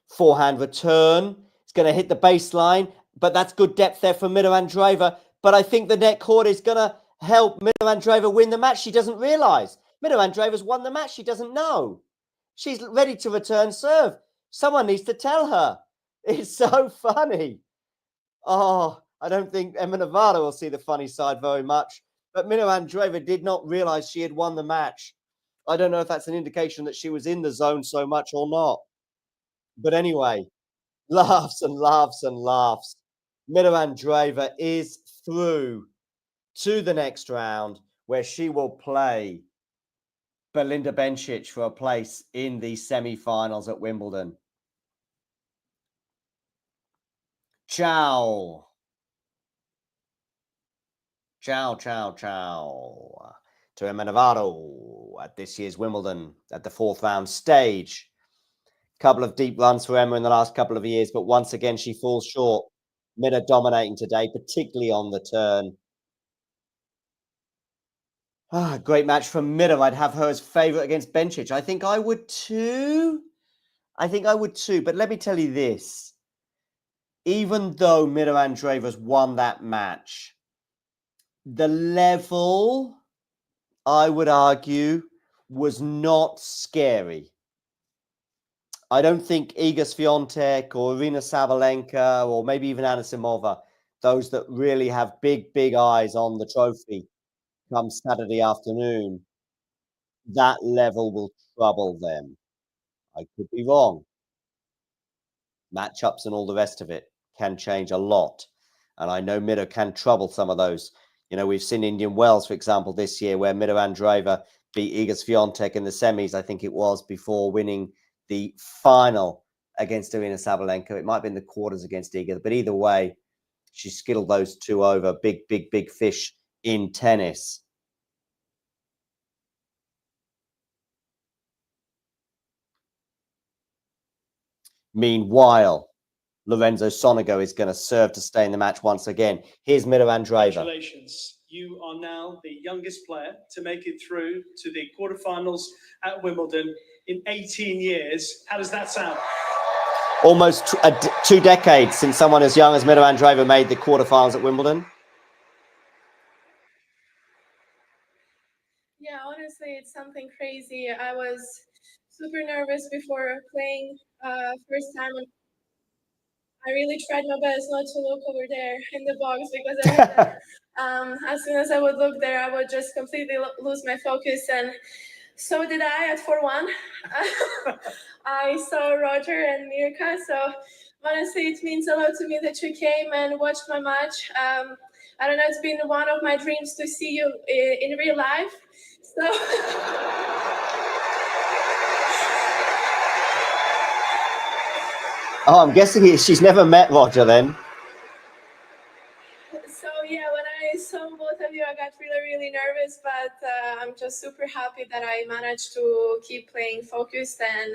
Forehand return. It's going to hit the baseline, but that's good depth there for Andreeva. But I think the net court is going to help Andreeva win the match. She doesn't realise. Andreeva's won the match. She doesn't know. She's ready to return serve. Someone needs to tell her. It's so funny. Oh, I don't think Emma Navarro will see the funny side very much. But Andreeva did not realise she had won the match. I don't know if that's an indication that she was in the zone so much or not. But anyway, laughs and laughs and laughs. Andreeva is through to the next round where she will play Belinda Bencic for a place in the semi-finals at Wimbledon. Ciao. Ciao, ciao, ciao to Emma Navarro at this year's Wimbledon at the 4th round stage. Couple of deep runs for Emma in the last couple of years, but once again she falls short. Mida dominating today, particularly on the turn. Great match from Mida. I'd have her as favourite against Bencic. I think I would too. But let me tell you this. Even though Mida Andreeva's won that match, the level, I would argue, was not scary. I don't think Iga Swiatek or Irina Sabalenka or maybe even Anisimova, those that really have big, big eyes on the trophy come Saturday afternoon, that level will trouble them. I could be wrong. Matchups and all the rest of it can change a lot. And I know Mida can trouble some of those. You know, we've seen Indian Wells, for example, this year where Mida Andreeva beat Iga Swiatek in the semis, I think it was, before winning the final against Irina Sabalenka. It might have been the quarters against Iga, but either way, she skittled those two over. Big, big, big fish in tennis. Meanwhile, Lorenzo Sonego is going to serve to stay in the match once again. Here's Mida Andreeva. Congratulations. You are now the youngest player to make it through to the quarterfinals at Wimbledon in 18 years. How does that sound? Almost 2 decades since someone as young as Mida Andreeva made the quarterfinals at Wimbledon. Yeah, honestly, it's something crazy. I was super nervous before playing first time. I really tried my best not to look over there in the box because I knew that as soon as I would look there, I would just completely lose my focus. And so did I at 4-1. I saw Roger and Mirka. So honestly, it means a lot to me that you came and watched my match. I don't know, it's been one of my dreams to see you in real life. So Oh, I'm guessing she's never met Roger then. So yeah, when I saw both of you, I got really, really nervous, but I'm just super happy that I managed to keep playing focused. And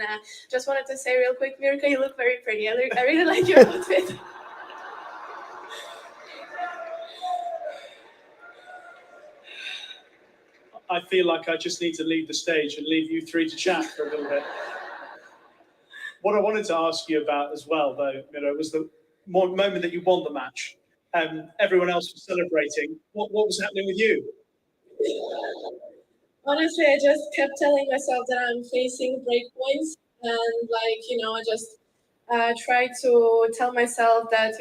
just wanted to say real quick, Mirka, you look very pretty. I really like your outfit. I feel like I just need to leave the stage and leave you three to chat for a little bit. What I wanted to ask you about as well, though, was the moment that you won the match. Everyone else was celebrating. What was happening with you? Honestly, I just kept telling myself that I'm facing break points, and I just try to tell myself that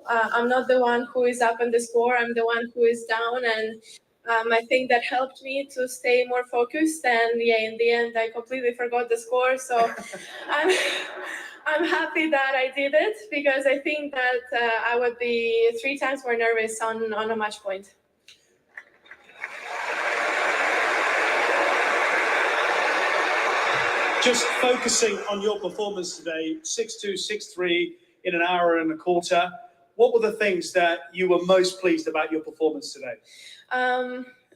I'm not the one who is up in the score. I'm the one who is down, and I think that helped me to stay more focused. And yeah, in the end, I completely forgot the score. So I'm happy that I did it because I think that I would be 3 times more nervous on a match point. Just focusing on your performance today, 6-2, 6-3 in an hour and a quarter. What were the things that you were most pleased about your performance today?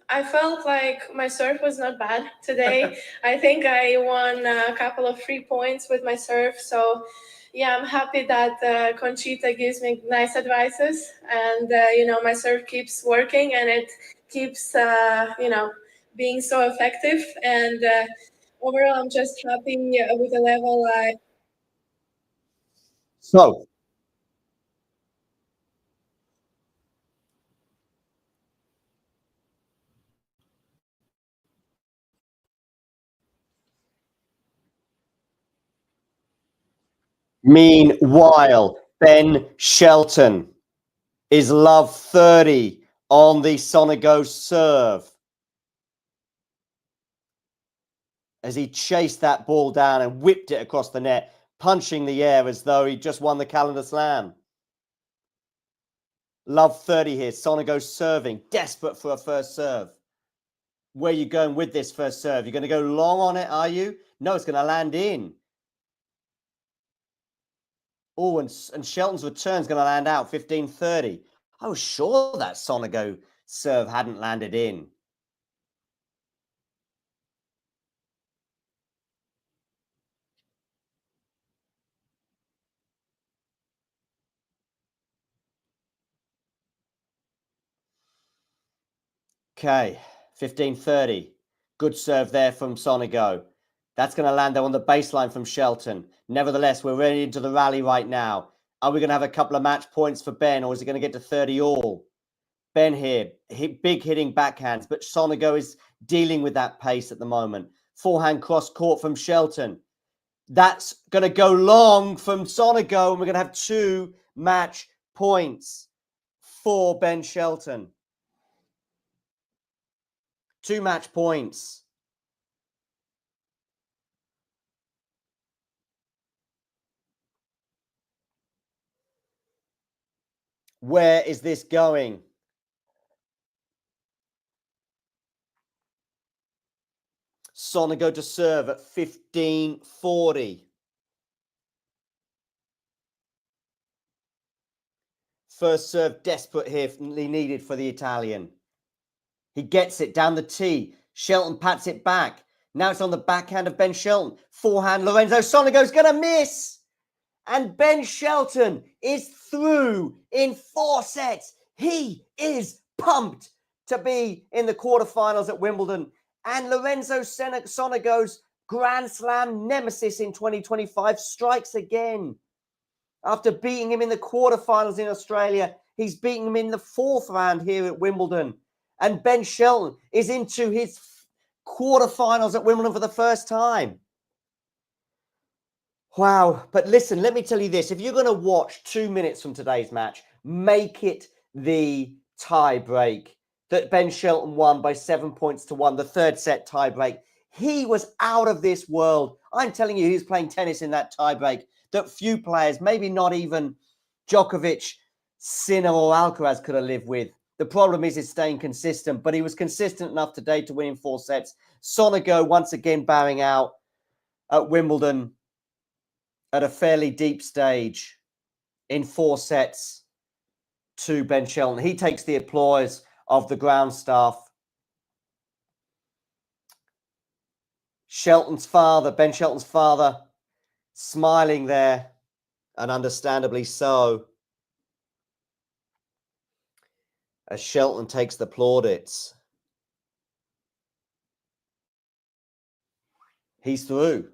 I felt like my serve was not bad today. I think I won a couple of free points with my serve. So yeah, I'm happy that Conchita gives me nice advices, and my serve keeps working and it keeps being so effective. And overall, I'm just happy with the level So, meanwhile, Ben Shelton is love 30 on the Sonego serve as he chased that ball down and whipped it across the net, punching the air as though he just won the calendar slam. Love 30 here. Sonego serving, desperate for a first serve. Where are you going with this first serve? You're going to go long on it, are you? No, it's going to land in. Oh, and Shelton's return is going to land out 15-30. I was sure that Sonego serve hadn't landed in. Okay, 15-30. Good serve there from Sonego. That's going to land there on the baseline from Shelton. Nevertheless, we're ready into the rally right now. Are we going to have a couple of match points for Ben, or is it going to get to 30 all? Ben here, big hitting backhands, but Sonego is dealing with that pace at the moment. Forehand cross court from Shelton. That's going to go long from Sonego, and we're going to have 2 match points for Ben Shelton. 2 match points. Where is this going? Sonego to serve at 15-40. First serve desperately needed for the Italian. He gets it down the tee. Shelton pats it back. Now it's on the backhand of Ben Shelton. Forehand, Lorenzo. Sonego's going to miss. And Ben Shelton is through in 4 sets. He is pumped to be in the quarterfinals at Wimbledon. And Lorenzo Sonego's Grand Slam nemesis in 2025 strikes again. After beating him in the quarterfinals in Australia, he's beaten him in the 4th round here at Wimbledon. And Ben Shelton is into his quarterfinals at Wimbledon for the first time. Wow. But listen, let me tell you this. If you're going to watch 2 minutes from today's match, make it the tie break that Ben Shelton won by 7 points to 1, the 3rd set tie break. He was out of this world. I'm telling you, he was playing tennis in that tie break that few players, maybe not even Djokovic, Sinner or Alcaraz could have lived with. The problem is staying consistent, but he was consistent enough today to win in 4 sets. Sonego once again bowing out at Wimbledon at a fairly deep stage in 4 sets to Ben Shelton. He takes the applause of the ground staff. Shelton's father, Ben Shelton's father, smiling there, and understandably so, as Shelton takes the plaudits. He's through.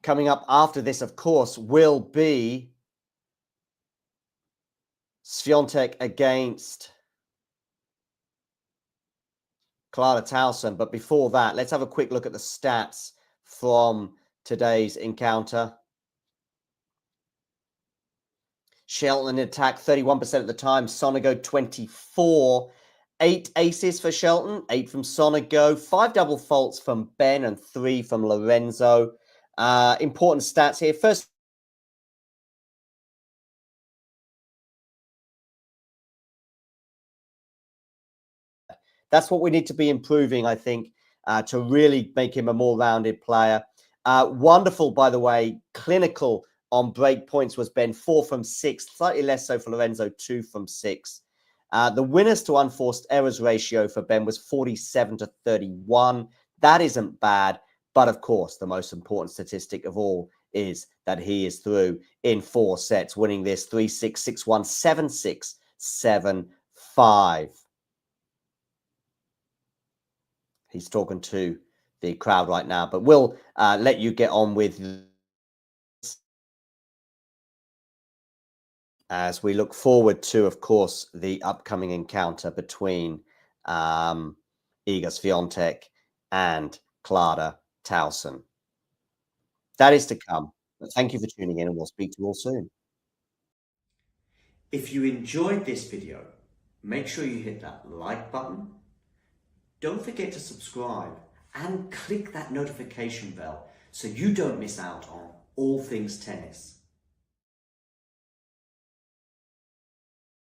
Coming up after this, of course, will be Swiatek against Clara Towson. But before that, let's have a quick look at the stats from today's encounter. Shelton in attack 31% of the time. Sonego 24. 8 aces for Shelton, 8 from Sonego, 5 double faults from Ben and 3 from Lorenzo. Important stats here. First, that's what we need to be improving, I think, to really make him a more rounded player. Wonderful, by the way, clinical on break points was Ben, 4 from 6, slightly less so for Lorenzo, 2 from 6. The winners to unforced errors ratio for Ben was 47-31. That isn't bad. But of course, the most important statistic of all is that he is through in 4 sets, winning this 3-6, 6-1, 7-6, 7-5. He's talking to the crowd right now, but we'll let you get on with as we look forward to, of course, the upcoming encounter between Iga Swiatek and Clara Towson. That is to come. But thank you for tuning in, and we'll speak to you all soon. If you enjoyed this video, make sure you hit that like button. Don't forget to subscribe and click that notification bell so you don't miss out on all things tennis.